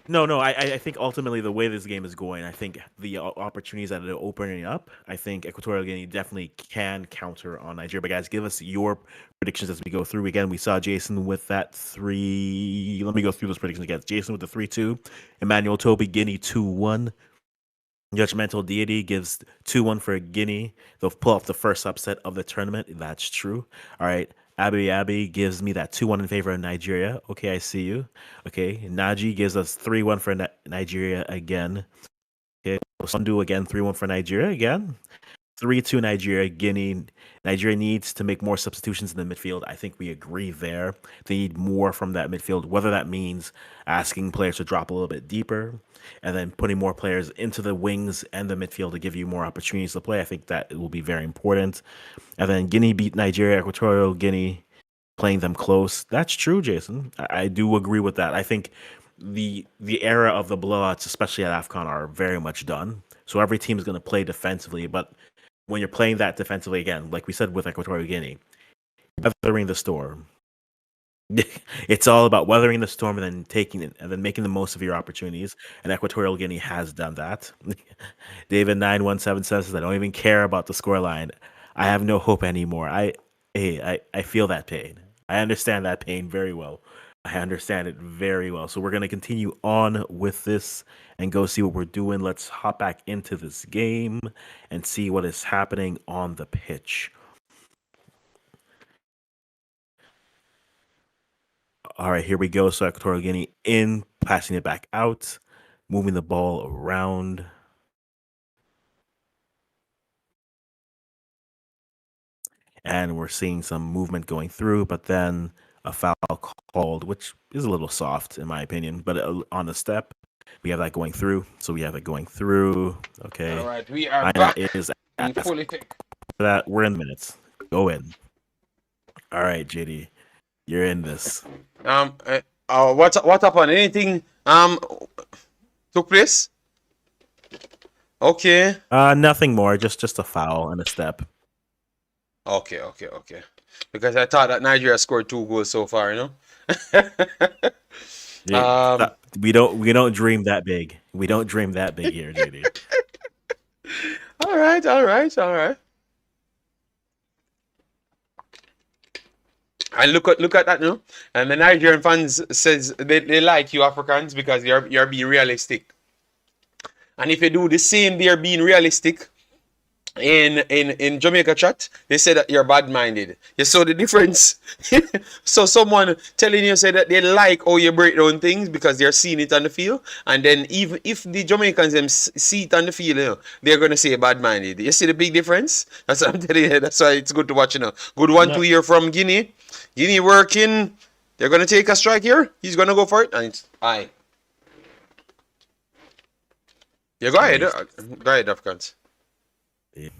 No. I think ultimately the way this game is going, I think the opportunities that are opening up, I think Equatorial Guinea definitely can counter on Nigeria. But guys, give us your predictions as we go through. Again, we saw Jason with that 3. Let me go through those predictions again. Jason with the 3-2. Emmanuel Toby, Guinea 2-1. Judgmental Deity gives 2-1 for Guinea. They'll pull off the first upset of the tournament. That's true. All right. Abby gives me that 2-1 in favor of Nigeria. Okay, I see you. Okay, Naji gives us 3-1 for Nigeria again. Okay, Sundu again, 3-1 for Nigeria again. 3-2 Nigeria, Guinea. Nigeria needs to make more substitutions in the midfield. I think we agree there. They need more from that midfield, whether that means asking players to drop a little bit deeper and then putting more players into the wings and the midfield to give you more opportunities to play. I think that it will be very important. And then Guinea beat Nigeria, Equatorial Guinea, playing them close. That's true, Jason. I do agree with that. I think the era of the blowouts, especially at AFCON, are very much done. So every team is going to play defensively, but when you're playing that defensively, again, like we said with Equatorial Guinea, weathering the storm. It's all about weathering the storm and then taking it and then making the most of your opportunities. And Equatorial Guinea has done that. David 9177 says, I don't even care about the scoreline. I have no hope anymore. I feel that pain. I understand that pain very well. I understand it very well. So we're going to continue on with this and go see what we're doing. Let's hop back into this game and see what is happening on the pitch. All right, here we go. So Equatorial Guinea in, passing it back out, moving the ball around. And we're seeing some movement going through, but then a foul called, which is a little soft in my opinion, but on the step, we have that going through. So we have it going through. Okay.
All right, we are back.
That we're in minutes. Go in. All right, JD, you're in this.
What happened? Anything took place? Okay.
Nothing more. Just a foul and a step.
Okay. Because I thought that Nigeria scored 2 goals so far, you know.
We don't dream that big. We don't dream that big here, JD.
All right. And look at that now. And the Nigerian fans says they like you Africans because you're being realistic. And if you do the same, they're being realistic. in Jamaica chat, they say that you're bad-minded. You saw the difference. So someone telling you say that they like how you break down things because they're seeing it on the field, and then even if the Jamaicans them see it on the field, they're gonna say bad-minded. You see the big difference? That's what I'm telling you. That's why it's good to watch. Good 1-2 here from Guinea. Guinea working. They're gonna take a strike here. He's gonna go for it, and it's aye. Yeah, go ahead. Go ahead, Africans.
It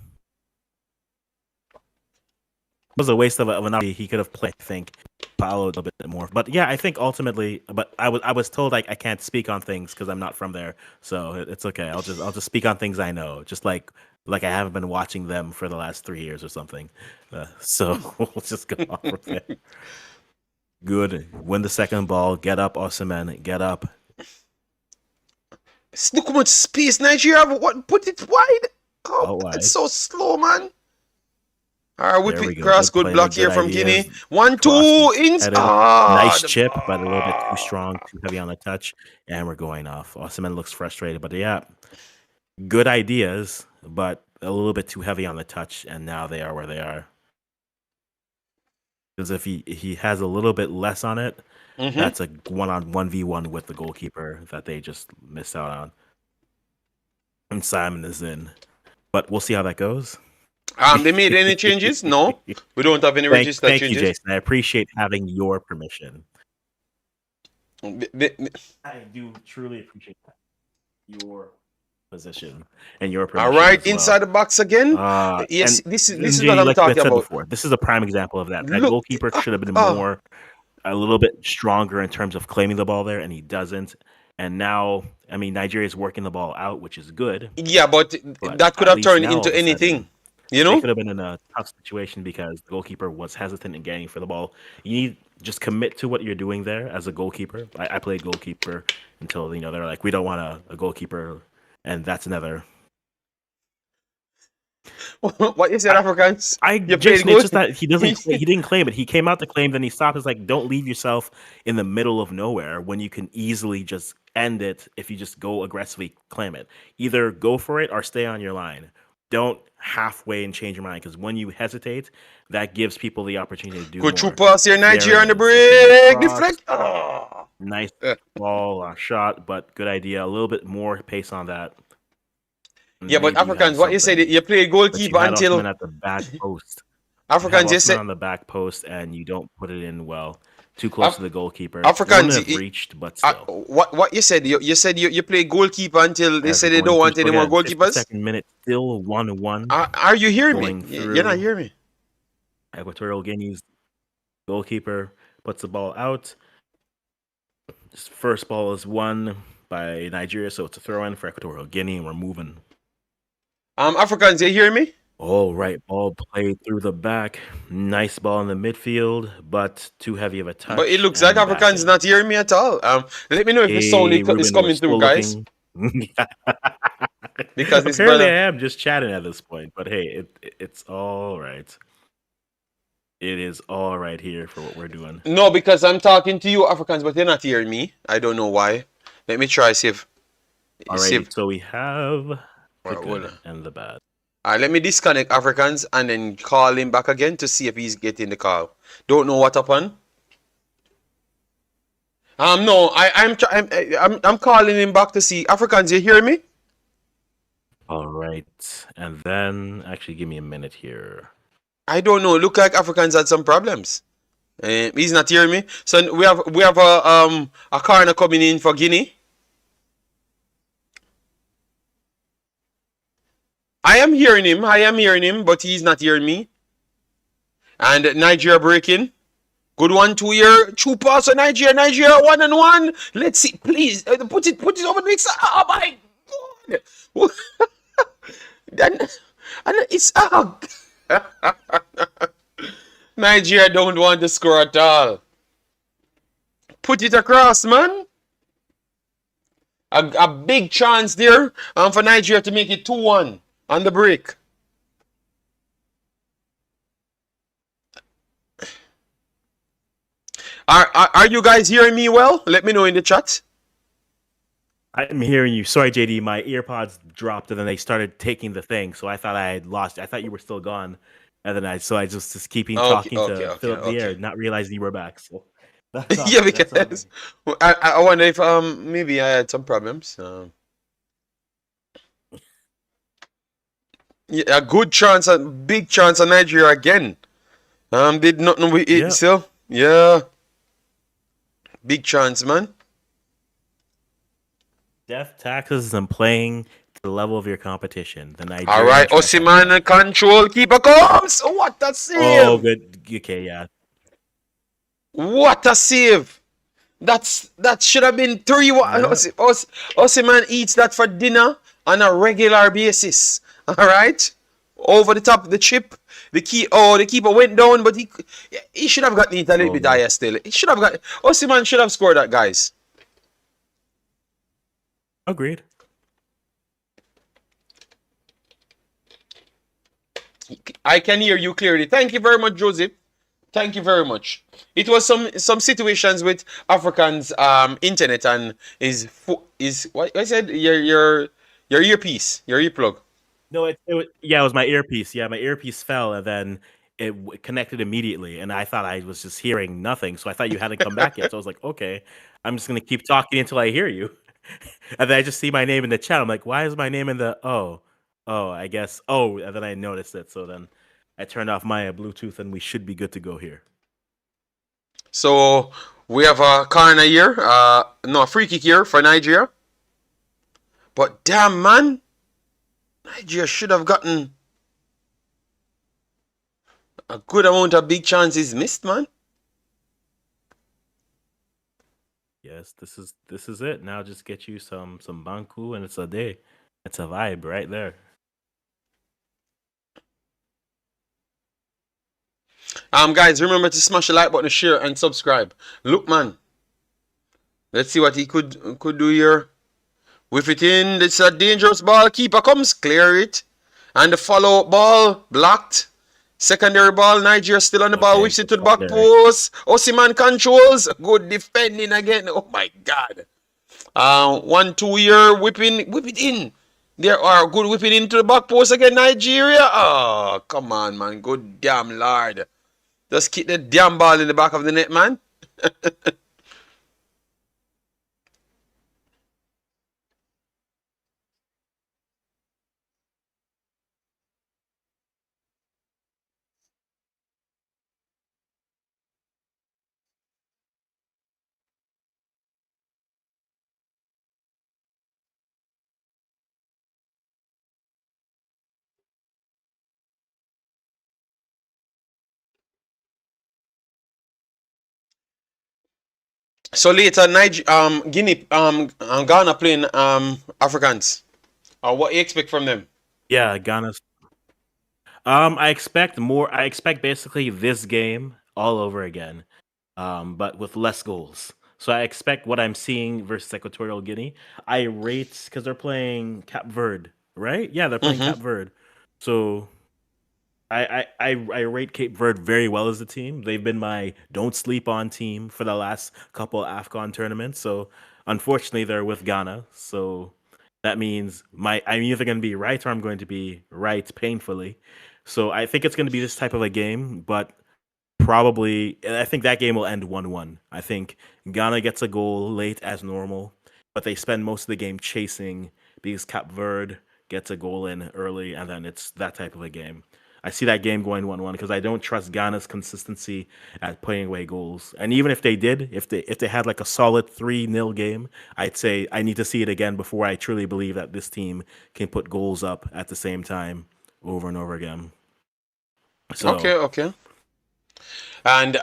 was a waste of an opportunity. He could have played, I think, followed a little bit more. But yeah, I think ultimately, but I was told I can't speak on things because I'm not from there, so it's okay. I'll just speak on things I know, just like I haven't been watching them for the last 3 years or something. So we'll just go on from there. Good. Win the second ball. Get up, Osimhen. Get up.
Look how much space Nigeria have. What? Put it wide. Oh,
Wide.
it's so slow, man. All right,
There we
whip it
go.
cross.
Good
Good
play
block
there,
here
good
from
ideas.
Guinea. 1-2
Cross
ins.
headed. Nice chip, but a little bit too strong, too heavy on the touch, and we're going off. Osimhen looks frustrated, but yeah, good ideas, but a little bit too heavy on the touch, and now they are where they are. Because if he has a little bit less on it, that's a 1-on-1v1 with the goalkeeper that they just missed out on. And Simon is in, but we'll see how that goes.
They made any changes? No, we don't have any registered
Thank
changes.
you, Jason. I appreciate having your permission. I do truly appreciate that. Your position and your permission.
All right,
as well.
inside the box again. Yes,
And
this is
JD,
what I'm
like you had
talking
said
about.
before, this is a prime example of that. That
Look,
goalkeeper should have been more, a little bit stronger in terms of claiming the ball there, and he doesn't. And now, I mean, Nigeria is working the ball out, which is good.
Yeah, but that could
at
have
least
turned
now, all
into
of a sudden,
anything. You
they
know?
could have been in a tough situation because the goalkeeper was hesitant in getting for the ball. You need just commit to what you're doing there as a goalkeeper. I played goalkeeper until they're like, we don't want a goalkeeper, and that's another.
What you said, Africans?
Jason, it's just that he didn't claim it. He came out to claim, then he stopped. It's like, don't leave yourself in the middle of nowhere when you can easily just end it if you just go aggressively claim it. Either go for it or stay on your line. Don't halfway and change your mind, because when you hesitate, that gives people the opportunity to do
Good
more.
true pass here, Nigeria on the
There
break. Deflect. Oh.
Nice ball shot, but good idea. A little bit more pace on that.
Yeah, but Africans, what you said, you played goalkeeper until
at the back post.
Africans, you said
on the back post, and you don't put it in well. Too close to the goalkeeper.
Africans
have reached, but still.
What you said? You said you play goalkeeper until they said they don't want any more goalkeepers.
Second minute, still 1-1.
Are you hearing me? You're not hearing me.
Equatorial Guinea's goalkeeper puts the ball out. His first ball is won by Nigeria, so it's a throw in for Equatorial Guinea, and we're moving.
Africans, you hear me?
All right, ball played through the back. Nice ball in the midfield, but too heavy of a touch.
But it looks like Africans not hearing me at all. Let me know if the sound is coming through, guys. Because
apparently I am just chatting at this point, but hey, it's all right. It is all right here for what we're doing.
No, because I'm talking to you, Africans, but you're not hearing me. I don't know why. Let me try see if.
All right, so we have the good and the bad.
All right, let me disconnect Africans and then call him back again to see if he's getting the call. Don't know what happened. No, I'm calling him back to see. Africans, you hear me?
All right, and then actually give me a minute here.
I don't know. Look like Africans had some problems. He's not hearing me. So we have a corner coming in for Guinea. I am hearing him, but he's not hearing me. And Nigeria breaking. Good 1-2 here. True pass on Nigeria. 1-1. Let's see. Please. Put it over the next. Oh my God. and it's Nigeria don't want to score at all. Put it across, man. A big chance there for Nigeria to make it 2-1 on the break. Are you guys hearing me well? Let me know in the chat.
I'm hearing you. Sorry, JD. My earpods dropped and then they started taking the thing, so I thought I had lost. I thought you were still gone, and then I just keeping
Okay,
talking
okay,
to fill
okay,
up the air,
okay.
not realizing you were back. So that's on
Yeah,
me. That's on
because
me.
I wonder if maybe I had some problems. Yeah, a good chance, a big chance of Nigeria again. Did nothing with it
Yeah,
still. Yeah, big chance, man.
death taxes and playing to the level of your competition. The
All
Nigerian
right, Osimhen
trifecta.
control keeper comes. What a
Oh,
save!
good. Okay, yeah.
What a save! That should have been three.
Yeah.
Osimhen eats that for dinner on a regular basis. All right, over the top of the chip. The keeper went down, but he should have gotten it a little
Oh
bit
no.
higher still. He should have got Osimhen should have scored that, guys.
Agreed.
I can hear you clearly. Thank you very much, Joseph. Thank you very much. It was some situations with Africans internet and is what I said your earpiece, your earplug.
No, yeah, it was my earpiece. Yeah, my earpiece fell and then connected immediately, and I thought I was just hearing nothing. So I thought you hadn't come back yet. So I was like, okay, I'm just gonna keep talking until I hear you. And then I just see my name in the chat. I'm like, why is my name in the I guess and then I noticed it. So then I turned off my Bluetooth, and we should be good to go here.
So we have a corner here, no, a free kick here for Nigeria. But damn man, Nigeria should have gotten a good amount of big chances missed, man.
Yes, this is it. Now just get you some banku, and it's a day. It's a vibe right there.
Guys, remember to smash the like button, share, and subscribe. Look, man, let's see what he could do here. With it in, it's a dangerous ball. Keeper comes, clear it. And the follow up ball, blocked. Secondary ball, Nigeria still on the ball,
Okay,
whips it
good
to the
call
back
there.
post. Osimhen controls. Good defending again. Oh my God. 1-2 here, whip it in. There are good whipping into the back post again, Nigeria. Oh, come on, man. Good damn lord. Just kick the damn ball in the back of the net, man. So later, Guinea, Ghana playing Africans. What you expect from them?
Yeah, Ghana's. I expect more. I expect basically this game all over again, but with less goals. So I expect what I'm seeing versus Equatorial Guinea. I rate because they're playing Cap Verde, right? Yeah, they're playing
Mm-hmm.
Cap Verde. So I rate Cape Verde very well as a team. They've been my don't sleep on team for the last couple AFCON tournaments. So unfortunately, they're with Ghana. So that means I'm either going to be right or I'm going to be right painfully. So I think it's going to be this type of a game, but probably I think that game will end 1-1. I think Ghana gets a goal late as normal, but they spend most of the game chasing because Cap Verde gets a goal in early, and then it's that type of a game. I see that game going 1-1 because I don't trust Ghana's consistency at putting away goals. And even if they did, if they had like a solid 3-0 game, I'd say I need to see it again before I truly believe that this team can put goals up at the same time over and over again. So
Okay. And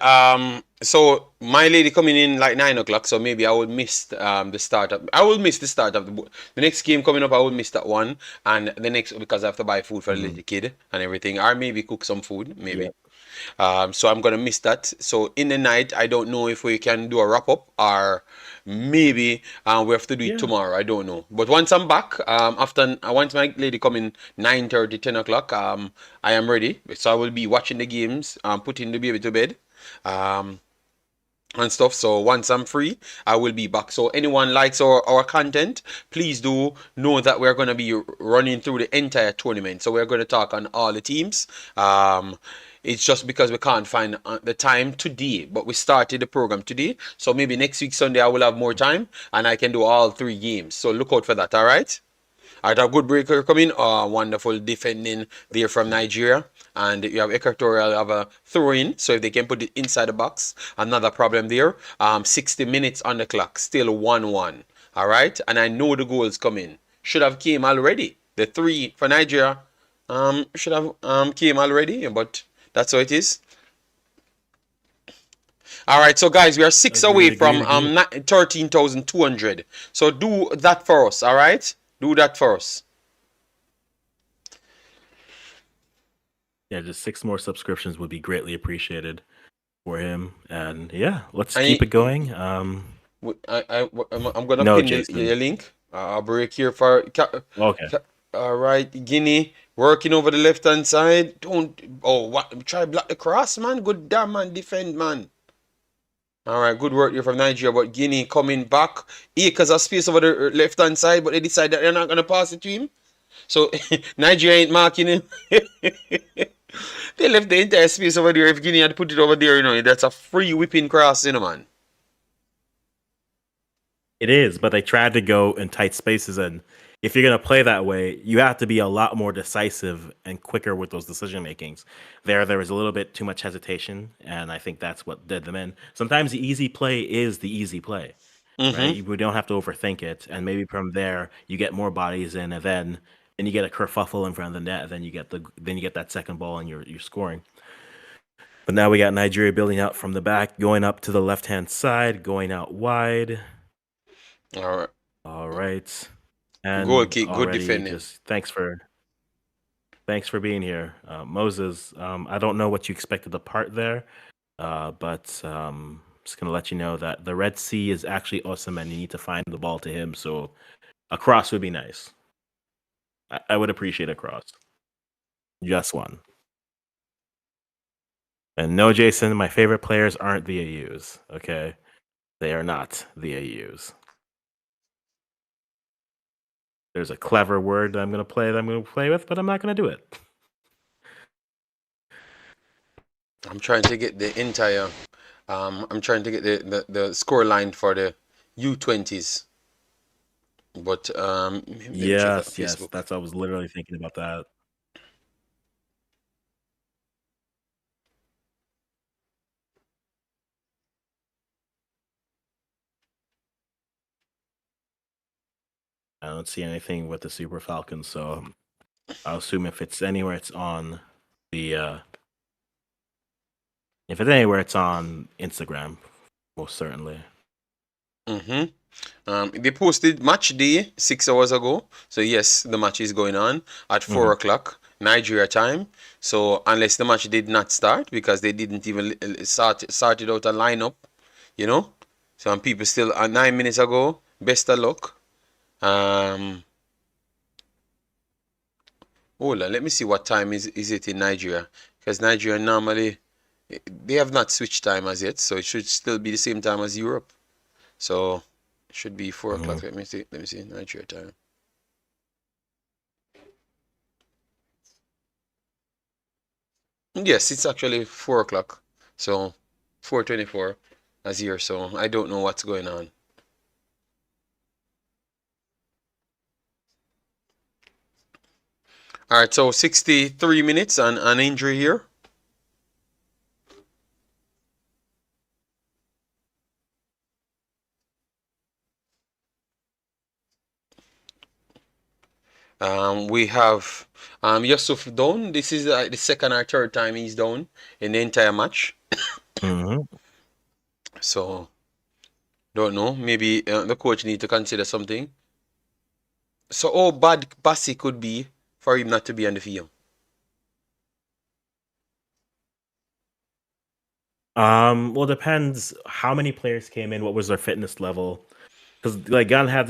so my lady coming in like 9 o'clock, so maybe I would miss the start of. I will miss the start of the next game coming up. I will miss that one, and the next because I have to buy food for the little kid and everything, or maybe cook some food, maybe.
yeah.
So I'm gonna miss that. So in the night, I don't know if we can do a wrap up or maybe we have to do it
Yeah.
tomorrow. I don't know. But once I'm back, once my lady come in 9:30, 10 o'clock, I am ready. So I will be watching the games, putting the baby to bed. Um, and stuff. So once I'm free, I will be back. So anyone likes our content, please do know that we're going to be running through the entire tournament. So we're going to talk on all the teams. It's just because we can't find the time today, but we started the program today. So maybe next week Sunday I will have more time and I can do all 3 games. So look out for that. All right. All right, a good breaker coming. Wonderful defending there from Nigeria. And you have Equatorial have a throw in. So if they can put it inside the box, another problem there. 60 minutes on the clock, still 1-1. All right. And I know the goals coming. Should have came already. The 3 for Nigeria should have came already, but that's how it is. All right, so guys, we are 6 away from 13,200. So do that for us, all right? Do that for us.
Yeah, just 6 more subscriptions would be greatly appreciated for him. And yeah, let's keep it going. I'm
gonna pin the link. I'll break here for.
Okay.
All right, Guinea working over the left hand side. Don't. Oh, what? Try block the cross, man. Good damn, man. Defend, man. All right, good work here from Nigeria. But Guinea coming back. Acres of space over the left hand side, but they decide that they're not gonna pass it to him. So Nigeria ain't marking him. They left the entire space over there. If Guinea had put it over there, you know, that's a free whipping cross, you know, man.
It is, but they tried to go in tight spaces, and if you're going to play that way, you have to be a lot more decisive and quicker with those decision makings. There was a little bit too much hesitation, and I think that's what did them in. Sometimes the easy play is the easy play, right? We don't have to overthink it, and maybe from there you get more bodies in, and then you get a kerfuffle in front of the net, and then you get that second ball, and you're scoring. But now we got Nigeria building out from the back, going up to the left-hand side, going out wide.
All right.
And
goal kick, good defending.
Just thanks for being here, Moses. I don't know what you expected the part there, but just gonna let you know that the Red Sea is actually awesome, and you need to find the ball to him. So a cross would be nice. I would appreciate a cross. Just one. And no, Jason, my favorite players aren't the AUs. Okay, they are not the AUs. There's a clever word that I'm going to play with, but I'm not going to do it.
I'm trying to get the entire. I'm trying to get the score line for the U20s. But
yes, that's I was literally thinking about that. I don't see anything with the Super Falcons, so I'll assume if it's anywhere, it's on the. If it's anywhere, it's on Instagram, most certainly.
They posted match day 6 hours ago, so yes, the match is going on at 4 o'clock Nigeria time. So unless the match did not start because they didn't even started out a lineup, you know. So people still 9 minutes ago. Best of luck. Hold on, let me see what time is it in Nigeria, because Nigeria normally they have not switched time as yet, so it should still be the same time as Europe. So it should be 4 o'clock. Let me see Nigeria time. Yes, it's actually 4 o'clock. So 4:24 as here. So I don't know what's going on. All right, so 63 minutes and an injury here. We have Yusuf down. This is the second or third time he's down in the entire match. So, don't know. Maybe the coach need to consider something. So, how bad Bassi could be for him not to be on the field?
Well, it depends how many players came in, what was their fitness level. because like Gunn has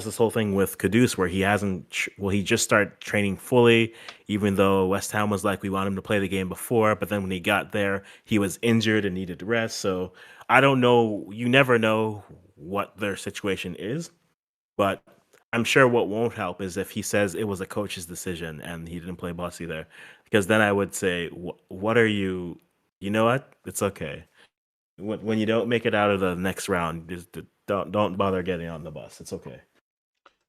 this whole thing with Kudus where he hasn't he just started training fully, even though West Ham was like we want him to play the game before, but then when he got there he was injured and needed rest. So I don't know. You never know what their situation is, but I'm sure what won't help is if he says it was a coach's decision and he didn't play Bossy there, because then I would say, what are you? You know what? It's okay. When you don't make it out of the next round, just don't bother getting on the bus. It's okay.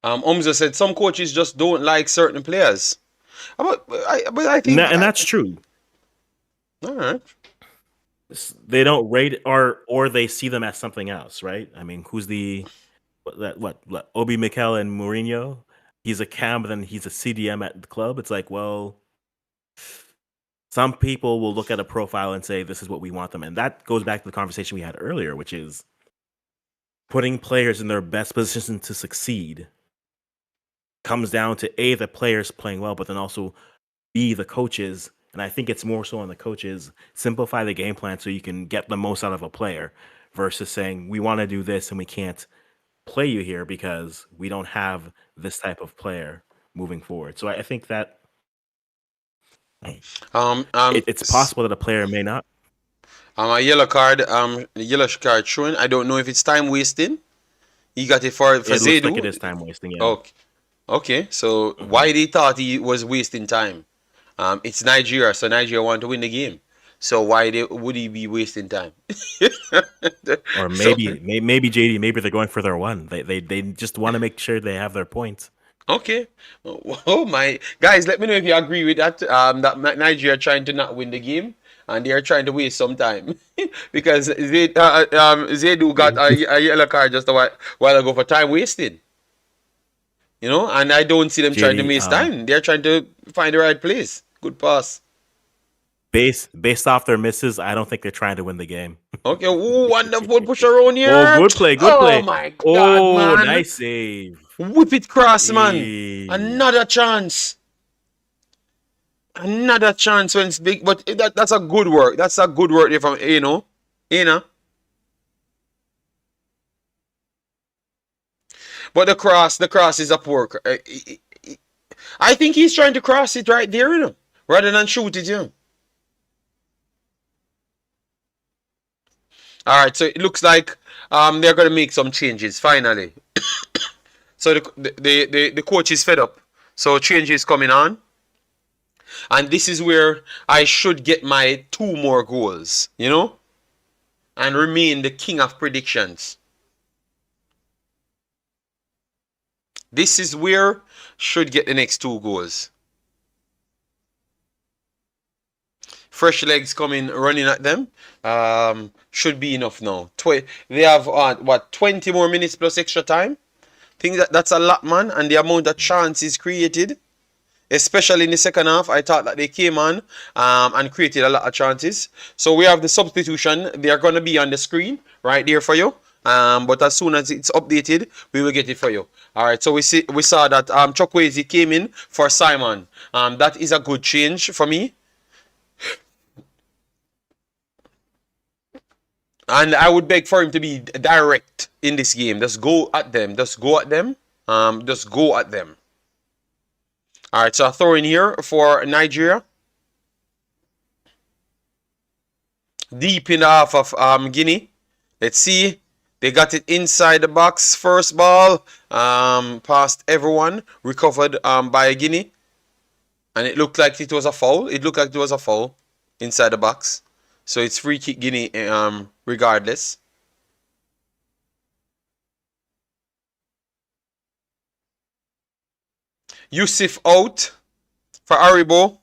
Umza said some coaches just don't like certain players. But I think,
And that's true.
All right.
They don't rate or they see them as something else, right? I mean, who's what Obi Mikel and Mourinho? He's a cam, but then he's a CDM at the club. It's like, well, some people will look at a profile and say this is what we want them, and that goes back to the conversation we had earlier, which is putting players in their best position to succeed comes down to A, the players playing well, but then also B, the coaches. And I think it's more so on the coaches, simplify the game plan so you can get the most out of a player versus saying we want to do this and we can't play you here because we don't have this type of player moving forward. So I think that it's possible that a player may not.
A yellow card, showing. I don't know if it's time wasting. He got it for
It looks
Zaidu.
like it is time wasting. Yeah.
Okay. So why they thought he was wasting time? It's Nigeria, so Nigeria want to win the game. So why would he be wasting time?
Or maybe JD, maybe they're going for their one. They just want to make sure they have their points.
Okay. Oh my guys, let me know if you agree with that. That Nigeria trying to not win the game and they are trying to waste some time because Zaidu got a yellow card just a while ago for time wasted. You know, and I don't see them trying to waste time. They're trying to find the right place. Good pass.
Based off their misses, I don't think they're trying to win the game.
Okay, ooh, wonderful push around here.
Oh, good play.
Oh my God, man.
Nice save.
Whip it cross, man. Another chance. Another chance when it's big, but that's a good work. That's a good work there from Eno. But the cross is a poor. I think he's trying to cross it right there, you know, rather than shoot it, you know. All right, so it looks like they're gonna make some changes finally. So the coach is fed up. So changes coming on, and this is where I should get my 2 more goals, you know, and remain the king of predictions. This is where should get the next 2 goals. Fresh legs coming, running at them. Should be enough now. They have 20 more minutes plus extra time. Think that's a lot, man. And the amount of chances created, especially in the second half, I thought that they came on and created a lot of chances. So we have the substitution. They are going to be on the screen right there for you. But as soon as it's updated, we will get it for you. All right. So we saw that Chukwueze came in for Simon. That is a good change for me. And I would beg for him to be direct in this game. Just go at them. Just go at them. Just go at them. All right. So a throw in here for Nigeria. Deep in the half of Guinea. Let's see. They got it inside the box. First ball. Past everyone. Recovered by Guinea. And it looked like it was a foul. It looked like it was a foul inside the box. So it's free kick Guinea regardless. Yusuf out for Aribo.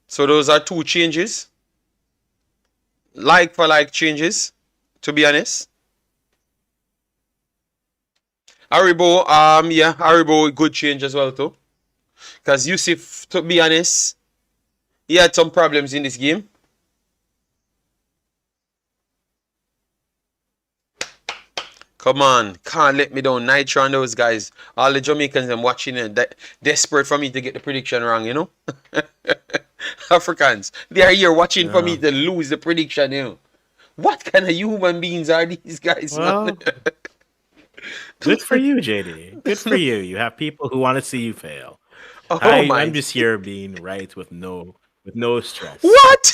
So those are 2 changes. Like for like changes, to be honest. Aribo, Aribo, good change as well too. Because Yusuf, to be honest, he had some problems in this game. Come on, can't let me down. Nitro and those guys. All the Jamaicans I'm watching and desperate for me to get the prediction wrong, you know? Africans, they are here watching for me to lose the prediction, you know? What kind of human beings are these guys, man?
Well, good for you, JD. Good for you. You have people who want to see you fail.
Oh
I'm
my.
just here being right with no stress.
What?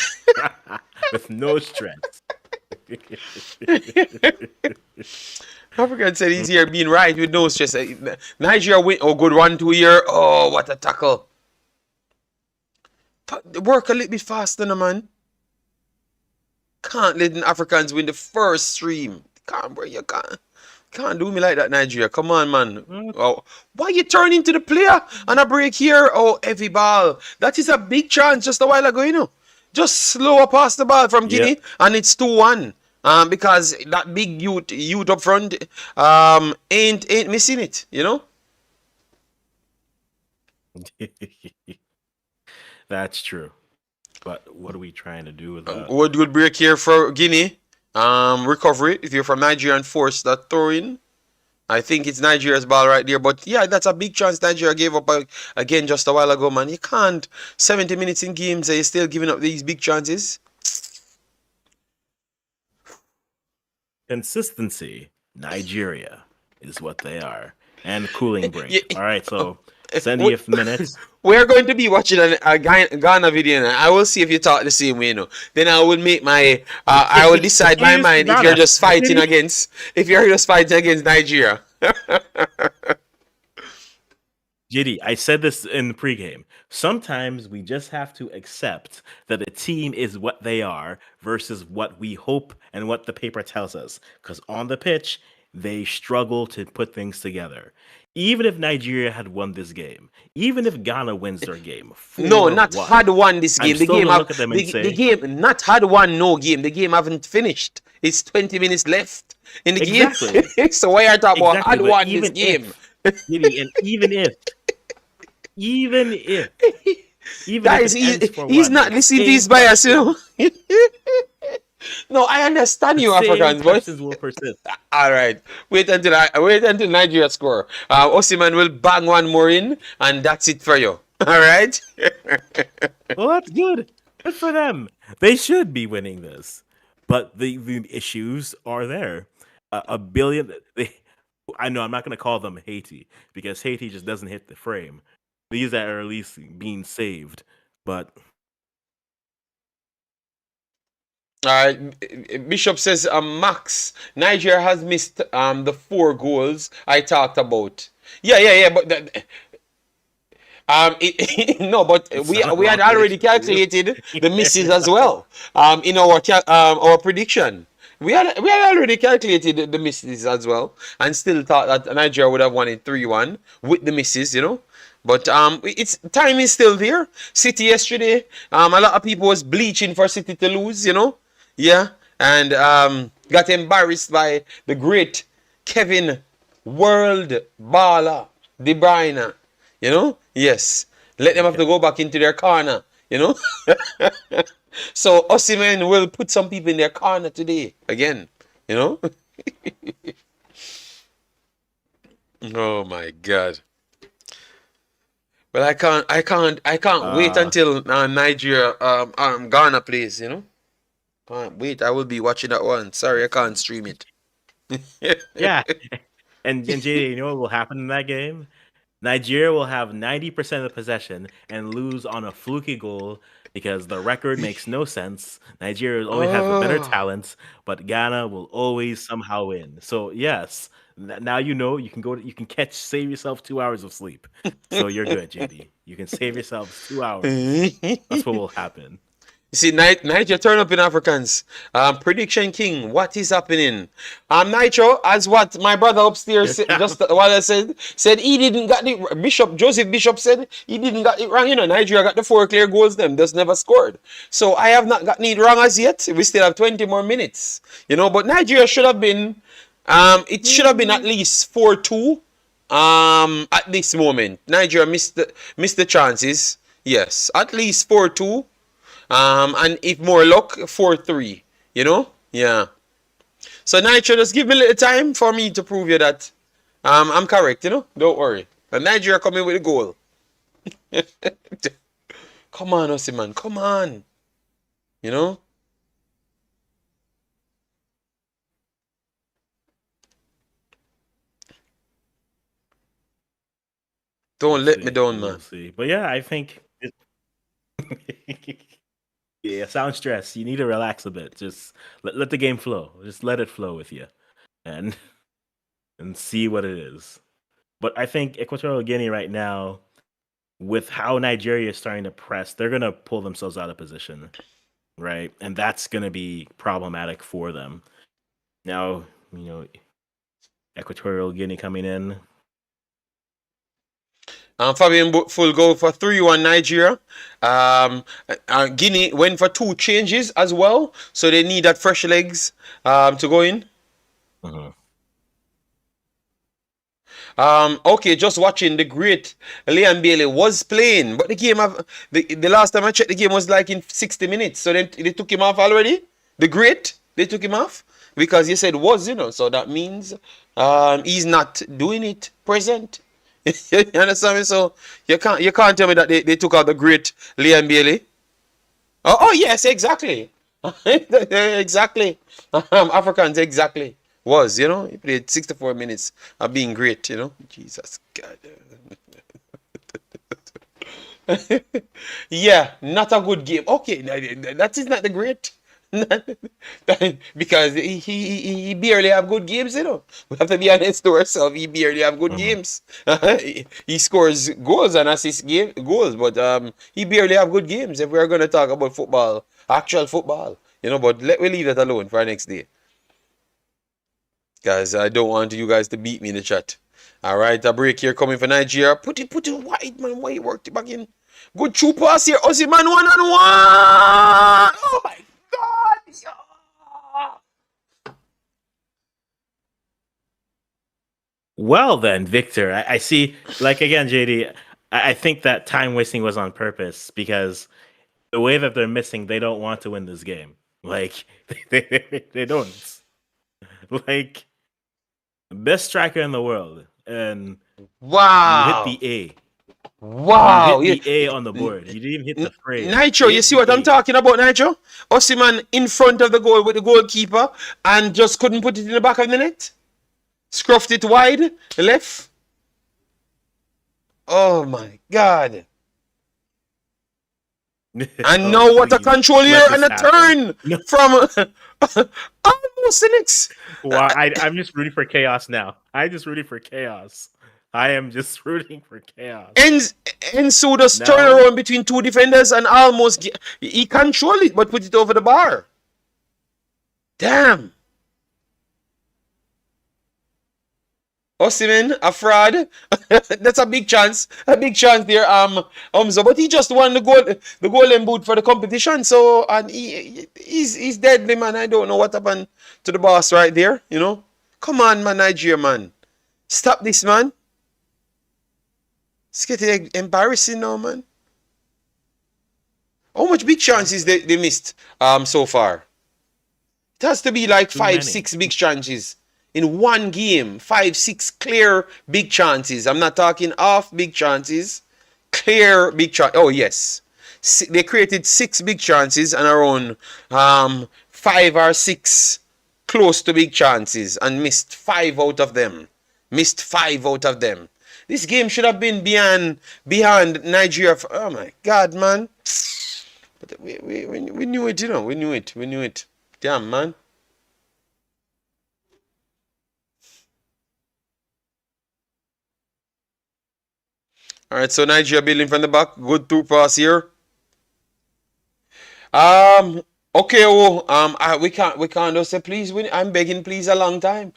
With no stress.
African said he's here being right with no stress. Nigeria win. Oh, good 1-2 here. Oh, what a tackle. Work a little bit faster, no, man. Can't let the Africans win the first stream. Can't, bro. You can't do me like that, Nigeria. Come on, man. Oh, why you turn into the player on a break here? Oh, heavy ball. That is a big chance just a while ago, you know. Just slower pass the ball from Guinea, and it's 2-1. Because that big youth up front ain't missing it, you know.
That's true. But what are we trying to do with that?
Good break here for Guinea. Recovery. If you're from Nigeria and force that throw in. I think it's Nigeria's ball right there. But yeah, that's a big chance Nigeria gave up again just a while ago, man. You can't 70 minutes in games and you're still giving up these big chances.
Consistency. Nigeria is what they are. And cooling break. All right, so 70th minute.
We're going to be watching a Ghana video, and I will see if you talk the same way, you know. Then I will make my, I will decide my mind if you're just fighting against Nigeria.
JD, I said this in the pregame. Sometimes we just have to accept that a team is what they are versus what we hope and what the paper tells us. Because on the pitch, they struggle to put things together. Even if Nigeria had won this game, even if Ghana wins their game,
no, not had won this game. The game,
the
game, not had won no game. The game haven't finished. It's 20 minutes left in the game. So why are you talking about had won this game?
And even
guys, he's not listening to his bias, you know. No, I understand you, Africans, but
will persist.
All right, wait until Nigeria score. Osimhen will bang one more in, and that's it for you. All right.
Well, that's good. Good for them. They should be winning this, but the issues are there. A billion. I know I'm not going to call them Haiti because Haiti just doesn't hit the frame. These are at least being saved, but.
Bishop says, Max, Nigeria has missed the 4 goals I talked about. Yeah, but no, but we had already calculated the misses as well. In our prediction, we had already calculated the misses as well, and still thought that Nigeria would have won it 3-1 with the misses, you know. But it's time is still there. City yesterday, a lot of people was bleaching for City to lose, you know. Yeah, and got embarrassed by the great Kevin World Baller De Bruyne. You know, yes. Let them have to go back into their corner. You know. So Osimhen will put some people in their corner today again. You know. Oh my God. But I can't wait until Nigeria Ghana plays. You know. Can't wait. I will be watching that one. Sorry, I can't stream it.
Yeah. And JD, you know what will happen in that game? Nigeria will have 90% of the possession and lose on a fluky goal because the record makes no sense. Nigeria will always have the better talents, but Ghana will always somehow win. So yes, now you know you can save yourself 2 hours of sleep. So you're good, JD. You can save yourself 2 hours. That's what will happen.
You see, Nitro turn up in Africans. Prediction King, what is happening? Nitro, as what my brother upstairs just what I said he didn't got the Joseph Bishop said he didn't got it wrong. You know, Nigeria got the 4 clear goals, them just never scored. So I have not gotten it wrong as yet. We still have 20 more minutes. You know, but Nigeria should have been it should have been at least 4-2. At this moment. Nigeria missed the chances. Yes, at least 4-2. And if more luck, 4-3. You know? Yeah. So Nitro, just give me a little time for me to prove you that I'm correct, you know? Don't worry. And Nigeria coming with a goal. Come on, Osimhen. Come on. You know? Don't let me down,
We'll
man.
see. But yeah, I think yeah, sound stress. You need to relax a bit. Just let the game flow. Just let it flow with you, and see what it is. But I think Equatorial Guinea right now, with how Nigeria is starting to press, they're gonna pull themselves out of position, right? And that's gonna be problematic for them. Now, Equatorial Guinea coming in.
Fabian Full go for 3-1 Nigeria. Guinea went for 2 changes as well, so they need that fresh legs to go in. Okay, just watching the great Liam Bailey was playing, but the game the last time I checked, the game was like in 60 minutes, so then they took him off already. The great, they took him off because he said was, so that means he's not doing it present. You understand me? So you can't tell me that they took out the great Liam Bailey. Oh yes, exactly. Exactly. Africans, exactly. Was, he played 64 minutes of being great, Jesus God. Yeah, not a good game. Okay, that is not the great. Because he barely have good games, We have to be honest to ourselves. He barely have good games. He scores goals and assists goals, but he barely have good games if we're going to talk about football, actual football, but we leave that alone for our next day. Guys, I don't want you guys to beat me in the chat. Alright, a break here coming for Nigeria. Put it wide, man. Why you worked it back in? Good true pass here. Aussie man 1-on-1. Oh my God. Yeah.
Well then, Victor, I see, like again, JD, I think that time wasting was on purpose because the way that they're missing, they don't want to win this game. Like, they don't. Like, best striker in the world. And
wow.
you hit the A.
Wow.
You hit the A on the board. You didn't even hit the phrase.
Nitro, you see what I'm talking about, Nitro? Osimhen in front of the goal with the goalkeeper and just couldn't put it in the back of the net. Scruffed it wide, left. Oh my God. And now what a control here and a turn from almost the next.
Well, I'm just rooting for chaos now. I'm just rooting for chaos. I am just rooting for chaos.
Enzo just turn around between 2 defenders and almost he controlled it but put it over the bar. Damn. Osimhen, a fraud. That's a big chance. A big chance there, but he just won the golden boot for the competition. So and he's deadly, man. I don't know what happened to the boss right there, Come on, man, Nigeria, man. Stop this, man. It's getting embarrassing now, man. How much big chances they missed so far? It has to be like 5-6 big chances. In one game, 5-6 clear big chances. I'm not talking half big chances. Clear big chance. Oh, yes. They created 6 big chances and around 5 or 6 close to big chances and missed 5 out of them. This game should have been beyond Nigeria. Oh, my God, man. But we knew it, We knew it. Damn, man. All right, so Nigeria building from the back. Good through pass here. Okay, we can't just say please win. I'm begging please a long time.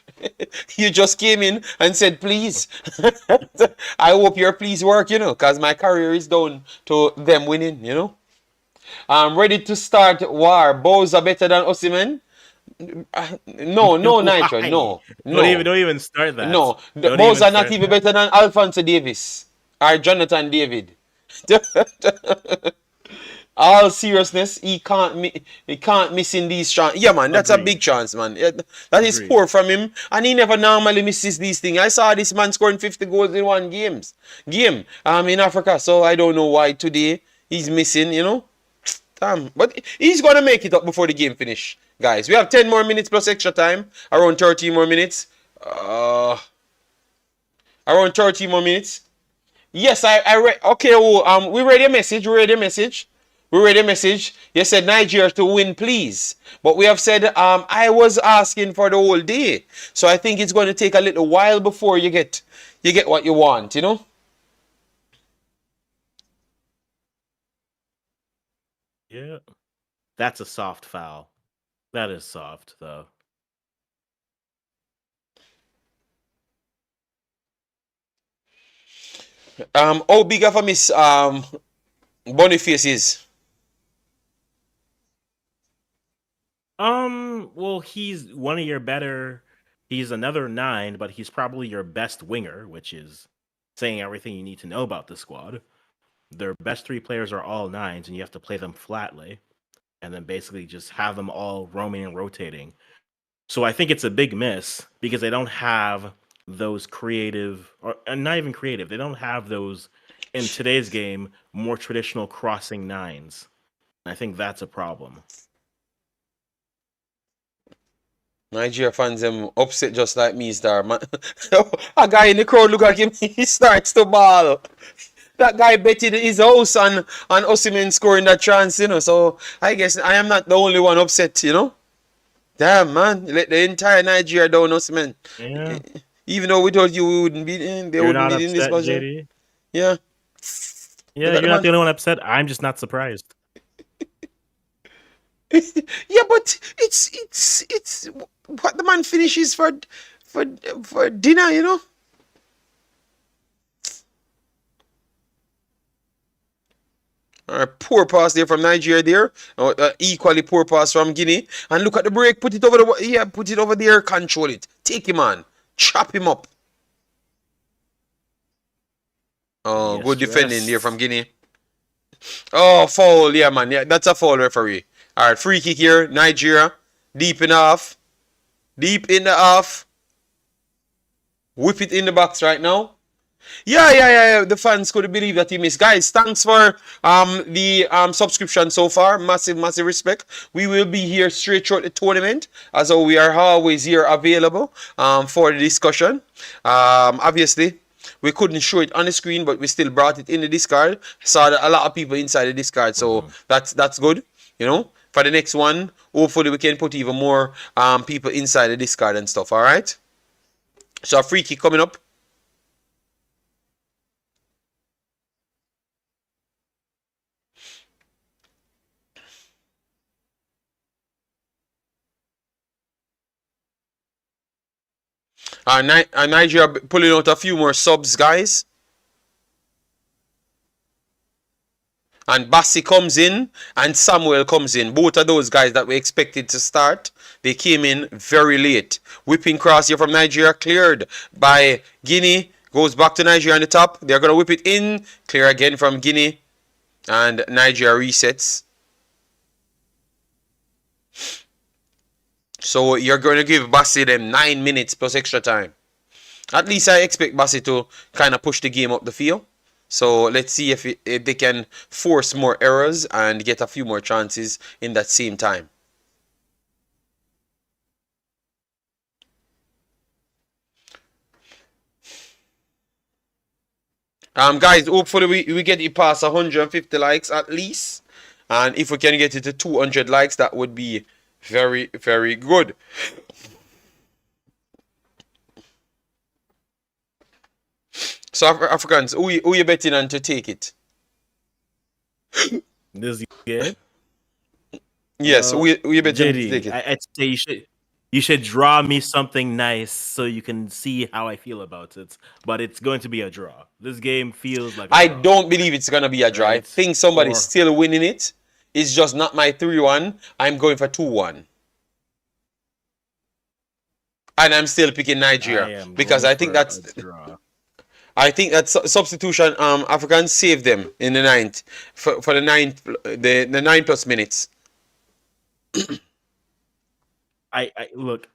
You just came in and said please. I hope your please work, because my career is down to them winning, I'm ready to start war. Bows are better than Osimhen. No, Nitro, no.
Don't even start that.
No, Bows are not even better than Alphonso Davis. Or Jonathan David. All seriousness, he can't miss in these chances. Yeah, man, that's a big chance, man. That is poor from him, and he never normally misses these things. I saw this man scoring 50 goals in one game in Africa, so I don't know why today he's missing, Damn, but he's gonna make it up before the game finish, guys. We have 10 more minutes plus extra time, around 30 more minutes. Around 30 more minutes. Yes, I read. Okay, well, we read your message. We read your message. We read your message. You said Nigeria to win, please. But we have said I was asking for the whole day, so I think it's going to take a little while before you get what you want. You know.
Yeah. That's a soft foul. That is soft, though.
How big of a miss Boniface is?
Well, he's one of your better. He's another 9, but he's probably your best winger, which is saying everything you need to know about the squad. Their best 3 players are all 9s, and you have to play them flatly, and then basically just have them all roaming and rotating. So I think it's a big miss because they don't have those creative, or not even creative. They don't have those in today's game more traditional crossing 9s. I think that's a problem.
Nigeria fans them upset just like me, star man. A guy in the crowd look at him, he starts to ball. That guy betted his house on Osimhen scoring that chance, you know. So I guess I am not the only one upset, you know. Damn man, you let the entire Nigeria down Osimhen.
Yeah.
Even though we told you we wouldn't be they
You're
wouldn't
not
be in this
upset,
budget.
JD?
Yeah.
Yeah,
Look at the
you're not
man.
the only one upset. I'm just not surprised.
Yeah, but it's what the man finishes for dinner, you know. Poor pass there from Nigeria there. Equally poor pass from Guinea. And look at the break. Put it over put it over there. Control it. Take him on. Chop him up. Oh,
Yes,
good defending there from
yes.
Guinea. Oh, foul. Yeah, man. Yeah, that's a foul, referee. All right, free kick here. Nigeria. Deep in the half. Deep in the half. Whip it in the box right now. Yeah. The fans couldn't believe that he missed. Guys, thanks for the subscription so far. Massive respect. We will be here straight throughout the tournament, as we are always here available for the discussion. Obviously, we couldn't show it on the screen, but we still brought it in the Discord. Saw that a lot of people inside the Discord, so that's good. You know, for the next one, hopefully we can put even more people inside the Discord and stuff. All right. So a free kick coming up. Nigeria pulling out a few more subs, guys. And Bassi comes in and Samuel comes in. Both of those guys that we expected to start, they came in very late. Whipping cross here from Nigeria, cleared by Guinea. Goes back to Nigeria on the top. They're going to whip it in. Clear again from Guinea. And Nigeria resets. So you're going to give Bassi them 9 minutes plus extra time. At least I expect Bassi to kind of push the game up the field. So let's see if they can force more errors and get a few more chances in that same time. Guys, hopefully we get it past 150 likes at least. And if we can get it to 200 likes, that would be very, very good. So Africans, who you betting on to take it?
This is good.
Yes,
Well,
who you betting on to take
JD,
it?
I'd say you should draw me something nice so you can see how I feel about it. But it's going to be a draw. This game feels like a
I
draw,
don't believe it's gonna be a draw. I
right?
think somebody's
Or
still winning it. It's just not my 3-1. I'm going for 2-1. And I'm still picking
I
Nigeria
am
because
going
I think
for a
that's
draw.
I think that substitution Africans saved them in the ninth for the 9+ minutes.
I look,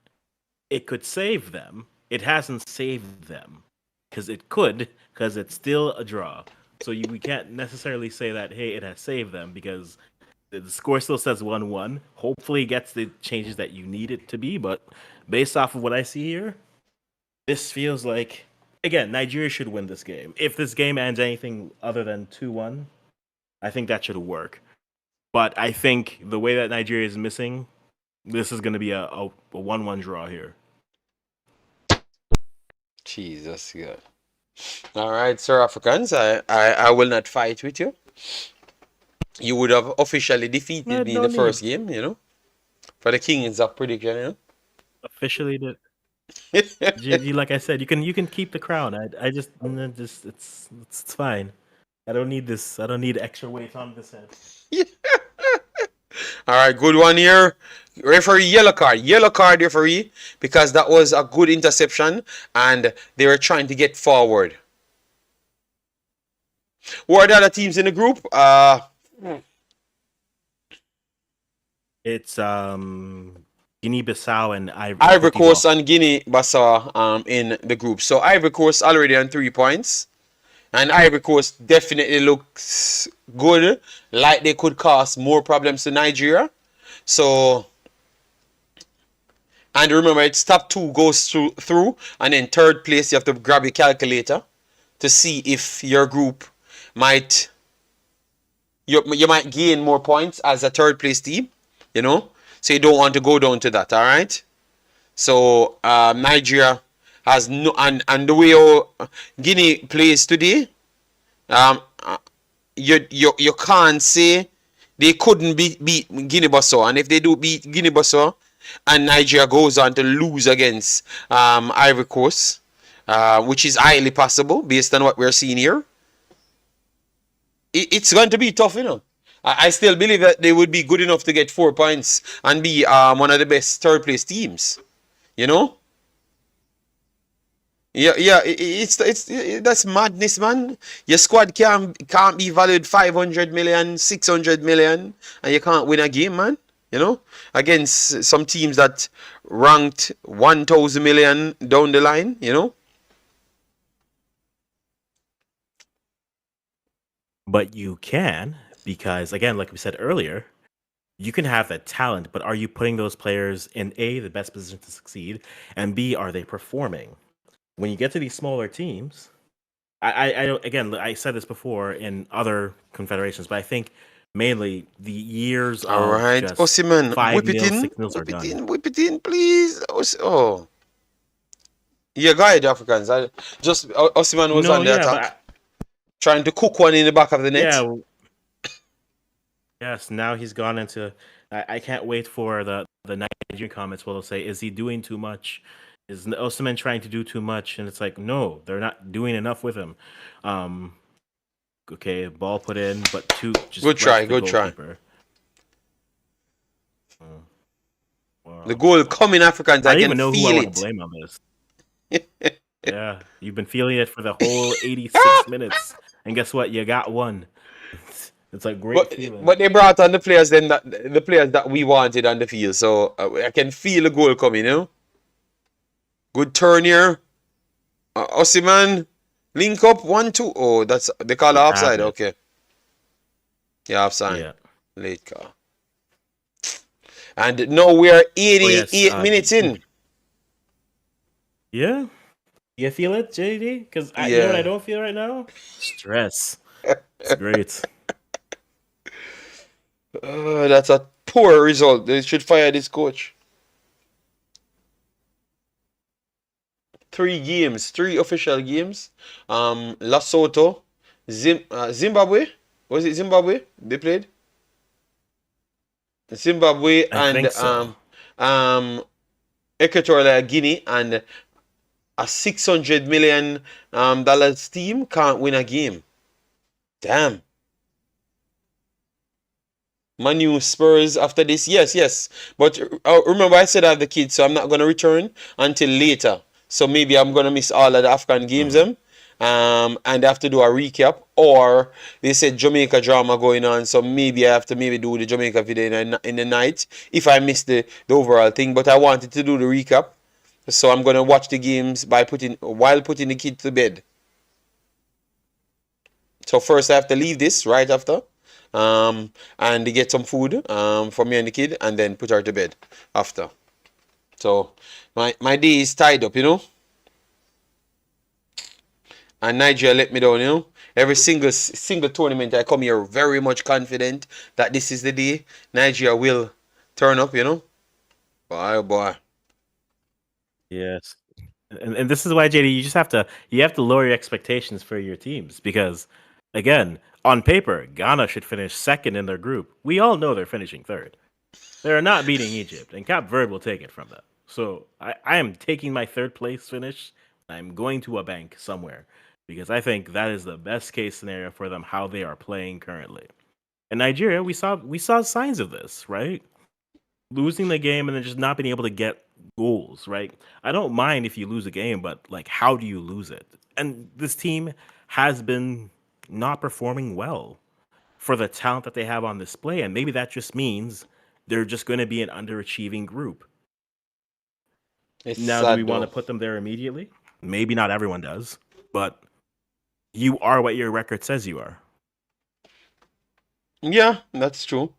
it could save them. It hasn't saved them because it's still a draw. So we can't necessarily say that hey, it has saved them because the score still says 1-1. Hopefully, it gets the changes that you need it to be. But based off of what I see here, this feels like again, Nigeria should win this game. If this game ends anything other than 2-1, I think that should work. But I think the way that Nigeria is missing, this is going to be a 1-1 draw here.
Jesus, God. All right, Sir Africans, I will not fight with you. You would have officially defeated me in the first game, you know, for the Kings of prediction, you know.
Officially, GG, like I said, you can keep the crown. I just it's fine. I don't need this. I don't need extra weight on this head.
All right, good one here. Referee, yellow card, referee, because that was a good interception and they were trying to get forward. Who are the other teams in the group?
It's Guinea-Bissau and
Ivory Coast and Guinea-Bissau in the group. So Ivory Coast already on 3 points. And Ivory Coast definitely looks good, like they could cause more problems to Nigeria. So, and remember, it's top 2 goes through, and then 3rd place you have to grab your calculator to see if your group might you might gain more points as a 3rd place team, you know. So you don't want to go down to that, all right? So Nigeria has no, and the way Guinea plays today, you can't say they couldn't beat Guinea-Bissau, and if they do beat Guinea-Bissau and Nigeria goes on to lose against Ivory Coast, which is highly possible based on what we're seeing here, it's going to be tough, you know. I still believe that they would be good enough to get 4 points and be one of the best 3rd place teams, you know. Yeah, that's madness, man. Your squad can't be valued 500 million, 600 million, and you can't win a game, man. You know, against some teams that ranked 1,000 million down the line, you know.
But you can, because again, like we said earlier, you can have that talent, but are you putting those players in A, the best position to succeed, and B, are they performing? When you get to these smaller teams, I said this before in other confederations, but I think mainly the years of
all right,
just
Osimhen,
5-0, 6-0 are done.
Whip it in, please. Oh, yeah, go ahead, Africans. Osimhen was on the attack, trying to cook one in the back of the net.
Yeah. Yes, now he's gone into. I can't wait for the Nigerian comments where they'll say, "Is he doing too much? Is Osimhen trying to do too much?" And it's like, no, they're not doing enough with him. Okay, ball put in, but just
good try. The goal coming, Africans. I
don't even know who I want
it.
to blame on this. Yeah, you've been feeling it for the whole 86 minutes, and guess what? You got one. It's like great feeling.
But they brought on the players that we wanted on the field, so I can feel the goal coming, you know. Good turn here. Osimhen, link up 1-2. Oh, that's they call it offside. Okay. Yeah, offside. Yeah. Late call. And now we are 88 minutes in.
Yeah. You feel it, JD? Because you know what I don't feel right now? Stress. It's great.
That's a poor result. They should fire this coach. 3 official games. Lesotho, Zimbabwe. Was it Zimbabwe they played? Zimbabwe and
so.
Equatorial Guinea, and a $600 million team can't win a game. Damn. Manu Spurs after this. Yes. But remember I said I have the kids, so I'm not going to return until later. So maybe I'm going to miss all of the African games and I have to do a recap. Or they said Jamaica drama going on, so maybe I have to do the Jamaica video in the night if I miss the overall thing. But I wanted to do the recap, so I'm going to watch the games while putting the kid to bed. So first I have to leave this right after. And get some food for me and the kid, and then put her to bed after. So my day is tied up, you know. And Nigeria let me down, you know. Every single tournament I come here very much confident that this is the day Nigeria will turn up, you know. Boy, oh boy.
Yes. And this is why, JD, you have to lower your expectations for your teams because, again, on paper, Ghana should finish second in their group. We all know they're finishing third. They're not beating Egypt, and Cap Verde will take it from them. So I am taking my third place finish. I'm going to a bank somewhere because I think that is the best case scenario for them how they are playing currently. In Nigeria, we saw signs of this, right? Losing the game and then just not being able to get goals, right? I don't mind if you lose a game, but like, how do you lose it? And this team has been not performing well for the talent that they have on display, and maybe that just means they're just going to be an underachieving group.
It's
Now, do we
sad
want to
though.
put them there immediately? Maybe not everyone does, but you are what your record says you are.
Yeah, that's true.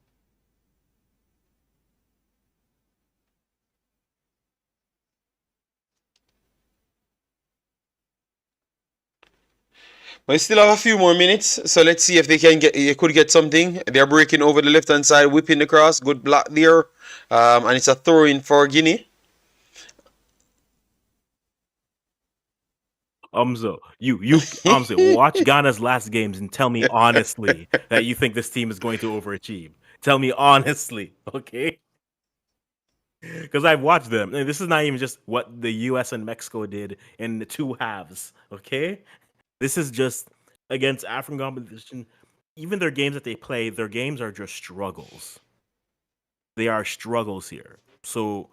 But we still have a few more minutes, so let's see if they could get something. They're breaking over the left hand side, whipping the cross. Good block there, and it's a throw in for Guinea.
Watch Ghana's last games and tell me honestly that you think this team is going to overachieve. Tell me honestly, okay? Because I've watched them. And this is not even just what the U.S. and Mexico did in the two halves, okay? This is just against African competition. Even their games that they play, their games are just struggles. They are struggles here. So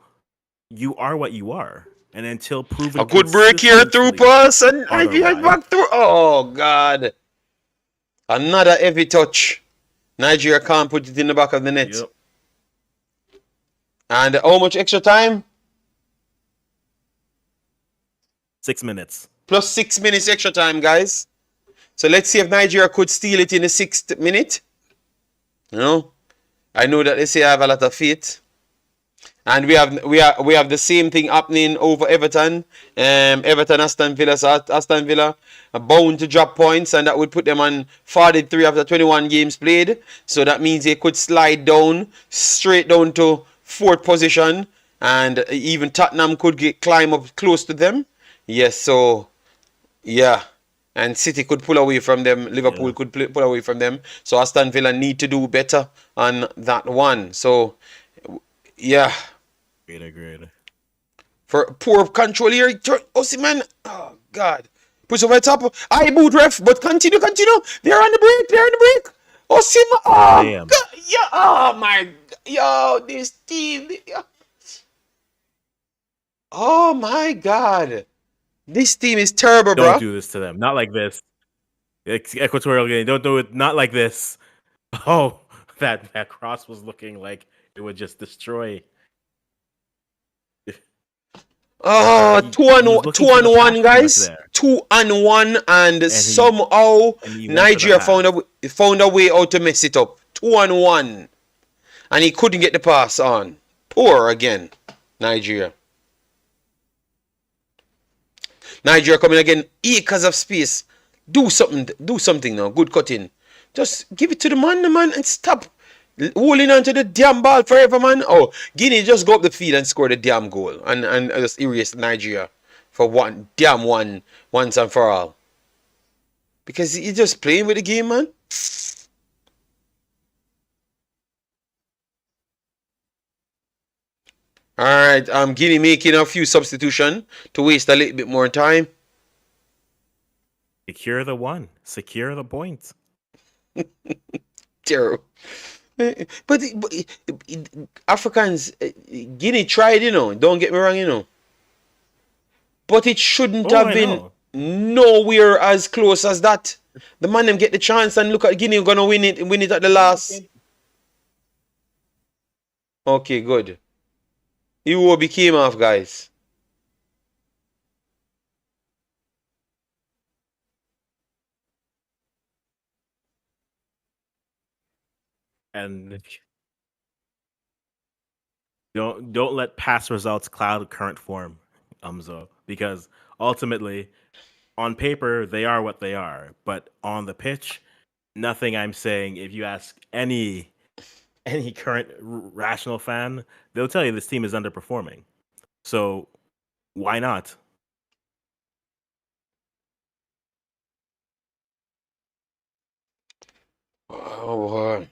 you are what you are. And until proven
A good break here through
consistently
pass, and Nigeria
otherwise,
back through. Oh God! Another heavy touch. Nigeria can't put it in the back of the net.
yep.
And how much extra time?
6 minutes.
Plus 6 minutes extra time, guys. So let's see if Nigeria could steal it in the 6th minute. You know, I know that they say I have a lot of faith. And we have the same thing happening over Everton. Everton, Aston Villa. So Aston Villa are bound to drop points, and that would put them on 43 after 21 games played. So that means they could slide down straight down to 4th position, and even Tottenham could climb up close to them. Yes, so yeah. And City could pull away from them. Liverpool could pull away from them. So Aston Villa need to do better on that one. So yeah.
Agreed.
For poor control here. Osimhen. Oh, God. Push over the top. I boot ref. But continue. They're on the break. Osimhen. Oh,
Damn.
God. Yeah. Oh, my. Yo, this team. Oh, my God. This team is terrible, bro.
Don't do this to them. Not like this. Equatorial Guinea. Don't do it. Not like this. Oh, that cross was looking like it would just destroy.
Oh,
He
2-1, guys.
there.
2-1, and somehow Nigeria found a way out to mess it up. 2-1, and he couldn't get the pass on. Poor again, Nigeria. Nigeria coming again, acres of space. Do something now. Good cutting. Just give it to the man, and stop holding on to the damn ball forever, man. Oh, Guinea just go up the field and score the damn goal and just erase Nigeria for once and for all. Because he's just playing with the game, man. Alright, Guinea making a few substitutions to waste a little bit more time.
Secure the one. Secure the points.
Terrible. But Africans, Guinea tried, don't get me wrong, but it shouldn't have been nowhere as close as that. The man them get the chance and look at Guinea gonna win it at the last. Okay, good. Iwobi came off, guys.
And don't let past results cloud current form, Umzo, because ultimately on paper, they are what they are, but on the pitch, nothing I'm saying. If you ask any current rational fan, they'll tell you this team is underperforming. So why not?
Oh boy.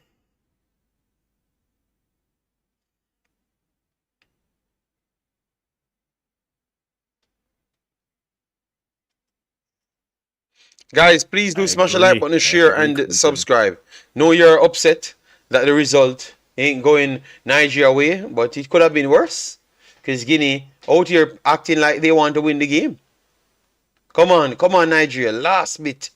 Guys, please
I
do smash the like
agree.
button,
I
share,
agree,
and
Clinton.
subscribe. Know you're upset that the result ain't going Nigeria way, but it could have been worse. Because Guinea out here acting like they want to win the game. Come on, Nigeria. Last bit.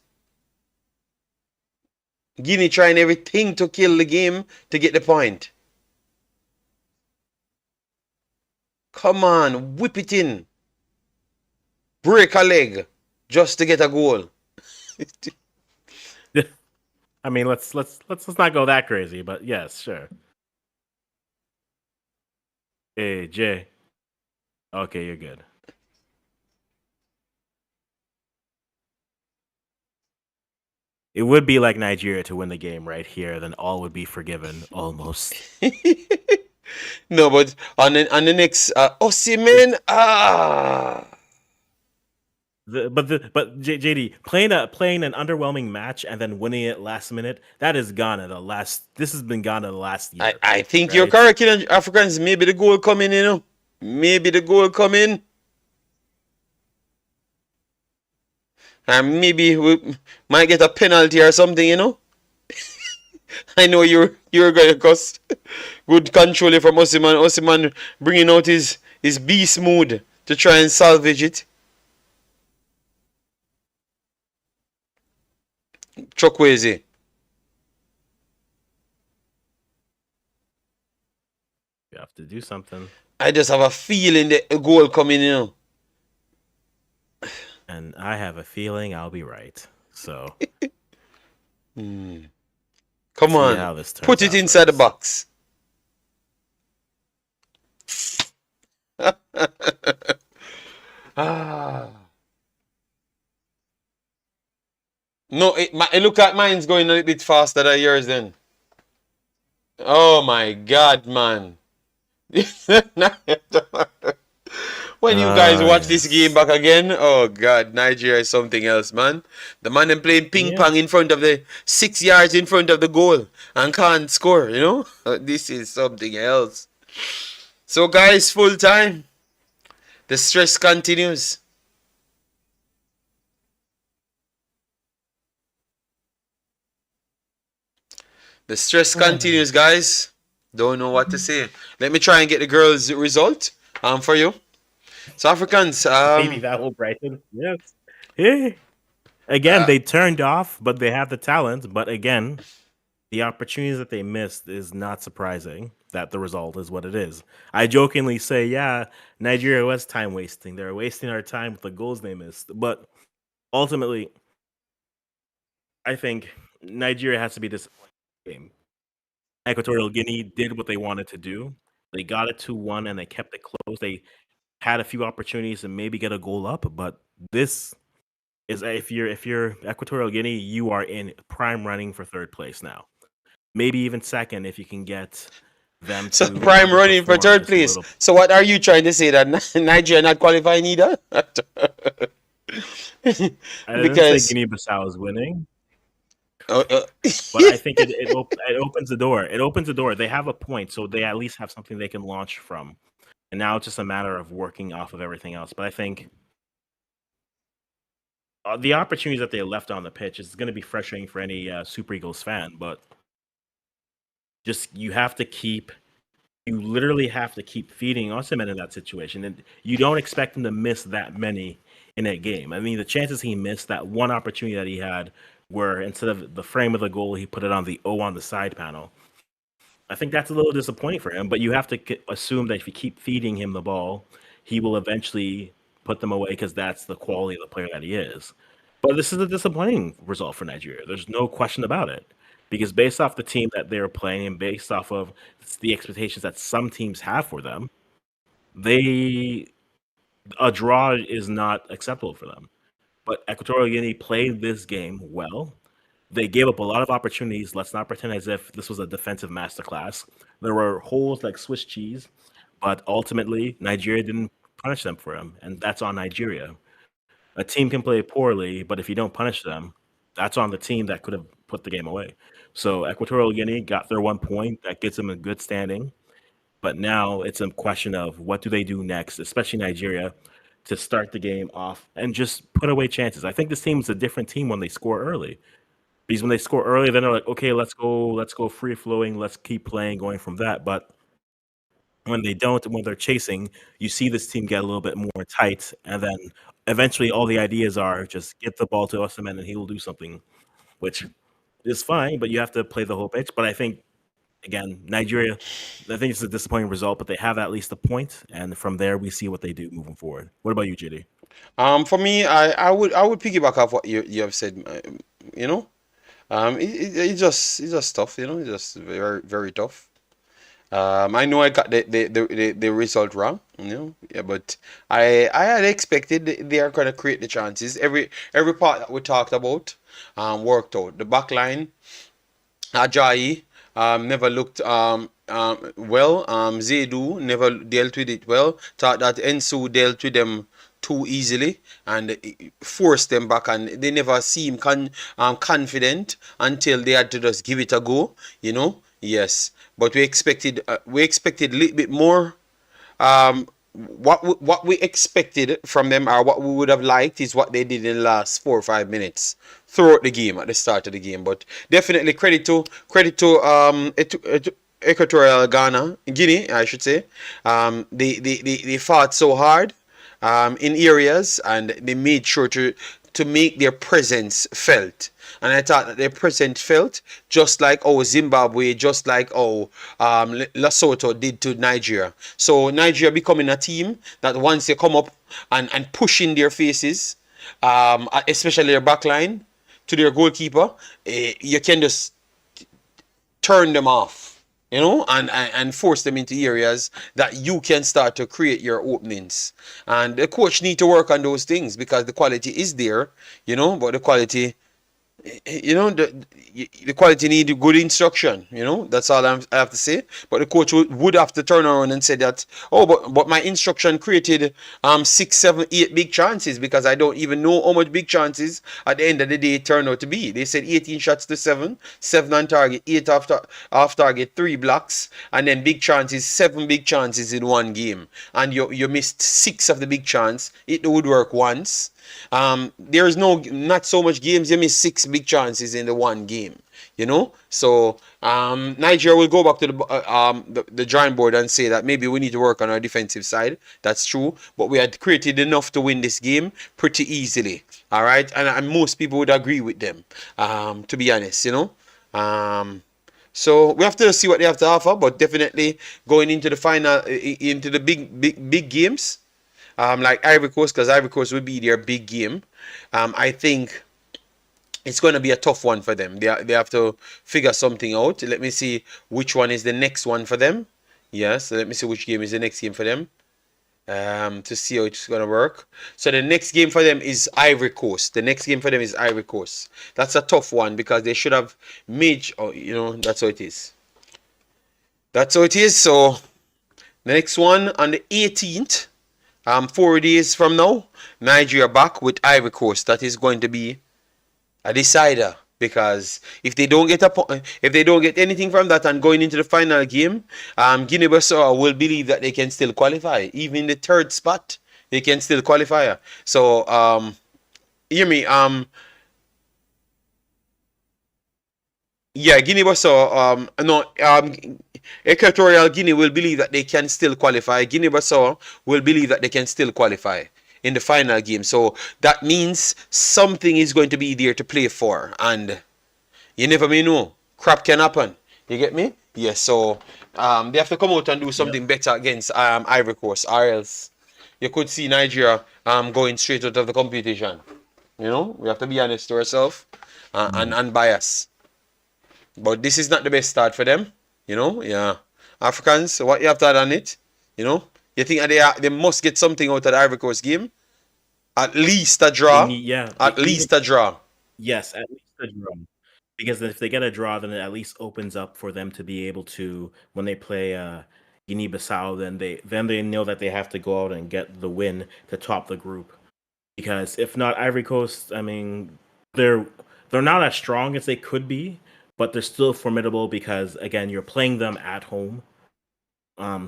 Guinea trying everything to kill the game to get the point. Come on, whip it in. Break a leg just to get a goal.
I mean, let's not go that crazy, but yes, sure. Hey, Jay. Okay, you're good. It would be like Nigeria to win the game right here, then all would be forgiven almost.
No, but on the next Osimhen,
But JD playing an underwhelming match and then winning it last minute, that is gone at the last. This has been gone at the last year.
I think you're
right?
correct, Africans. Maybe the goal coming, Maybe the goal coming. And maybe we might get a penalty or something, I know you're going to cuss. Good control from Osimhen. Osimhen bringing out his beast mood to try and salvage it. Chukwueze.
You have to do something.
I just have a feeling that a goal coming,
And I have a feeling I'll be right. So
Come
see
on.
how this turns
Put it
out
inside the
first.
box. No, it look like mine's going a little bit faster than yours then. Oh my god, man. When you guys watch this game back again, oh god, Nigeria is something else, man. The man them playing ping pong in front of the 6 yards in front of the goal and can't score, This is something else. So guys, full time. The stress continues. The stress continues, guys. Don't know what to say. Let me try and get the girls' result for you. So Africans,
Maybe that will brighten. Yes. Yeah. Again, they turned off, but they have the talent. But again, the opportunities that they missed is not surprising that the result is what it is. I jokingly say, yeah, Nigeria was time wasting. They're wasting our time with the goals they missed. But ultimately, I think Nigeria has to be disappointed in the game. Equatorial Guinea did what they wanted to do. They got it 2-1 and they kept it close. They had a few opportunities to maybe get a goal up, but this is if you're Equatorial Guinea, you are in prime running for third place now. Maybe even second if you can get them
so
to
prime running for
underperform
third
just a
place.
little.
So what are you trying to say, that Nigeria not qualifying either?
I didn't say
Because
Guinea-Bissau is winning,
but
but I think it opens the door. It opens the door. They have a point, so they at least have something they can launch from. And now it's just a matter of working off of everything else. But I think the opportunities that they left on the pitch is going to be frustrating for any Super Eagles fan. But just you literally have to keep feeding Osimhen in that situation, and you don't expect him to miss that many in a game. I mean, the chances he missed that one opportunity that he had, where instead of the frame of the goal, he put it on the O on the side panel. I think that's a little disappointing for him, but you have to assume that if you keep feeding him the ball, he will eventually put them away because that's the quality of the player that he is. But this is a disappointing result for Nigeria. There's no question about it. Because based off the team that they're playing and based off of the expectations that some teams have for them, a draw is not acceptable for them. But Equatorial Guinea played this game well. They gave up a lot of opportunities. Let's not pretend as if this was a defensive masterclass. There were holes like Swiss cheese, but ultimately Nigeria didn't punish them for them, and that's on Nigeria. A team can play poorly, but if you don't punish them, that's on the team that could have put the game away. So Equatorial Guinea got their 1 point. That gets them a good standing. But now it's a question of what do they do next, especially Nigeria, to start the game off and just put away chances. I think this team is a different team when they score early. Because when they score early, then they're like, okay, let's go free flowing, let's keep playing, going from that. But when they don't, when they're chasing, you see this team get a little bit more tight, and then eventually all the ideas are just get the ball to Osimhen and he will do something, which is fine, but you have to play the whole pitch. But I think again, Nigeria, I think it's a disappointing result, but they have at least a point, and from there we see what they do moving forward. What about you, JD?
For me, I would piggyback off what you have said. You know, it's just tough. You know, it's just very very tough. I know I got the result wrong, you know, yeah, but I had expected they are gonna create the chances. Every part that we talked about worked out. The back line, Ajayi never looked well. Zaidu never dealt with it well. Thought that Ensu dealt with them too easily and forced them back, and they never seemed confident until they had to just give it a go. You know, yes, but we expected a little bit more. What we expected from them, or what we would have liked, is what they did in the last 4 or 5 minutes throughout the game at the start of the game. But definitely credit to Equatorial Guinea, I should say. They fought so hard in areas, and they made sure to make their presence felt. And I thought that their presence felt just like Zimbabwe, just like Lesotho did to Nigeria. So Nigeria becoming a team that once they come up and push in their faces, especially their back line, to their goalkeeper, you can just turn them off, you know, and force them into areas that you can start to create your openings. And the coach need to work on those things, because the quality is there, you know, but the quality, you know, the quality need good instruction. You know, that's all I have to say. But the coach would have to turn around and say that, oh, but my instruction created 6, 7, 8 big chances, because I don't even know how much big chances at the end of the day it turned out to be. They said 18 shots to 7, 7 on target, 8 off target, 3 blocks, and then big chances, 7 big chances in one game, and you missed 6 of the big chance. It would work once. There's not so much games you miss 6 big chances in the one game, you know. So Nigeria will go back to the drawing board and say that maybe we need to work on our defensive side. That's true, but we had created enough to win this game pretty easily. All right, and most people would agree with them, to be honest, you know. So we have to see what they have to offer, but definitely going into the final, into the big games, like Ivory Coast, because Ivory Coast will be their big game. I think it's going to be a tough one for them. They have to figure something out. Let me see which one is the next one for them. Yes, let me see which game is the next game for them, to see how it's going to work. So the next game for them is Ivory Coast. The next game for them is Ivory Coast. That's a tough one, because they should have made, you know, that's how it is. That's how it is. So the next one on the 18th, 4 days from now, Nigeria back with Ivory Coast. That is going to be a decider, because if they don't get anything from that and going into the final game, Guinea-Bissau will believe that they can still qualify. Even in the 3rd spot, they can still qualify. So hear me. Yeah, Guinea-Bissau. No. Equatorial Guinea will believe that they can still qualify. Guinea-Bissau will believe that they can still qualify in the final game. So that means something is going to be there to play for, and you never may know. Crap can happen. You get me? Yes. So they have to come out and do something better against Ivory Coast, or else you could see Nigeria going straight out of the competition. You know, we have to be honest to ourselves and unbiased. But this is not the best start for them. You know, yeah. Africans, what you have to add on it? You know, you think they must get something out of the Ivory Coast game? At least a
They
draw.
need, yeah,
At least a draw.
yes, at least a draw. Because if they get a draw, then it at least opens up for them to be able to, when they play Guinea-Bissau, then they know that they have to go out and get the win to top the group. Because if not, Ivory Coast, I mean, they're not as strong as they could be, but they're still formidable because again, you're playing them at home.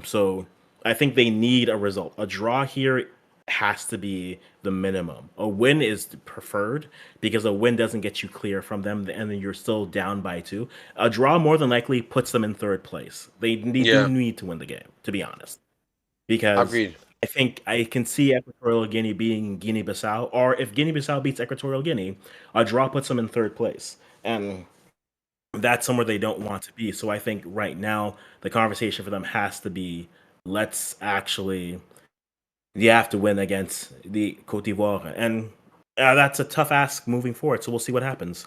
So I think they need a result. A draw here has to be the minimum. A win is preferred because a win doesn't get you clear from them, and then you're still down by 2. A draw more than likely puts them in third place. They do
Yeah,
need to win the game, to be honest, because
agreed.
I think I can see Equatorial Guinea being Guinea-Bissau, or if Guinea-Bissau beats Equatorial Guinea, a draw puts them in third place, and that's somewhere they don't want to be. So I think right now the conversation for them has to be, let's actually, you have to win against the Cote d'Ivoire, and that's a tough ask moving forward. So we'll see what happens.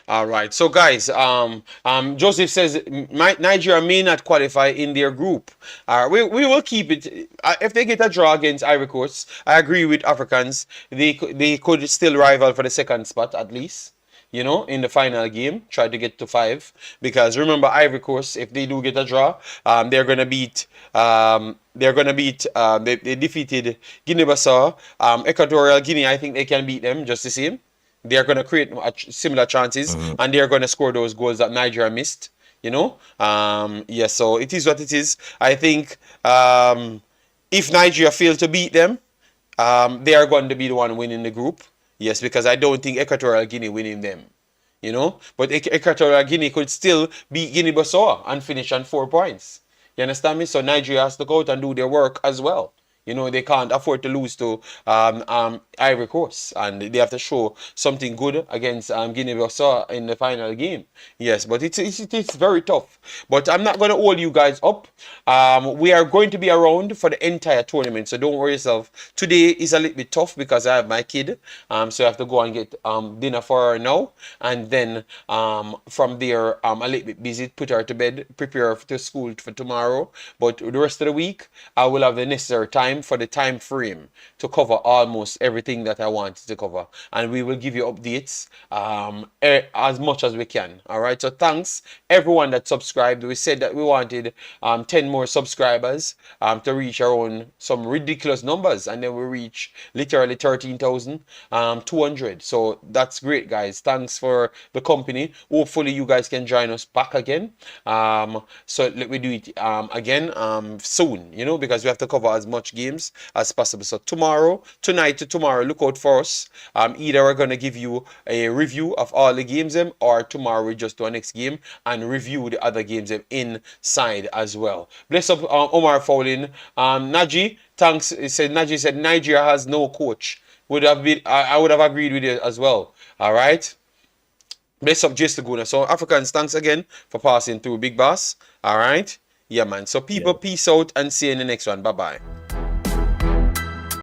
All right. So guys, Joseph says Nigeria may not qualify in their group. We will keep it. If they get a draw against Ivory Coast, I agree with Africans. They could still rival for the second spot at least. You know, in the final game, try to get to 5. Because remember, Ivory Coast, if they do get a draw, they're gonna beat. They defeated Guinea-Bissau, Equatorial Guinea. I think they can beat them just the same. They're going to create similar chances,
Mhm.
and they're going to score those goals that Nigeria missed. You know, yeah. So it is what it is. I think if Nigeria fail to beat them, they are going to be the one winning the group. Yes, because I don't think Equatorial Guinea winning them. You know, but Equatorial Guinea could still beat Guinea-Bissau and finish on 4 points. You understand me? So Nigeria has to go out and do their work as well. You know, they can't afford to lose to Ivory Coast, and they have to show something good against Guinea-Bissau in the final game. Yes, but it's very tough. But I'm not going to hold you guys up. We are going to be around for the entire tournament, so don't worry yourself. Today is a little bit tough because I have my kid, so I have to go and get dinner for her now, and then from there a little bit busy, put her to bed, prepare her to school for tomorrow. But the rest of the week, I will have the necessary time for the time frame to cover almost everything that I wanted to cover, and we will give you updates as much as we can. All right, so thanks everyone that subscribed. We said that we wanted 10 more subscribers to reach our own some ridiculous numbers, and then we reach literally 13,200. So that's great, guys. Thanks for the company. Hopefully you guys can join us back again, so let me do it again soon, you know, because we have to cover as much games as possible. So tonight to tomorrow, look out for us. Either we're going to give you a review of all the games or tomorrow we just do our next game and review the other games inside as well. Bless up Omar Fowlin. Naji, thanks. Naji said Nigeria has no coach. Would have been I would have agreed with you as well. All right. Bless up Jace Laguna. So Africans, thanks again for passing through, Big Boss. All right. Yeah, man. So people,
Yeah.
peace out and see you in the next one. Bye bye.